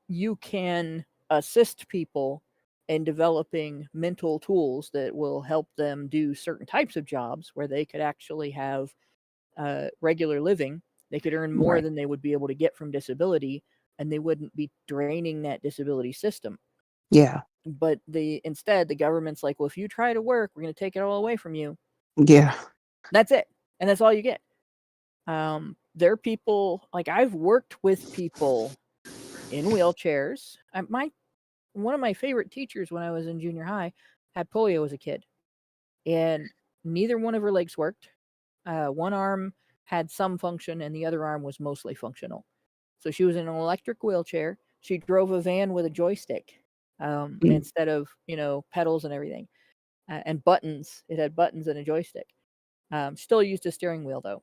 you can assist people in developing mental tools that will help them do certain types of jobs where they could actually have regular living. They could earn more than they would be able to get from disability, and they wouldn't be draining that disability system. Yeah. But instead, the government's like, well, if you try to work, we're going to take it all away from you. Yeah. That's it. And that's all you get. There are people, like I've worked with people in wheelchairs. One of my favorite teachers when I was in junior high had polio as a kid, and neither one of her legs worked. One arm had some function and the other arm was mostly functional. So she was in an electric wheelchair. She drove a van with a joystick instead of, pedals and everything, and buttons. It had buttons and a joystick. Still used a steering wheel though.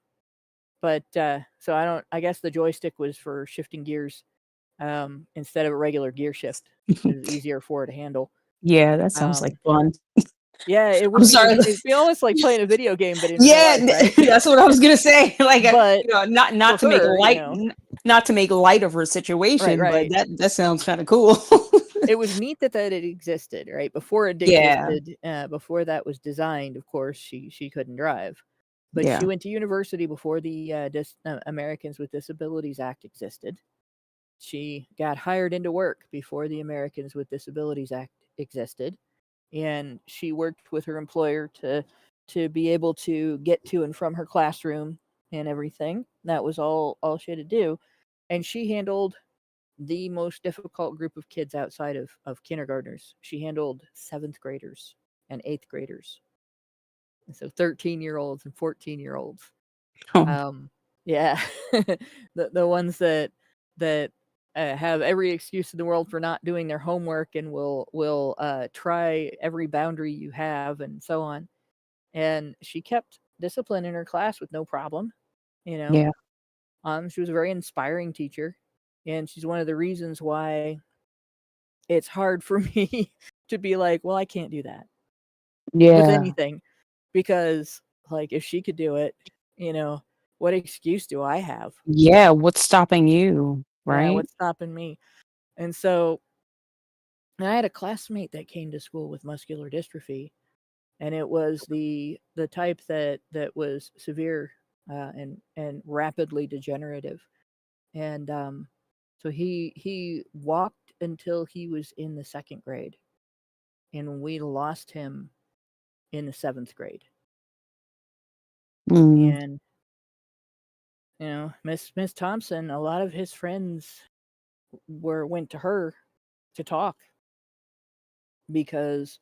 But so I guess the joystick was for shifting gears instead of a regular gear shift. It was easier for her to handle. Yeah, that sounds like fun. Yeah, it would it'd be almost like playing a video game, but in real life, right? That's what I was gonna say. Like, but not to make light, not to make light of her situation, right. but that sounds kind of cool. It was neat that it existed, right? Before it existed, before that was designed, of course, she couldn't drive. But she went to university before the Americans with Disabilities Act existed. She got hired into work before the Americans with Disabilities Act existed. And she worked with her employer to be able to get to and from her classroom and everything. That was all she had to do. And she handled the most difficult group of kids outside of kindergartners. She handled 7th graders and 8th graders. And so 13-year-olds and 14-year-olds. Yeah. the ones that have every excuse in the world for not doing their homework and will try every boundary you have and so on. And she kept discipline in her class with no problem, Yeah. She was a very inspiring teacher, and she's one of the reasons why it's hard for me to be like, well, I can't do that with anything, because like if she could do it, what excuse do I have? Yeah, what's stopping you, right? Yeah, what's stopping me? And so I had a classmate that came to school with muscular dystrophy, and it was the type that was severe and rapidly degenerative. And so he walked until he was in the 2nd grade, and we lost him in the 7th grade. And Miss Thompson, a lot of his friends went to her to talk, because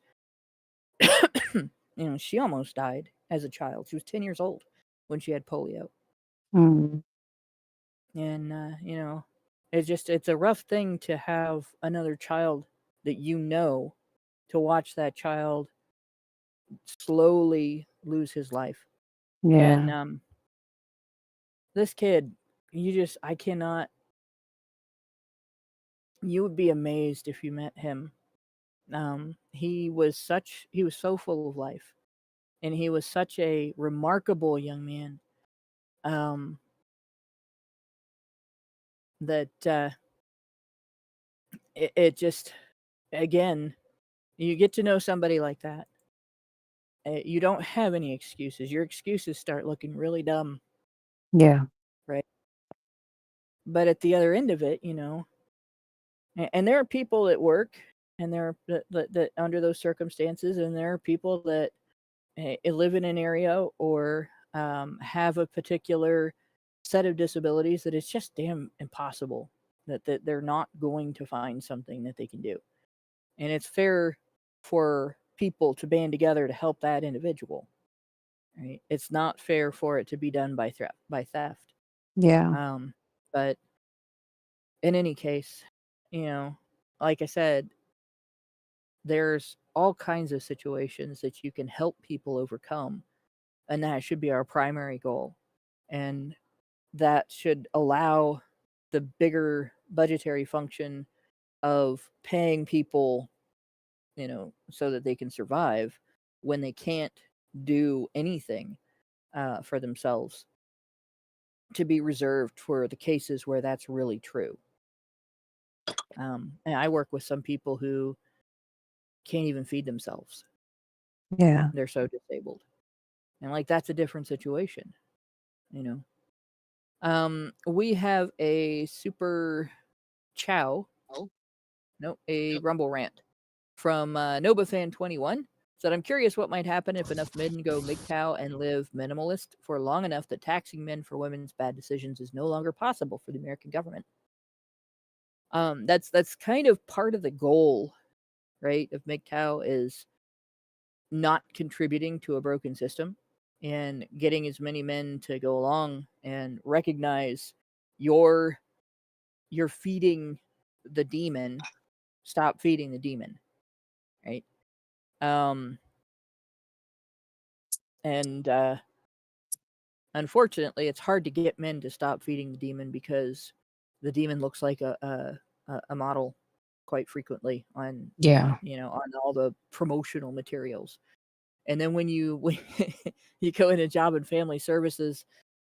she almost died as a child. She was 10 years old when she had polio. And it's a rough thing to have another child that to watch that child slowly lose his life. And this kid, I cannot, you would be amazed if you met him. He was so full of life, and he was such a remarkable young man. That it just, again, you get to know somebody like that. You don't have any excuses. Your excuses start looking really dumb. Yeah. Right. But at the other end of it, and there are people that work, and there are that under those circumstances, and there are people that live in an area or have a particular set of disabilities that it's just damn impossible that they're not going to find something that they can do. And it's fair for people to band together to help that individual. Right? It's not fair for it to be done by theft. Yeah. But in any case, like I said, there's all kinds of situations that you can help people overcome, and that should be our primary goal. And that should allow the bigger budgetary function of paying people, so that they can survive when they can't do anything for themselves, to be reserved for the cases where that's really true. And I work with some people who can't even feed themselves. Yeah. They're so disabled. And like, that's a different situation, we have a super chow. No, a rumble rant from NobaFan21. Said, I'm curious what might happen if enough men go MGTOW and live minimalist for long enough that taxing men for women's bad decisions is no longer possible for the American government. That's kind of part of the goal, right, of MGTOW, is not contributing to a broken system and getting as many men to go along and recognize you're feeding the demon. Stop feeding the demon, right? And unfortunately, it's hard to get men to stop feeding the demon because the demon looks like a model quite frequently on on all the promotional materials. And then when you go into job and family services,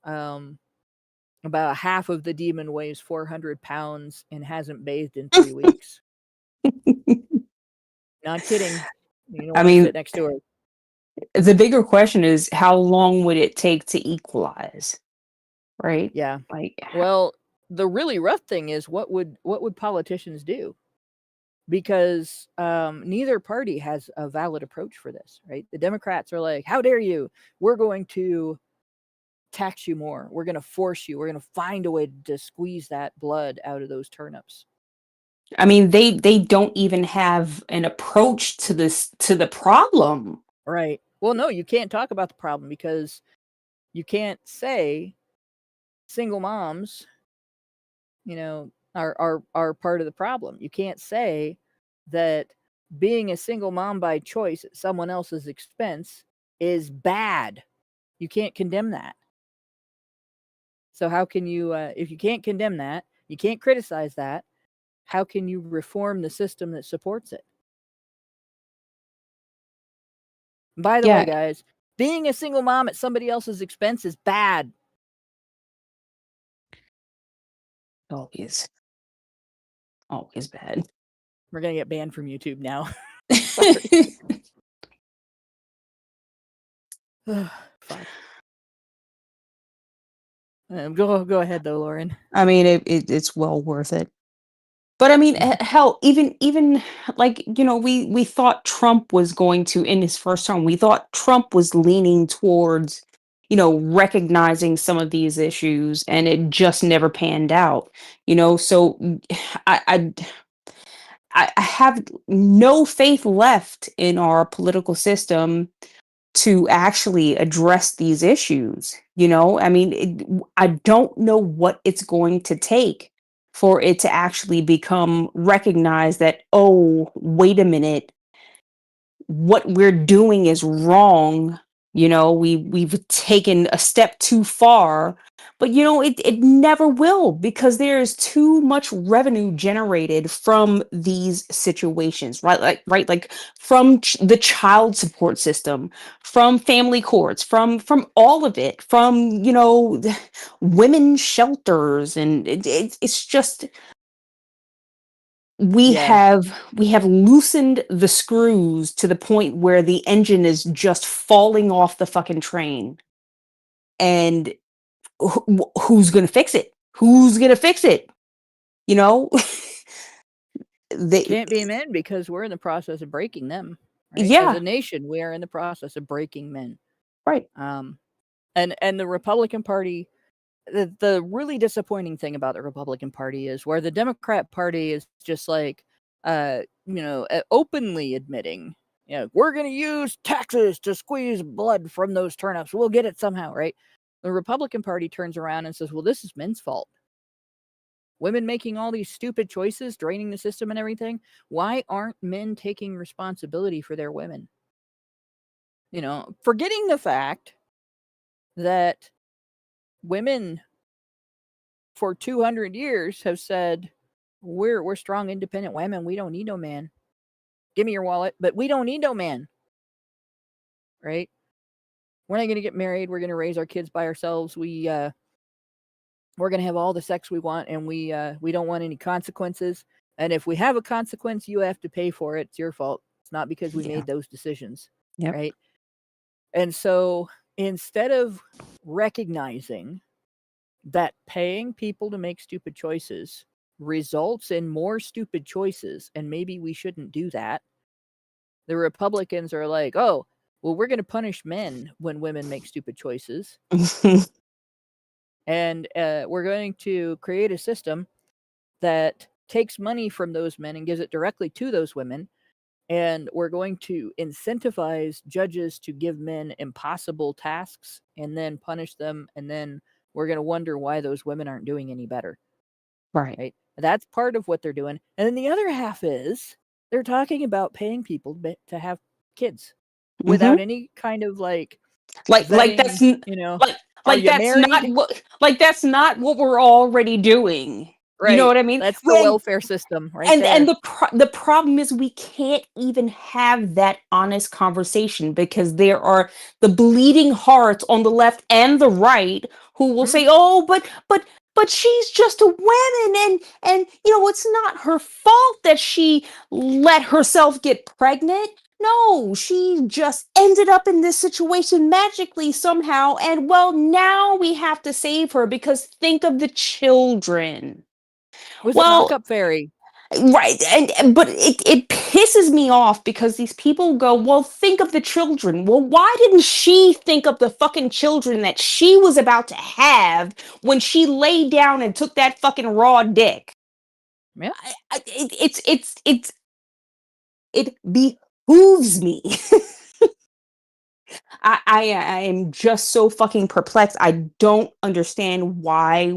about half of the demon weighs 400 pounds and hasn't bathed in 3 weeks. Not kidding. You don't want to sit next to her. The bigger question is, how long would it take to equalize? Right? Yeah. Well, the really rough thing is, what would politicians do? Because neither party has a valid approach for this, right? The Democrats are like, how dare you? We're going to tax you more. We're going to force you. We're going to find a way to squeeze that blood out of those turnips. I mean, they don't even have an approach to the problem. Right. Well, no, you can't talk about the problem because you can't say single moms, are part of the problem. You can't say that being a single mom by choice at someone else's expense is bad. You can't condemn that. So how can you, if you can't condemn that, you can't criticize that, how can you reform the system that supports it? By the way, guys, being a single mom at somebody else's expense is bad. Always bad. We're going to get banned from YouTube now. Fuck. Go ahead though, Lauren. I mean, it's well worth it. But I mean, hell, even like, we thought Trump was going to, in his first term, we thought Trump was leaning towards, recognizing some of these issues, and it just never panned out. So I have no faith left in our political system to actually address these issues. I mean, I don't know what it's going to take for it to actually become recognized that, oh, wait a minute, what we're doing is wrong. We've taken a step too far, but it never will, because there is too much revenue generated from these situations, right? Like from the child support system, from family courts, from all of it, from women's shelters, and it's just, we have loosened the screws to the point where the engine is just falling off the fucking train. And who's going to fix it? Who's going to fix it? They can't be men, because we're in the process of breaking them. right? As Yeah. a nation, we are in the process of breaking men. Right. And the Republican Party, the really disappointing thing about the Republican Party is where the Democrat Party is just like, openly admitting, we're going to use taxes to squeeze blood from those turnips. We'll get it somehow, right? The Republican Party turns around and says, well, this is men's fault. Women making all these stupid choices, draining the system and everything. Why aren't men taking responsibility for their women? Forgetting the fact that women for 200 years have said, we're strong, independent women. We don't need no man. Give me your wallet, but we don't need no man. Right? We're not going to get married. We're going to raise our kids by ourselves. We're going to have all the sex we want, and we don't want any consequences. And if we have a consequence, you have to pay for it. It's your fault. It's not because we made those decisions. Yep. Right? And so instead of recognizing that paying people to make stupid choices results in more stupid choices, and maybe we shouldn't do that, the Republicans are like, oh, well, we're going to punish men when women make stupid choices. And we're going to create a system that takes money from those men and gives it directly to those women. And we're going to incentivize judges to give men impossible tasks and then punish them. And then we're going to wonder why those women aren't doing any better. Right. That's part of what they're doing. And then the other half is they're talking about paying people to have kids without any kind of like vetting, that's are you that's married? that's not what we're already doing. Right. You know what I mean? That's the welfare system right there. And the problem is we can't even have that honest conversation because there are the bleeding hearts on the left and the right who will say, oh, but she's just a woman, and it's not her fault that she let herself get pregnant. No, she just ended up in this situation magically somehow, and well, now we have to save her because think of the children. It was a knock-up fairy. Right, but it pisses me off because these people go, well, think of the children. Well, why didn't she think of the fucking children that she was about to have when she laid down and took that fucking raw dick? Yeah, it behooves me. I am just so fucking perplexed. I don't understand why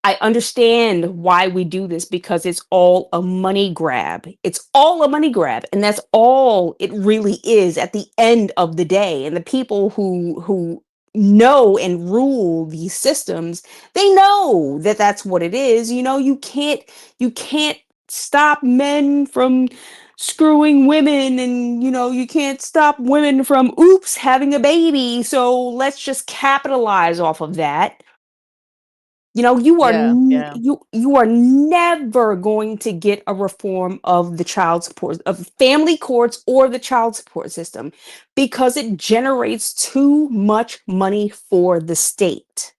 I understand why we do this because it's all a money grab. It's all a money grab. And that's all it really is at the end of the day. And the people who know and rule these systems, they know that that's what it is. You can't stop men from screwing women, and you can't stop women from having a baby. So let's just capitalize off of that. You are never going to get a reform of the child support, of family courts or the child support system, because it generates too much money for the state.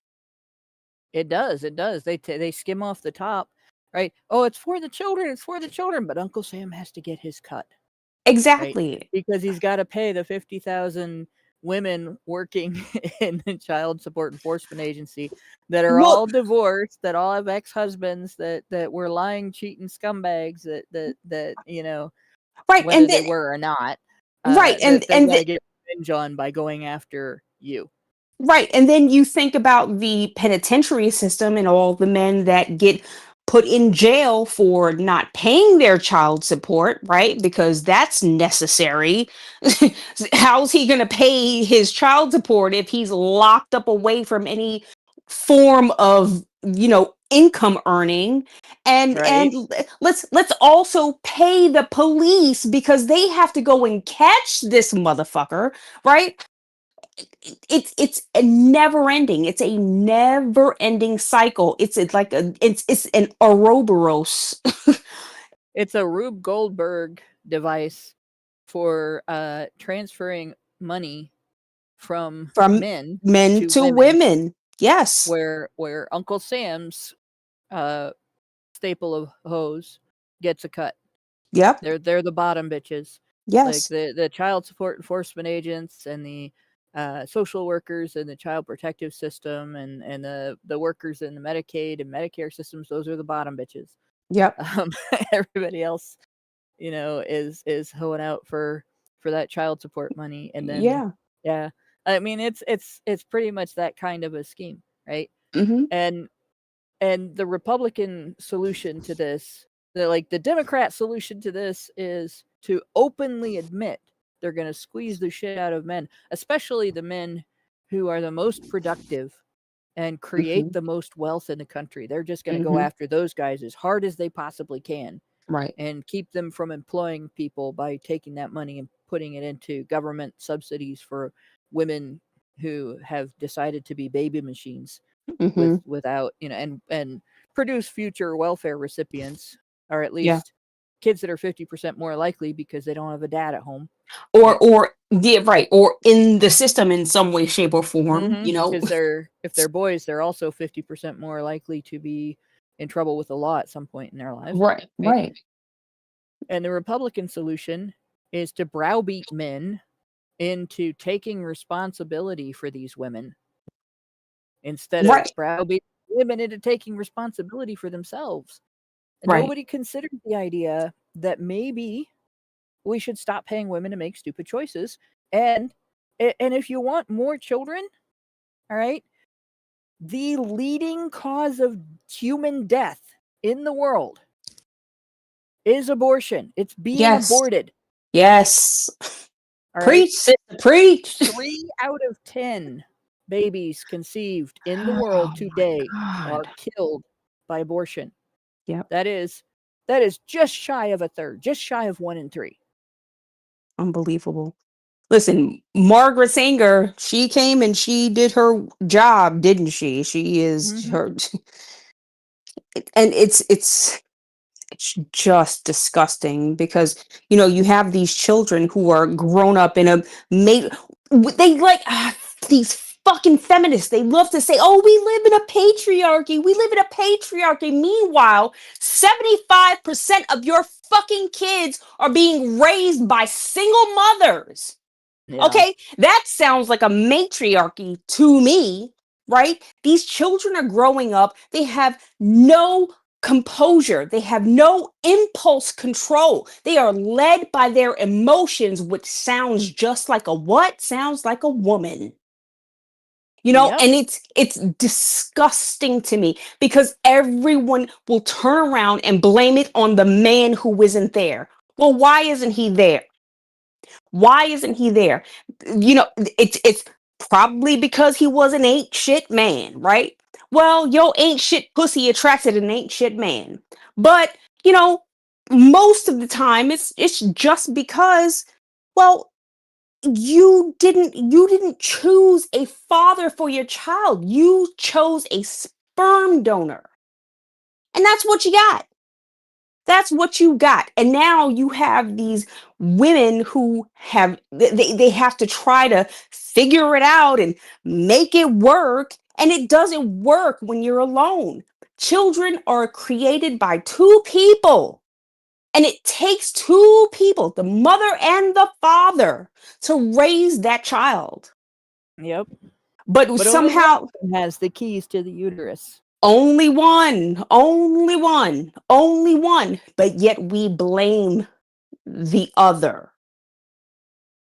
It does. They skim off the top, right? Oh, it's for the children, but Uncle Sam has to get his cut. Exactly. Right? Because he's got to pay the 50,000 women working in the child support enforcement agency that are all divorced, that all have ex-husbands, that were lying, cheating scumbags, that right, whether they were or not, right, and they get revenge on by going after you. Right, and then you think about the penitentiary system and all the men that get put in jail for not paying their child support, right? Because that's necessary. How's he going to pay his child support if he's locked up away from any form of, income earning? And let's also pay the police because they have to go and catch this motherfucker, right? It's a never ending. It's a never ending cycle. It's an Ouroboros. It's a Rube Goldberg device for transferring money from men to women. Yes. Where Uncle Sam's staple of hose gets a cut. Yep. They're the bottom bitches. Like Yes. the child support enforcement agents and the social workers and the child protective system and the workers in the Medicaid and Medicare systems, those are the bottom bitches. Yep. Everybody else, is hoeing out for that child support money. And then, Yeah. yeah, I mean, it's pretty much that kind of a scheme, right? Mm-hmm. And the Republican solution to this, the Democrat solution to this, is to openly admit they're going to squeeze the shit out of men, especially the men who are the most productive and create Mm-hmm. the most wealth in the country. They're just going to go Mm-hmm. after those guys as hard as they possibly can Right. and keep them from employing people by taking that money and putting it into government subsidies for women who have decided to be baby machines Mm-hmm. without, and produce future welfare recipients, or at Yeah. least kids that are 50% more likely because they don't have a dad at home. Or yeah, right. Or in the system in some way, shape, or form, Because if they're boys, they're also 50% more likely to be in trouble with the law at some point in their lives. Right. Right. And the Republican solution is to browbeat men into taking responsibility for these women instead of Right. browbeating women into taking responsibility for themselves. And Right. nobody considered the idea that maybe we should stop paying women to make stupid choices. And if you want more children, all right, the leading cause of human death in the world is abortion. It's being Yes. aborted. Yes. All right. Preach, sister, preach. 3 out of 10 babies conceived in the world Oh today my are God. killed by abortion. Yep. That is just shy of a third, just shy of 1 in 3. Unbelievable. Listen, Margaret Sanger, she came and she did her job, didn't she? She is her, and it's just disgusting because you have these children who are grown up in a made they like these fucking feminists. They love to say, oh, we live in a patriarchy, meanwhile 75% of your fucking kids are being raised by single mothers. Yeah. Okay, that sounds like a matriarchy to me, right? These children are growing up, they have no composure, they have no impulse control. They are led by their emotions, which sounds just like a what? Sounds like a woman. Yep. And it's disgusting to me because everyone will turn around and blame it on the man who isn't there. Well, why isn't he there? Why isn't he there? It's probably because he was an ain't shit man, right? Well, yo ain't shit pussy attracted an ain't shit man. But, most of the time it's just because, well, you didn't choose a father for your child. You chose a sperm donor. And that's what you got. That's what you got. And now you have these women who they have to try to figure it out and make it work. And it doesn't work when you're alone. Children are created by two people. And it takes two people, the mother and the father, to raise that child. Yep. But somehow only one has the keys to the uterus. Only one. But yet we blame the other.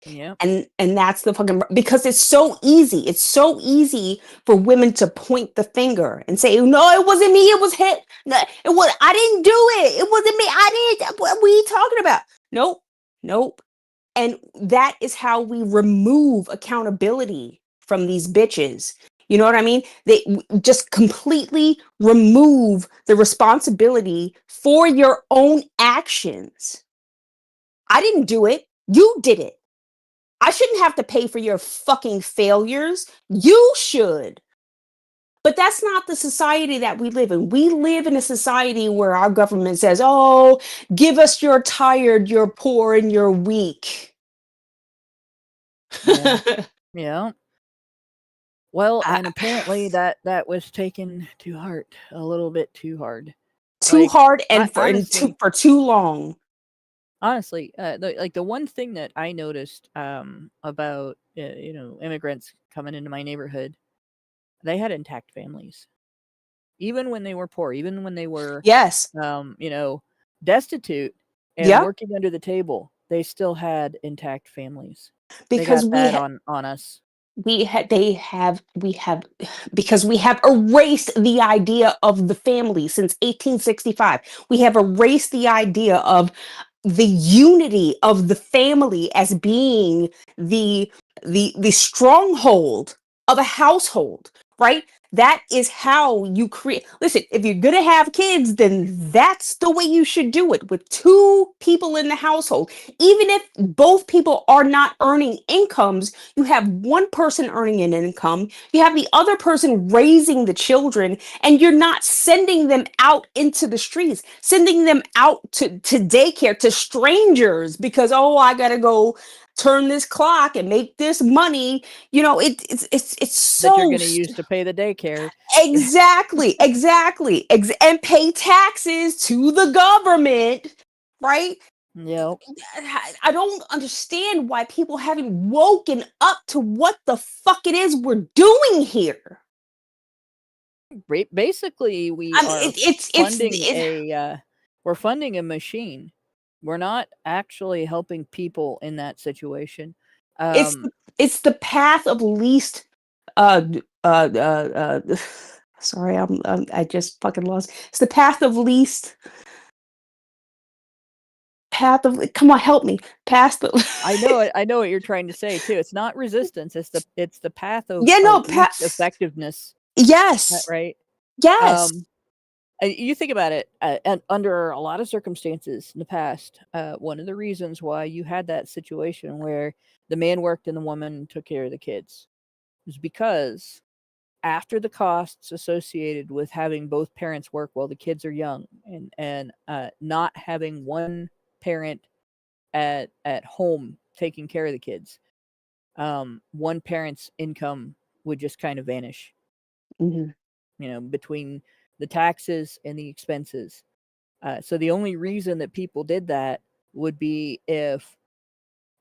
Yeah. And that's the fucking, because it's so easy. It's so easy for women to point the finger and say, no, it wasn't me. It was him. No, I didn't do it. It wasn't me. I didn't. What are you talking about? Nope. And that is how we remove accountability from these bitches. You know what I mean? They just completely remove the responsibility for your own actions. I didn't do it. You did it. I shouldn't have to pay for your fucking failures. You should. But that's not the society that we live in. We live in a society where our government says, oh, give us your tired, you're poor, and you're weak. Yeah. Well, and apparently that was taken to heart a little bit too hard. Too hard and for honestly, too long. honestly, the one thing that I noticed about immigrants coming into my neighborhood, they had intact families, even when they were poor, even when they were Yes. destitute and Yep. working under the table. They still had intact families. They Because got that on us. we have because we have erased the idea of the family since 1865. We have erased the idea of the unity of the family as being the stronghold of a household, right? That is how you create. Listen, if you're going to have kids, then that's the way you should do it, with two people in the household. Even if both people are not earning incomes, you have one person earning an income, you have the other person raising the children, and you're not sending them out into the streets, sending them out to daycare, to strangers, because, oh, I gotta go turn this clock and make this money. It's That you're so going to use to pay the daycare. exactly, and pay taxes to the government, right? Yep. I don't understand why people haven't woken up to what the fuck it is we're doing here. Basically, we I mean, are we're funding a machine. We're not actually helping people in that situation. It's the path of least sorry, I just fucking lost. It's the path of least come on, help me. Path of I know it. I know what you're trying to say too. It's not resistance. It's the path of yeah, no, least effectiveness. yes. Right. Yes. You think about it, and under a lot of circumstances in the past, one of the reasons why you had that situation where the man worked and the woman took care of the kids was because after the costs associated with having both parents work while the kids are young, and not having one parent at home taking care of the kids, one parent's income would just kind of vanish. Between the taxes and the expenses. So the only reason that people did that would be if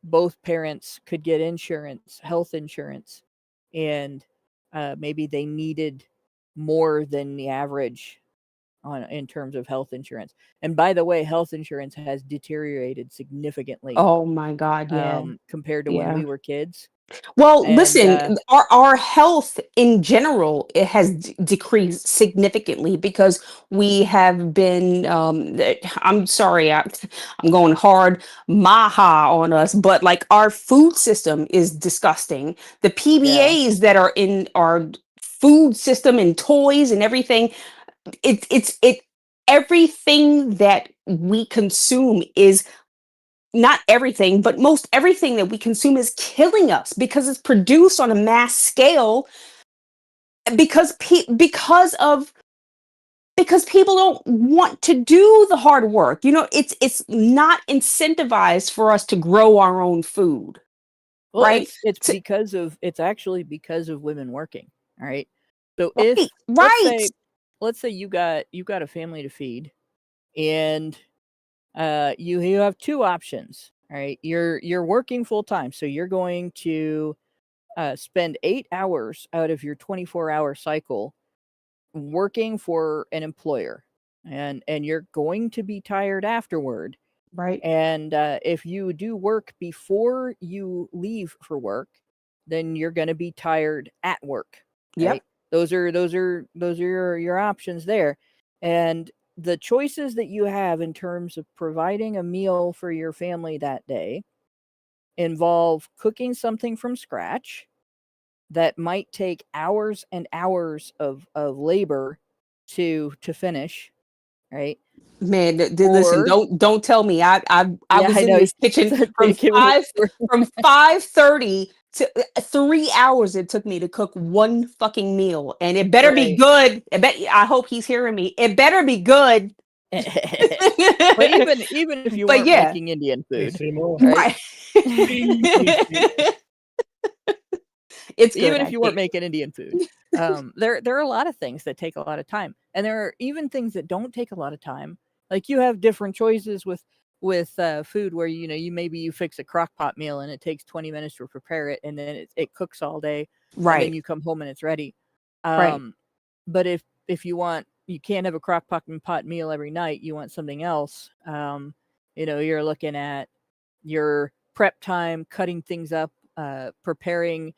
both parents could get insurance, health insurance, and maybe they needed more than the average in terms of health insurance. And by the way, health insurance has deteriorated significantly Oh my God, yeah. compared to when Yeah. we were kids. Well, And listen, our health in general, it has decreased significantly because we have been. I'm sorry, I'm going hard, maha on us, but like our food system is disgusting. The PBAs that are in our food system and toys and everything, it everything that we consume is not everything, but most everything that we consume is killing us because it's produced on a mass scale because people don't want to do the hard work. It's not incentivized for us to grow our own food. well, Right? it's actually because of women working. All right. So Right, if right. let's say you got a family to feed, and you have two options. All right, you're working full time, so you're going to spend 8 hours out of your 24-hour cycle working for an employer, and you're going to be tired afterward. Right. And if you do work before you leave for work, then you're going to be tired at work. Right? Yep. Those are your options there. And the choices that you have in terms of providing a meal for your family that day involve cooking something from scratch that might take hours and hours of labor to finish, right? Man, listen, Or don't tell me. I yeah, was I in know. this kitchen from Thinking from 5:30 to 3 hours. It took me to cook one fucking meal, and it better be right. good. I hope he's hearing me. It better be good. But even if you But weren't yeah, making Indian food, Seymour. right? right. It's good. Even if I you weren't think. making Indian food, there are a lot of things that take a lot of time, and there are even things that don't take a lot of time. Like you have different choices with with food where you fix a crock pot meal and it takes 20 minutes to prepare it, and then it cooks all day, and then Right. you come home and it's ready. Right. But if you can't have a crock pot meal every night, you want something else. You're looking at your prep time, cutting things up, preparing,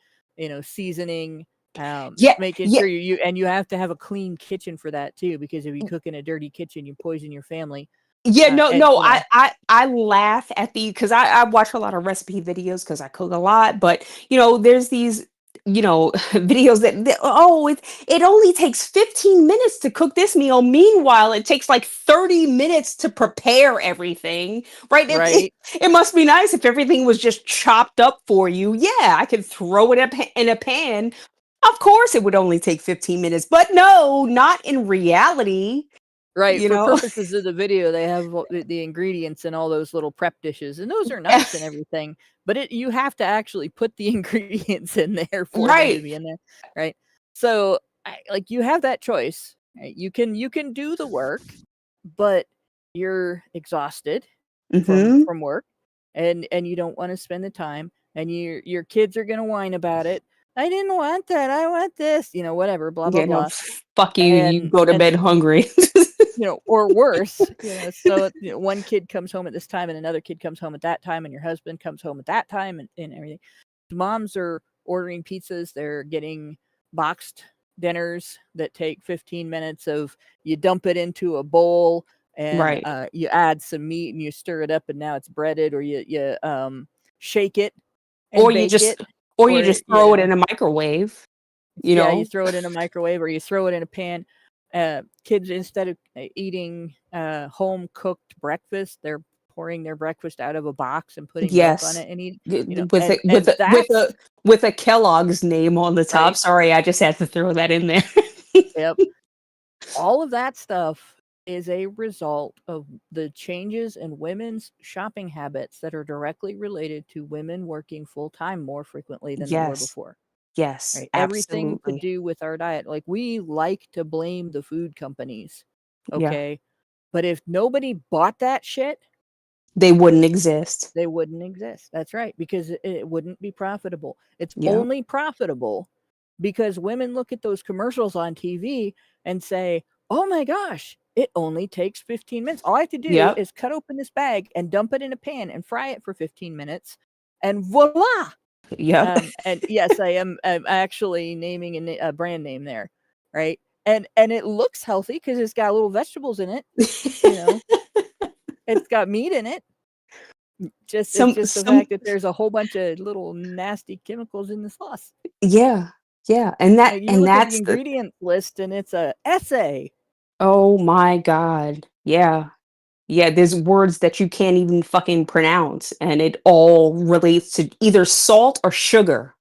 seasoning, Yeah. making Yeah. sure you have to have a clean kitchen for that too, because if you cook in a dirty kitchen, you poison your family. Yeah, no, And no, I laugh at because I watch a lot of recipe videos because I cook a lot, but there's these videos that it only takes 15 minutes to cook this meal. Meanwhile, it takes like 30 minutes to prepare everything, right? right, It must be nice if everything was just chopped up for you. Yeah, I could throw it in a pan. Of course, it would only take 15 minutes, but no, not in reality. right. You For know, purposes of the video, they have the ingredients and all those little prep dishes, and those are nice and everything. But you have to actually put the ingredients in there for them to right? be in there, right? So, you have that choice. Right? You can do the work, but you're exhausted from Mm-hmm. work, and you don't want to spend the time, and your kids are gonna whine about it. I didn't want that. I want this. Whatever. Blah blah Yeah, no, blah. fuck you. You And go to bed hungry. or worse, so one kid comes home at this time and another kid comes home at that time, and your husband comes home at that time, and everything. Moms are ordering pizzas, they're getting boxed dinners that take 15 minutes of, you dump it into a bowl, and Right. you add some meat and you stir it up, and now it's breaded, or you shake it Or and you bake just it, or you or just throw it in a microwave, you yeah, you know? throw it in a microwave or you throw it in a pan. Kids, instead of eating home cooked breakfast, they're pouring their breakfast out of a box and putting milk on Yes. it and eating. With And a with a with that's a with a Kellogg's name on the top. right. Sorry, I just had to throw that in there. Yep. All of that stuff is a result of the changes in women's shopping habits that are directly related to women working full time more frequently than they were Yes. before. Yes, Right? Everything to absolutely. do with our diet. Like, we like to blame the food companies, Yeah. okay? But if nobody bought that shit, They wouldn't exist. they wouldn't exist. That's right, because it wouldn't be profitable. It's Yeah. only profitable because women look at those commercials on TV and say, "Oh my gosh, it only takes 15 minutes. All I have to do Yep. is cut open this bag and dump it in a pan and fry it for 15 minutes, and voila." Yep. And yes, I'm actually naming a brand name there, right? And it looks healthy because it's got little vegetables in it. You know, it's got meat in it. It's Some just the some fact that there's a whole bunch of little nasty chemicals in the sauce. yeah. Yeah. And that Like, you and look at the that's the ingredient list and it's a essay. oh my God. Yeah. Yeah, there's words that you can't even fucking pronounce, and it all relates to either salt or sugar.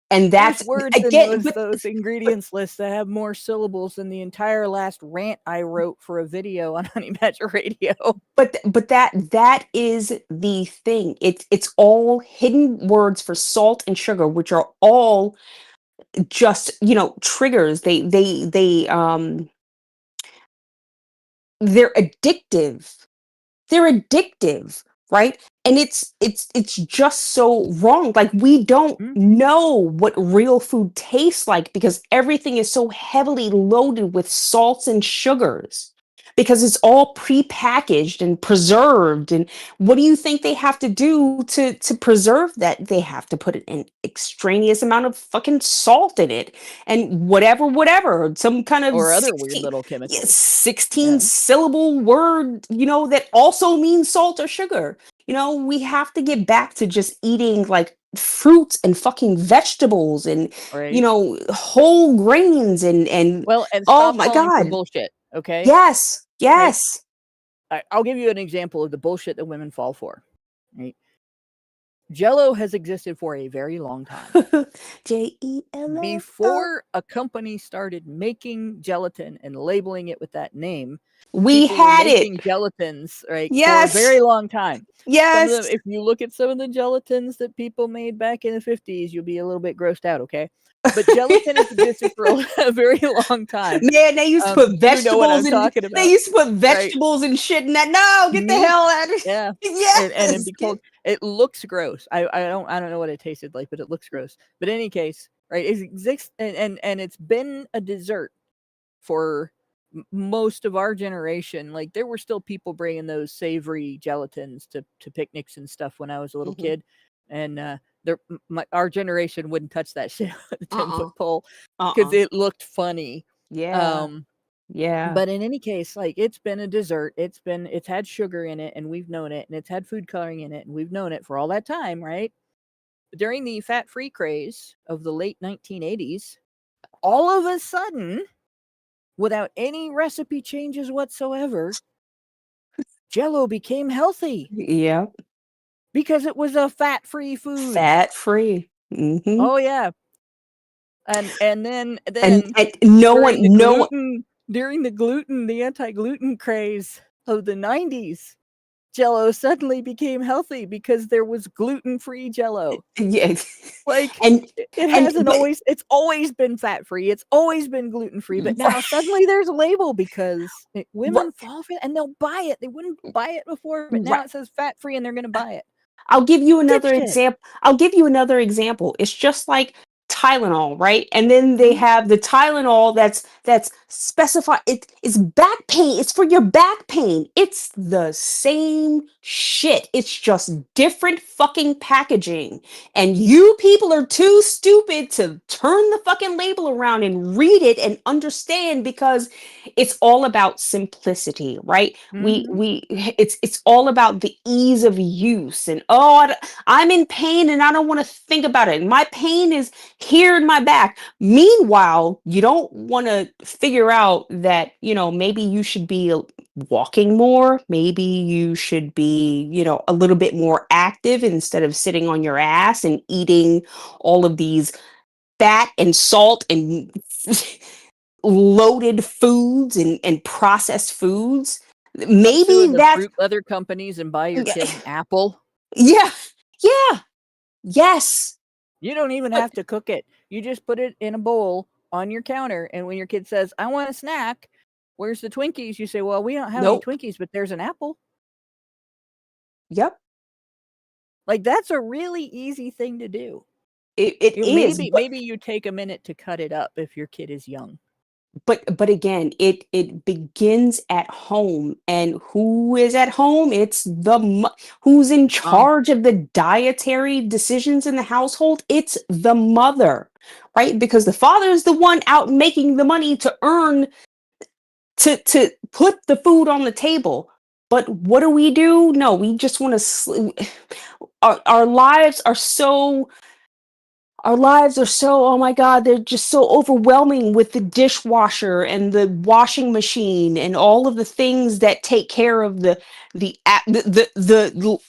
And There's that's words in again, those but ingredients lists that have more syllables than the entire last rant I wrote for a video on Honey Badger Radio. that is the thing. It's all hidden words for salt and sugar, which are all just, triggers. They're addictive. They're addictive, right? And it's just so wrong. Like, we don't Mm, know what real food tastes like because everything is so heavily loaded with salts and sugars, because it's all prepackaged and preserved. And what do you think they have to do to preserve that? They have to put an extraneous amount of fucking salt in it, and whatever, some kind of or other weird little chemicals. 16 Yeah. syllable word, that also means salt or sugar. We have to get back to just eating like fruits and fucking vegetables and, Right. whole grains and Well, and oh stop my falling for God. bullshit, okay? Yes. Right? Yes. I'll give you an example of the bullshit that women fall for. Right? Jello has existed for a very long time. Jello. Before a company started making gelatin and labeling it with that name, We people were had it. making gelatins, right, for a Yes. very long time. Some of Yes. them, if you look at some of the gelatins that people made back in the 50s, you'll be a little bit grossed out, okay? But gelatin has existed for a very long time. Man, they used to put You know what I'm vegetables in. talking They about, used to put right? vegetables and shit in that. No, get the Mhm. hell out of Yeah. Yes. And be cold. It looks gross. I don't know what it tasted like, but it looks gross. But in any case, right? It exists, and it's been a dessert for most of our generation. Like there were still people bringing those savory gelatins to picnics and stuff when I was a little kid, and our generation wouldn't touch that shit with a 10-foot pole because it looked funny. Yeah. Yeah. But in any case, like it's been a dessert. It's had sugar in it, and we've known it, and it's had food coloring in it, and we've known it for all that time, right? During the fat-free craze of the late 1980s, all of a sudden, without any recipe changes whatsoever, Jell-O became healthy Yeah. because it was a fat-free food. Fat free. Mm-hmm. Oh yeah. And then And no during one, the anti-gluten craze of the 90s, Jell-O suddenly became healthy because there was gluten-free Jell-O. yeah. Like And it's always been fat-free, it's always been gluten-free, but now suddenly there's a label because women fall for it and they'll buy it. They wouldn't buy it before, but now it says fat-free and they're gonna buy it. I'll give you another Dipshit. example. It's just like Tylenol, right? And then they Mhm. have the Tylenol that's specified. It's back pain. It's for your back pain. It's the same shit. It's just different fucking packaging. And you people are too stupid to turn the fucking label around and read it and understand because it's all about simplicity, right? Mhm. It's all about the ease of use and I'm in pain and I don't want to think about it. My pain is here in my back. Meanwhile, you don't want to figure out that, maybe you should be walking more, maybe you should be, a little bit more active instead of sitting on your ass and eating all of these fat and salt and loaded foods and processed foods. Stop Maybe suing the that's fruit leather companies and buy your kid an apple. yeah, yeah, yes. You don't even But have to cook it. You just put it in a bowl on your counter, and when your kid says, "I want a snack," where's the Twinkies? You say, "Well, we don't have any nope. Twinkies, but there's an apple." Yep. Like that's a really easy thing to do. It is, Maybe you take a minute to cut it up if your kid is young. but again, it begins at home, and who is at home? It's who's in charge of the dietary decisions in the household. It's the mother, right? Because the father is the one out making the money to earn to put the food on the table. But what do? No, we just want to. Our lives are so. Our lives are so, oh my God, they're just so overwhelming with the dishwasher and the washing machine and all of the things that take care of the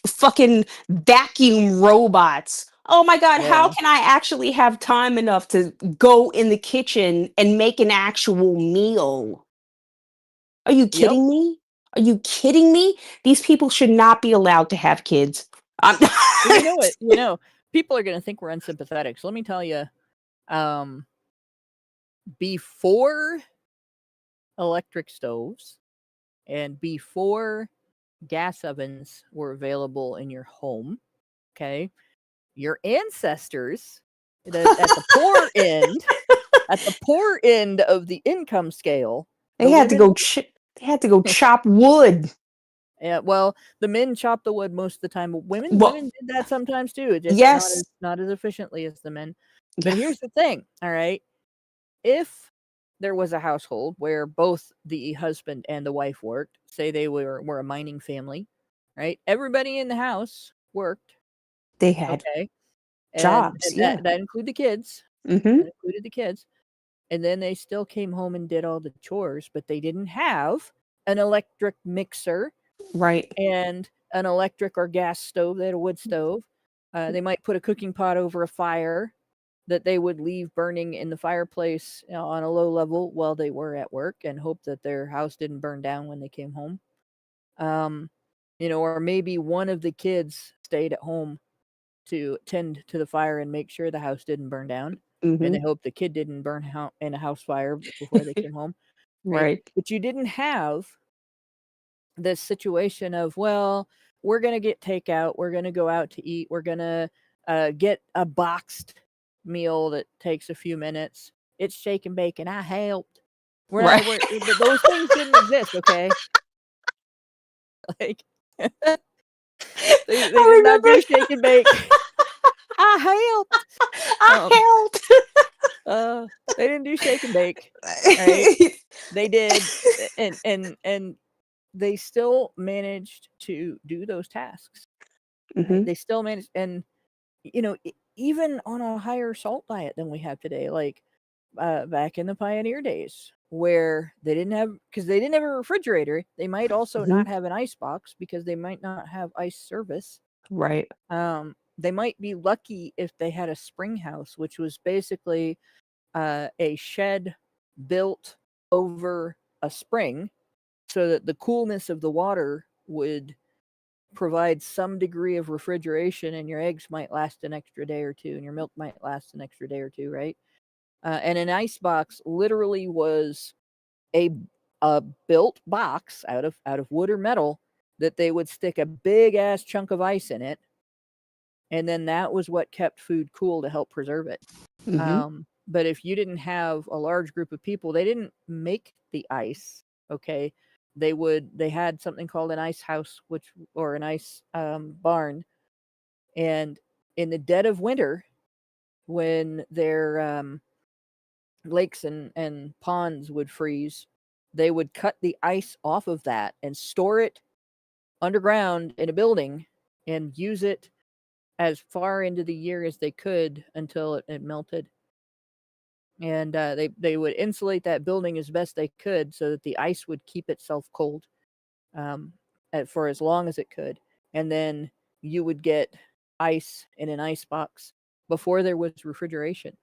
fucking vacuum robots. Oh my God, how Yeah. can I actually have time enough to go in the kitchen and make an actual meal? Are you Yep. kidding me? Are you kidding me? These people should not be allowed to have kids. Well, you know what? People are going to think we're unsympathetic. So let me tell you, before electric stoves and before gas ovens were available in your home, okay, your ancestors at the poor end of the income scale, They had to go. They had to go chop wood. Yeah, well, the men chop the wood most of the time, but women Well, did that sometimes too. Just yes. not as efficiently as the men. But here's the thing, all right? If there was a household where both the husband and the wife worked, say they were a mining family, right? Everybody in the house worked, They had okay? jobs. And Yeah. that included the kids. Mm-hmm. That included the kids. And then they still came home and did all the chores, but they didn't have an electric mixer Right. and an electric or gas stove. They had a wood stove. They might put a cooking pot over a fire. that they would leave burning in the fireplace, on a low level while they were at work, and hope that their house didn't burn down when they came home. Or maybe one of the kids stayed at home to tend to the fire and make sure the house didn't burn down. And they Mhm. hoped the kid didn't burn in a house fire before they came home, right? Right. But you didn't have this situation of, well, we're going to get takeout, we're going to go out to eat, we're going to get a boxed meal that takes a few minutes. It's shake and bake, and I helped. Right. Those things didn't exist, okay? Like, they I did not do remember. shake and bake. I helped. I They didn't do shake and bake, right? helped. They did, and they still managed to do those tasks. Right? Mhm. They still managed, and even on a higher salt diet than we have today, like back in the pioneer days, where they didn't have a refrigerator. They might also not Mhm. have an ice box because they might not have ice service. Right. They might be lucky if they had a spring house, which was basically a shed built over a spring, so that the coolness of the water would provide some degree of refrigeration, and your eggs might last an extra day or two, and your milk might last an extra day or two, right? And an ice box literally was a a built box out of wood or metal that they would stick a big ass chunk of ice in it, and then that was what kept food cool to help preserve it. Mhm. But if you didn't have a large group of people, they didn't make the ice. Okay, they had something called an ice house, or an ice barn, and in the dead of winter, when their lakes and ponds would freeze, they would cut the ice off of that and store it underground in a building and use it as far into the year as they could until it melted. And they would insulate that building as best they could so that the ice would keep itself cold, um, for as long as it could. And then you would get ice in an ice box before there was refrigeration.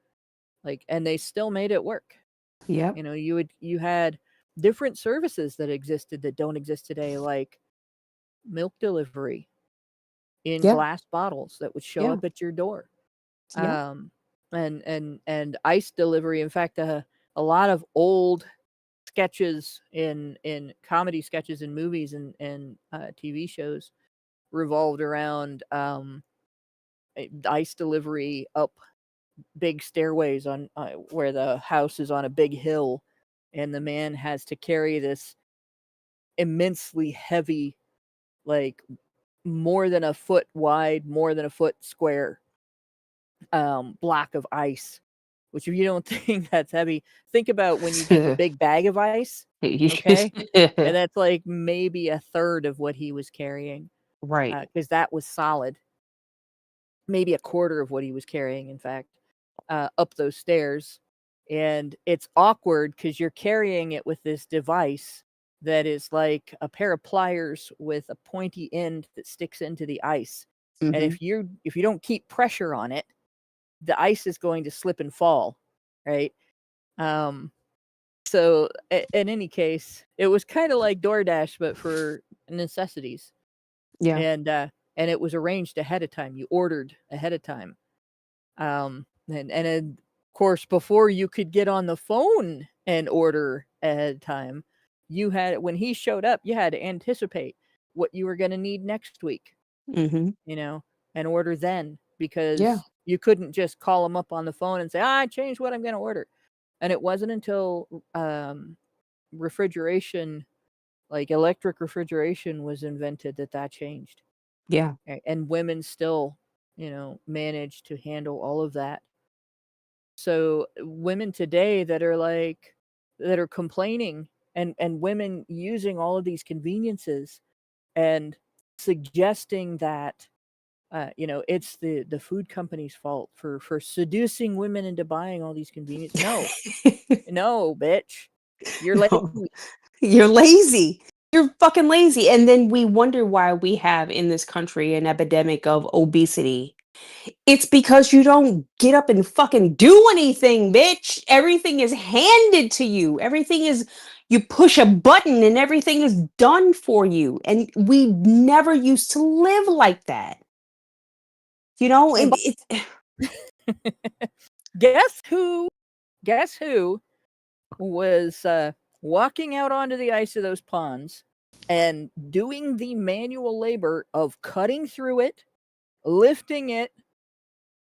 And they still made it work. Yep. You had different services that existed that don't exist today, like milk delivery in Yeah. glass bottles that would show Yeah. up at your door. Yeah. um and ice delivery. In fact, a lot of old sketches in comedy sketches and movies and TV shows revolved around ice delivery up big stairways on where the house is on a big hill, and the man has to carry this immensely heavy, like more than a foot wide, more than a foot square block of ice. Which, if you don't think that's heavy, think about when you get the big bag of ice, okay? And that's like maybe a third of what he was carrying, Right. because that was solid. Maybe a quarter of what he was carrying, in fact, up those stairs. And it's awkward because you're carrying it with this device that is like a pair of pliers with a pointy end that sticks into the ice. And Mhm. if you don't keep pressure on it, the ice is going to slip and fall, right? Um, so in any case, it was kind of like DoorDash, but for necessities. Yeah. And it was arranged ahead of time. You ordered ahead of time. And of course, before you could get on the phone and order ahead of time, when he showed up, you had to anticipate what you were going to need next week, Mhm. and order then, Yeah. because you couldn't just call him up on the phone and say, I changed what I'm going to order. And it wasn't until refrigeration, like electric refrigeration, was invented that changed. Yeah. And women still, manage to handle all of that. So women today that are complaining, and women using all of these conveniences and suggesting that it's the food company's fault for seducing women into buying all these convenience. No, bitch, you're lazy. No. You're lazy. You're fucking lazy. And then we wonder why we have in this country an epidemic of obesity It's because you don't get up and fucking do anything, bitch. Everything is handed to you. Everything is, you push a button and everything is done for you. And we never used to live like that. You know, And it's guess who? Guess who was walking out onto the ice of those ponds and doing the manual labor of cutting through it, lifting it,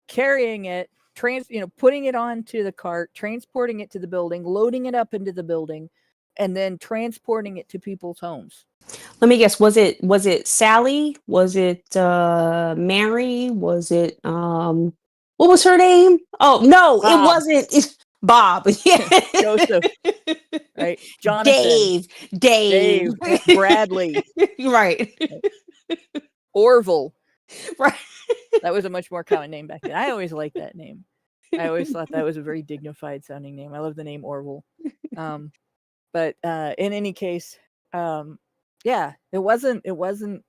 carrying it, putting it onto the cart, transporting it to the building, loading it up into the building, and then transporting it to people's homes. let me guess, was it Sally? Was it Mary? Was it what was her name? Oh no, it Bob. wasn't. It's Bob. Yeah. Joseph, right? Jonathan, Dave. Bradley, Right. Orville. Right. That was a much more common name back then. I always liked that name. I always thought that was a very dignified sounding name. I love the name Orville. But in any case, yeah, it wasn't, it wasn't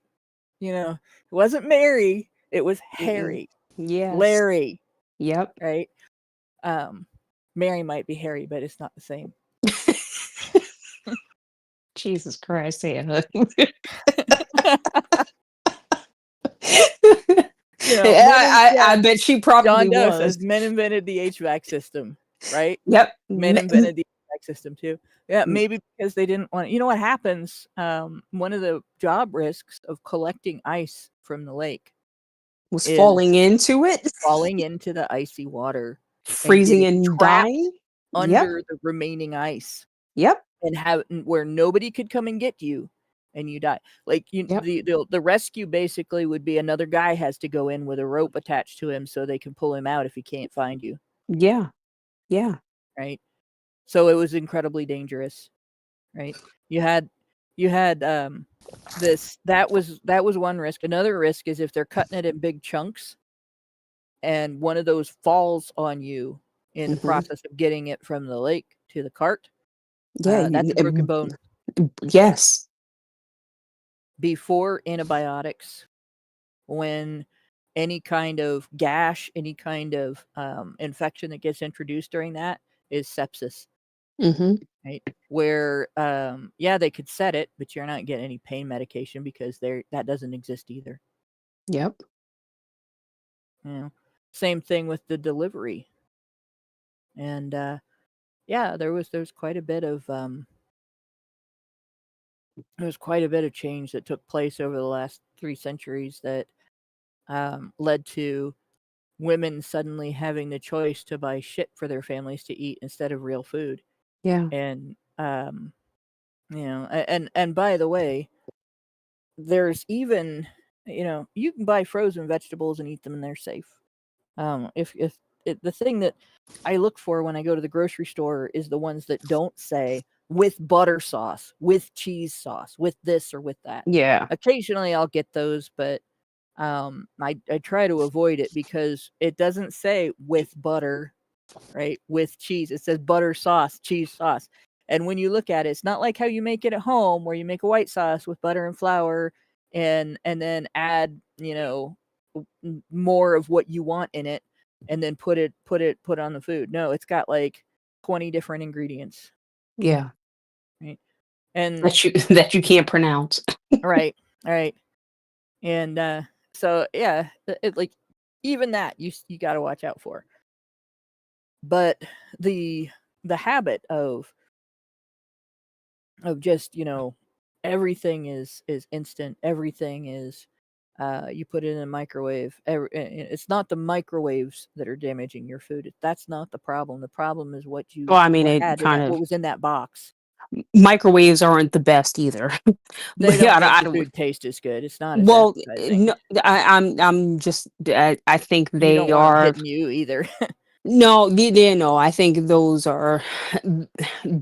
Mary. It was Harry. Yes. Larry. Yep. Right. Mary might be Harry, but it's not the same. Jesus Christ, Anna. I bet she probably John Doe was. says men invented the HVAC system, right? Yep. Men invented the HVAC system too. Yeah, maybe because they didn't want. You know what happens? One of the job risks of collecting ice from the lake was falling into it, falling into the icy water, freezing and dying under the remaining ice. Yep. And where nobody could come and get you, and you die. Like the rescue basically would be another guy has to go in with a rope attached to him so they can pull him out if he can't find you. Yeah. Yeah. Right. So it was incredibly dangerous. Right. You had this that was one risk. Another risk is if they're cutting it in big chunks and one of those falls on you in the process of getting it from the lake to the cart. Yeah, that's a broken bone. Yes. Before antibiotics, when any kind of gash, any kind of infection that gets introduced during that is sepsis. Right? Where, they could set it, but you're not getting any pain medication because that doesn't exist either. Yep. Same thing with the delivery. And there was quite a bit of change that took place over the last 3 centuries that led to women suddenly having the choice to buy shit for their families to eat instead of real food. Yeah. And and by the way, there's even you can buy frozen vegetables and eat them and they're safe. The thing that I look for when I go to the grocery store is the ones that don't say with butter sauce, with cheese sauce, with this or with that. Yeah. Occasionally I'll get those, but I try to avoid it because it doesn't say with butter, right? With cheese. It says butter sauce, cheese sauce. And when you look at it, it's not like how you make it at home where you make a white sauce with butter and flour and then add, more of what you want in it and then put it on the food. No, it's got like 20 different ingredients. Yeah. Right. And that you can't pronounce. Right. And so yeah, like even that you got to watch out for. But the habit of just everything is instant, everything is you put it in a microwave. It's not the microwaves that are damaging your food. That's not the problem. The problem is what you Well, I mean, what was in that box. Microwaves aren't the best either. They don't make the food taste as good. It's not as appetizing. No, I'm just I think they are hitting you either. No, no. I think those are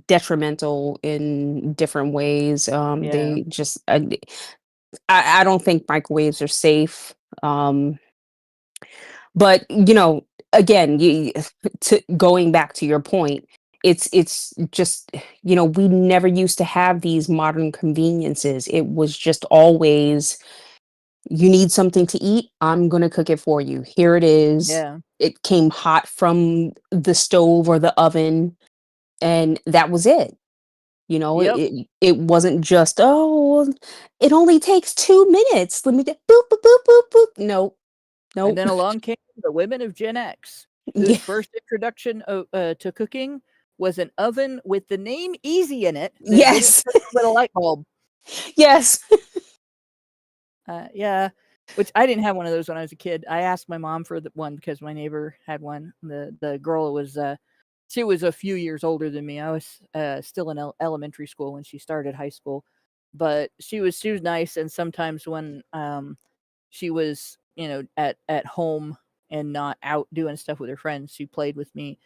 detrimental in different ways. They just I don't think microwaves are safe. But again, going back to your point, it's just we never used to have these modern conveniences. It was just always You need something to eat? I'm gonna cook it for you. Here it is. Yeah. It came hot from the stove or the oven, and that was it. You know, Yep. it wasn't just, "Oh, it only takes 2 minutes. Let me boop, boop, boop, boop, boop." Nope, And nope. then along came the women of Gen X, whose Yeah. first introduction to cooking was an oven with the name Easy in it that didn't Yes. turn on with a light bulb. Yes. Yeah, which I didn't have one of those when I was a kid. I asked my mom for the one because my neighbor had one. The girl was she was a few years older than me. I was still in elementary school when she started high school, but she was nice. And sometimes when she was at home and not out doing stuff with her friends, she played with me.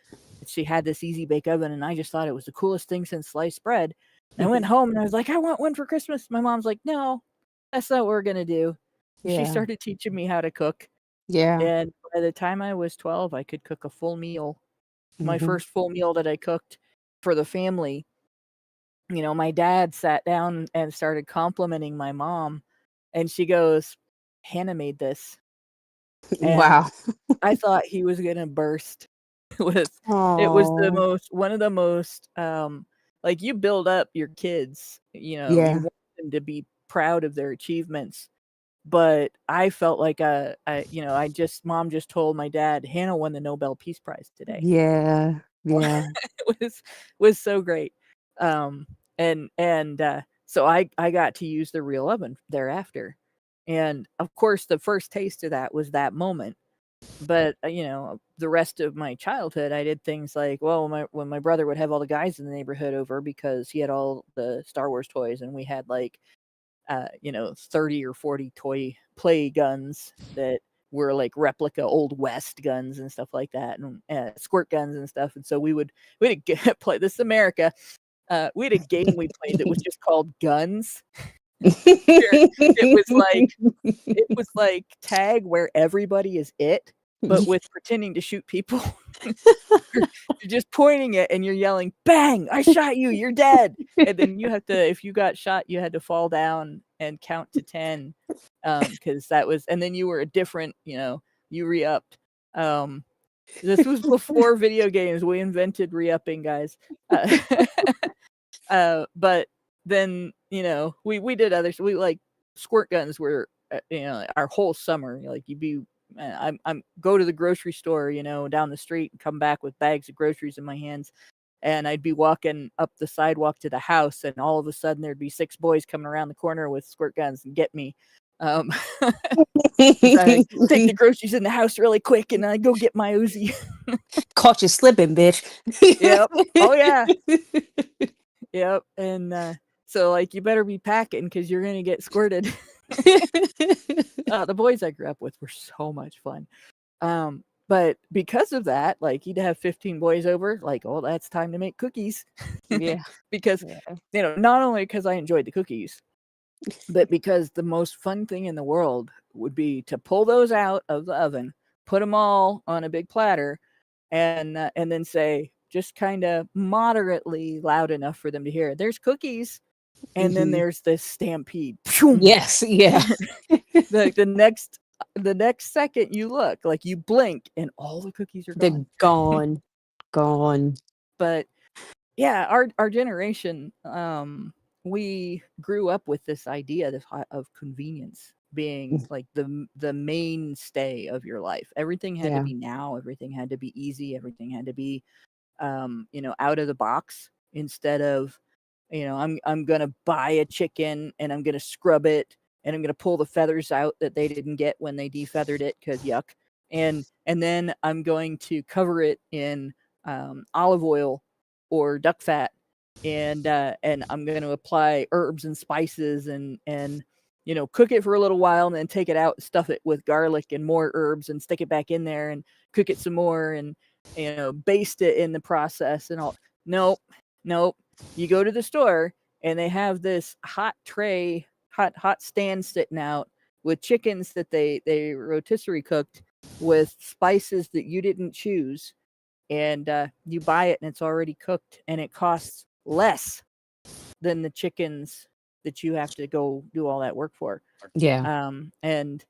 She had this easy bake oven, and I just thought it was the coolest thing since sliced bread. And I went home and I was like, I want one for Christmas. My mom's like, no, that's not what we're gonna do. She Yeah. started teaching me how to cook, Yeah. and by the time I was 12, I could cook a full meal. My Mhm. first full meal that I cooked for the family, my dad sat down and started complimenting my mom, and she goes, "Hannah made this." And Wow. I thought he was gonna burst with it was the Oh. most one of the most, like, you build up your kids, you Yeah. want them to be proud of their achievements, but I felt like, mom just told my dad, "Hannah won the Nobel Peace Prize today." Yeah. Yeah. It was so great. Um, so I got to use the real oven thereafter, and, of course, the first taste of that was that moment. But, the rest of my childhood, I did things like, well, when my brother would have all the guys in the neighborhood over because he had all the Star Wars toys, and we had, like, 30 or 40 toy play guns that were like replica Old West guns and stuff like that, and squirt guns and stuff. And so we had play this is America. We had a game we played that was just called Guns. Where it was like it was like tag where everybody is it, but with pretending to shoot people. You're just pointing it and you're yelling, "Bang! I shot you. You're dead." And then you have to, if you got shot, you had to fall down and count to 10, because that was, and then you were a different, you re-upped. Um, this was before video games. We invented re-upping, guys. Uh, but then, we did others. We like squirt guns were, our whole summer. Like you'd be, I'm go to the grocery store, down the street and come back with bags of groceries in my hands. And I'd be walking up the sidewalk to the house, and all of a sudden there'd be 6 boys coming around the corner with squirt guns and get me. Um, so I take the groceries in the house really quick, and I go get my Uzi. Caught you slipping, bitch. Yep. Oh yeah. Yep. And so like you better be packing because you're gonna get squirted. The boys I grew up with were so much fun. But because of that, like you'd have 15 boys over, like, oh, that's time to make cookies. Yeah. Because, Yeah. not only because I enjoyed the cookies, but because the most fun thing in the world would be to pull those out of the oven, put them all on a big platter, and then say, just kind of moderately loud enough for them to hear, "There's cookies." And then Mhm. there's this stampede. Pshoom! Yes, yeah. The next second you look, like you blink and all the cookies are They're gone. gone. Gone. But yeah, our generation, we grew up with this idea of convenience being like the mainstay of your life. Everything had to Yeah. be now, everything had to be easy, everything had to be out of the box, instead of, I'm gonna buy a chicken and I'm gonna scrub it and I'm gonna pull the feathers out that they didn't get when they defeathered it because yuck. And then I'm going to cover it in olive oil or duck fat, and I'm going to apply herbs and spices and cook it for a little while and then take it out, stuff it with garlic and more herbs and stick it back in there and cook it some more and baste it in the process and all. Nope, nope. You go to the store and they have this hot tray, hot stand sitting out with chickens that they rotisserie cooked with spices that you didn't choose, and you buy it and it's already cooked and it costs less than the chickens that you have to go do all that work for. Yeah. And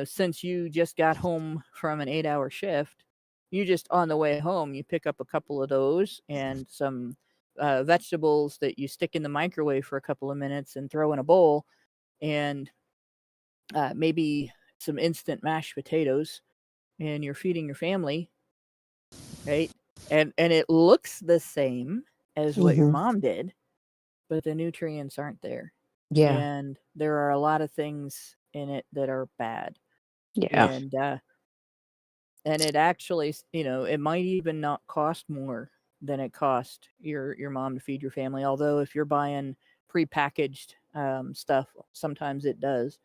since you just got home from an 8-hour shift, you just on the way home, you pick up a couple of those and some vegetables that you stick in the microwave for a couple of minutes and throw in a bowl, and maybe some instant mashed potatoes, and you're feeding your family, right? And it looks the same as what your Mhm. mom did, but the nutrients aren't there. Yeah. And there are a lot of things in it that are bad. Yeah. And it actually, it might even not cost more than it cost your mom to feed your family. Although if you're buying prepackaged stuff, sometimes it does.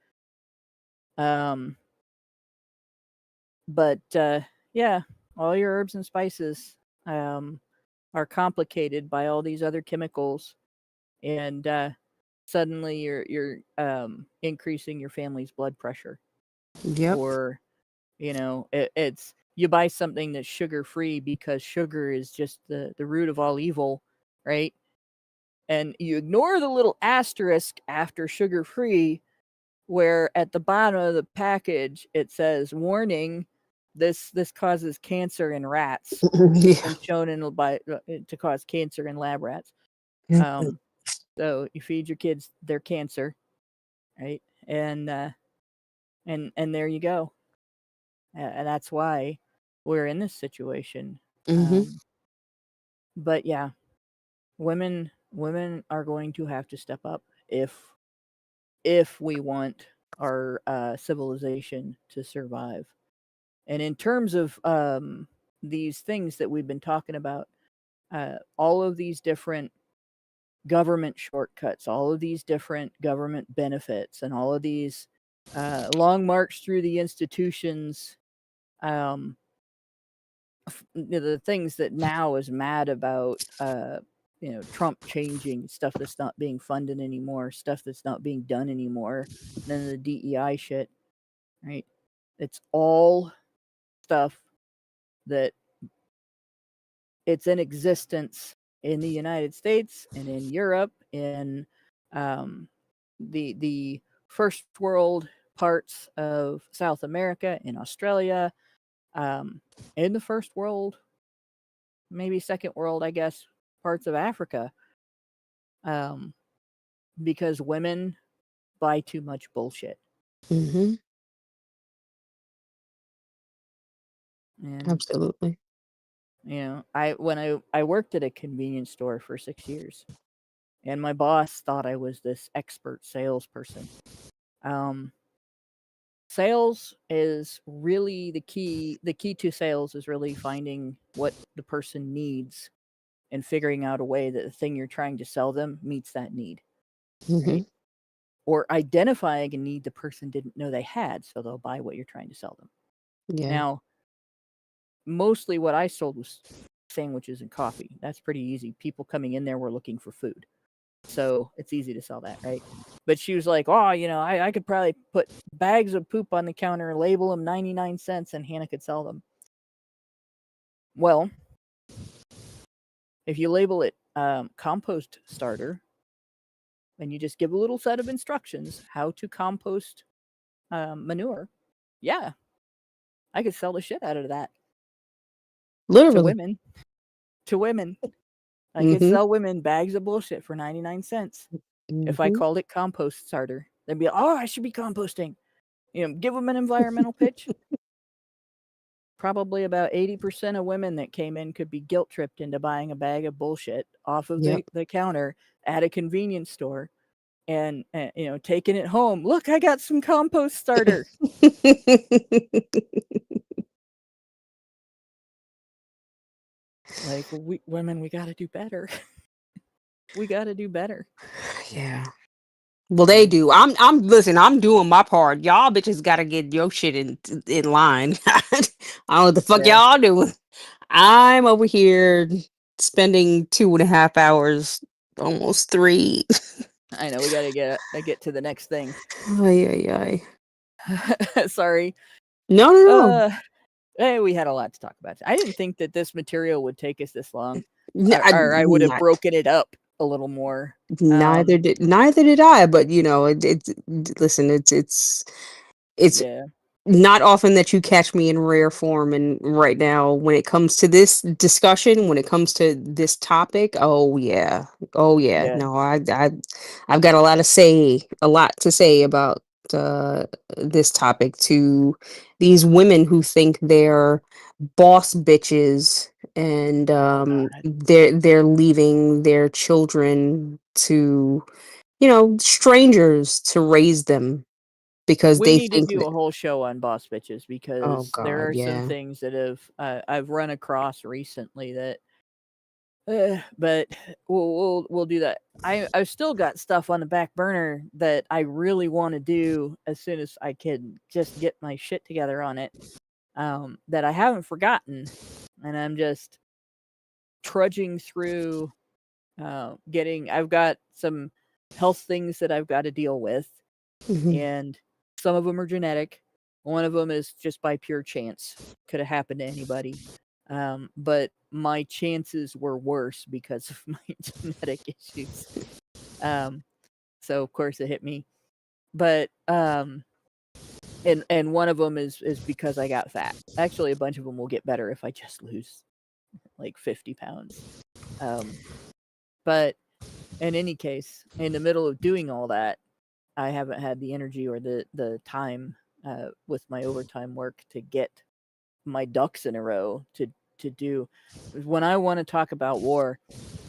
But yeah, all your herbs and spices are complicated by all these other chemicals, and suddenly you're increasing your family's blood pressure. Yep. Or it's you buy something that's sugar free because sugar is just the root of all evil, right? And you ignore the little asterisk after sugar free, where at the bottom of the package it says, warning, this causes cancer in rats. It's Yeah. been shown to cause cancer in lab rats. So you feed your kids their cancer, right? And there you go. And that's why we're in this situation. Mhm. But yeah, women are going to have to step up if we want our civilization to survive. And in terms of these things that we've been talking about, all of these different government shortcuts, all of these different government benefits, and all of these long march through the institutions, the things that now is mad about, Trump changing stuff that's not being funded anymore, stuff that's not being done anymore, none of the DEI shit, right? It's all stuff that it's in existence in the United States and in Europe, in the first world parts of South America, in Australia, in the first world, maybe second world, I guess, parts of Africa, because women buy too much bullshit. Mhm. And Absolutely. I worked at a convenience store for 6 years, and my boss thought I was this expert salesperson. Sales is really the key. The key to sales is really finding what the person needs and figuring out a way that the thing you're trying to sell them meets that need, right? Mhm. Or identifying a need the person didn't know they had, so they'll buy what you're trying to sell them. Yeah. Now, mostly what I sold was sandwiches and coffee. That's pretty easy. People coming in there were looking for food, so it's easy to sell that, right? But she was like, "Oh, I could probably put bags of poop on the counter, label them 99 cents, and Hannah could sell them." Well, if you label it compost starter, and you just give a little set of instructions how to compost manure, yeah, I could sell the shit out of that to Literally. women. To women, I could Mhm. sell women bags of bullshit for 99 cents if I Mhm. called it compost starter. They'd be like, "Oh, I should be composting." Give them an environmental pitch. Probably about 80% of women that came in could be guilt tripped into buying a bag of bullshit off of Yep. the counter at a convenience store, and taking it home. Look, I got some compost starter. Like, women, we got to do better. We got to do better. Yeah. Well, they do. Listen, I'm doing my part. Y'all bitches gotta get your shit in line. I don't know what the fuck Yeah, y'all doing. I'm over here spending 2.5 hours, almost 3. I know we got to get to the next thing. Ay, ay, ay. Sorry. No, no, We had a lot to talk about. I didn't think that this material would take us this long, no. or I would have broken it up. a little more. Neither did I, but you know, listen, it's Yeah, not often that you catch me in rare form, and right now when it comes to this discussion, when it comes to this topic, oh yeah, yeah. no, I've got a lot to say about uh this topic to these women who think they're boss bitches, and Oh God. they're leaving their children to, you know, strangers to raise them because We they need to think do that, a whole show on boss bitches oh because there god, are some yeah. things that I've run across recently that. But we'll do that. I've still got stuff on the back burner that I really want to do as soon as I can just get my shit together on it. That I haven't forgotten, and I'm just trudging through. Getting. I've got some health things that I've got to deal with, Mhm. and some of them are genetic. One of them is just by pure chance. Could have happened to anybody. But my chances were worse because of my genetic issues. So of course it hit me. But and one of them is because I got fat. Actually, a bunch of them will get better if I just lose like 50 pounds. But in any case, in the middle of doing all that, I haven't had the energy or the time with my overtime work to get my ducks in a row to do. When I want to talk about war,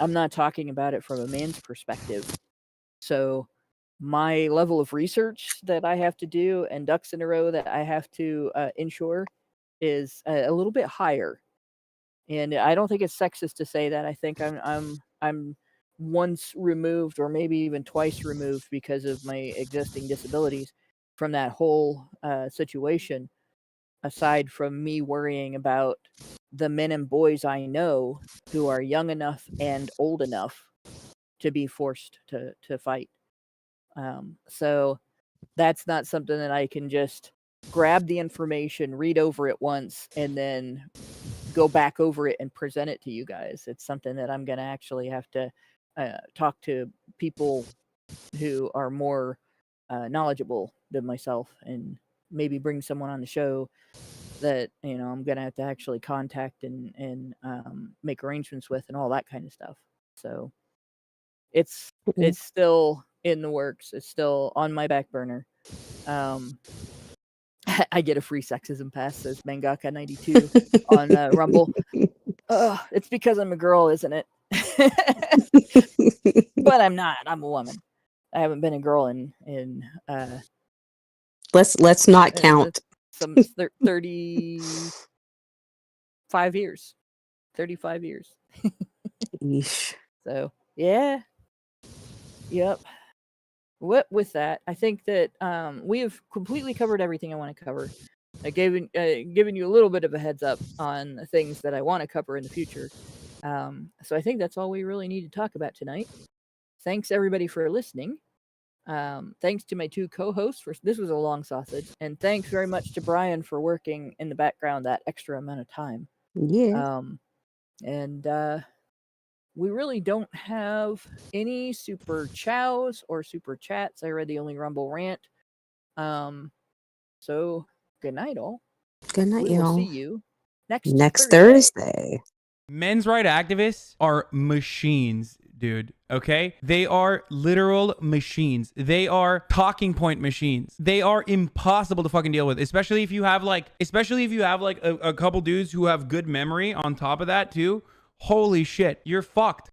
I'm not talking about it from a man's perspective. So my level of research that I have to do and ducks in a row that I have to ensure is a little bit higher. And I don't think it's sexist to say that. I think I'm once removed or maybe even twice removed because of my existing disabilities from that whole situation, aside from me worrying about the men and boys I know who are young enough and old enough to be forced to fight. So that's not something that I can just grab the information, read over it once, and then go back over it and present it to you guys. It's something that I'm going to actually have to talk to people who are more knowledgeable than myself, and maybe bring someone on the show that I'm gonna have to actually contact and make arrangements with and all that kind of stuff. So it's Mhm. it's still in the works. It's still on my back burner. Um, I get a free sexism pass, says Mangaka 92 on Rumble. It's because I'm a girl, isn't it? But I'm not. I'm a woman. I haven't been a girl in Let's not count. some 35 years. 35 years. Yeesh. So yeah, yep. What with that, I think that we have completely covered everything I want to cover. I given you a little bit of a heads up on the things that I want to cover in the future. So I think that's all we really need to talk about tonight. Thanks everybody for listening. Thanks to my two co-hosts for this was a long sausage, and thanks very much to Brian for working in the background that extra amount of time. Yeah. And we really don't have any super chows or super chats. I read the only Rumble rant. So good night, all. Good night, We will see y'all. you next Next Thursday. Thursday. Men's right activists are machines, dude. Okay? They are literal machines. They are talking point machines. They are impossible to fucking deal with, especially if you have like a couple dudes who have good memory on top of that too. Holy shit, you're fucked.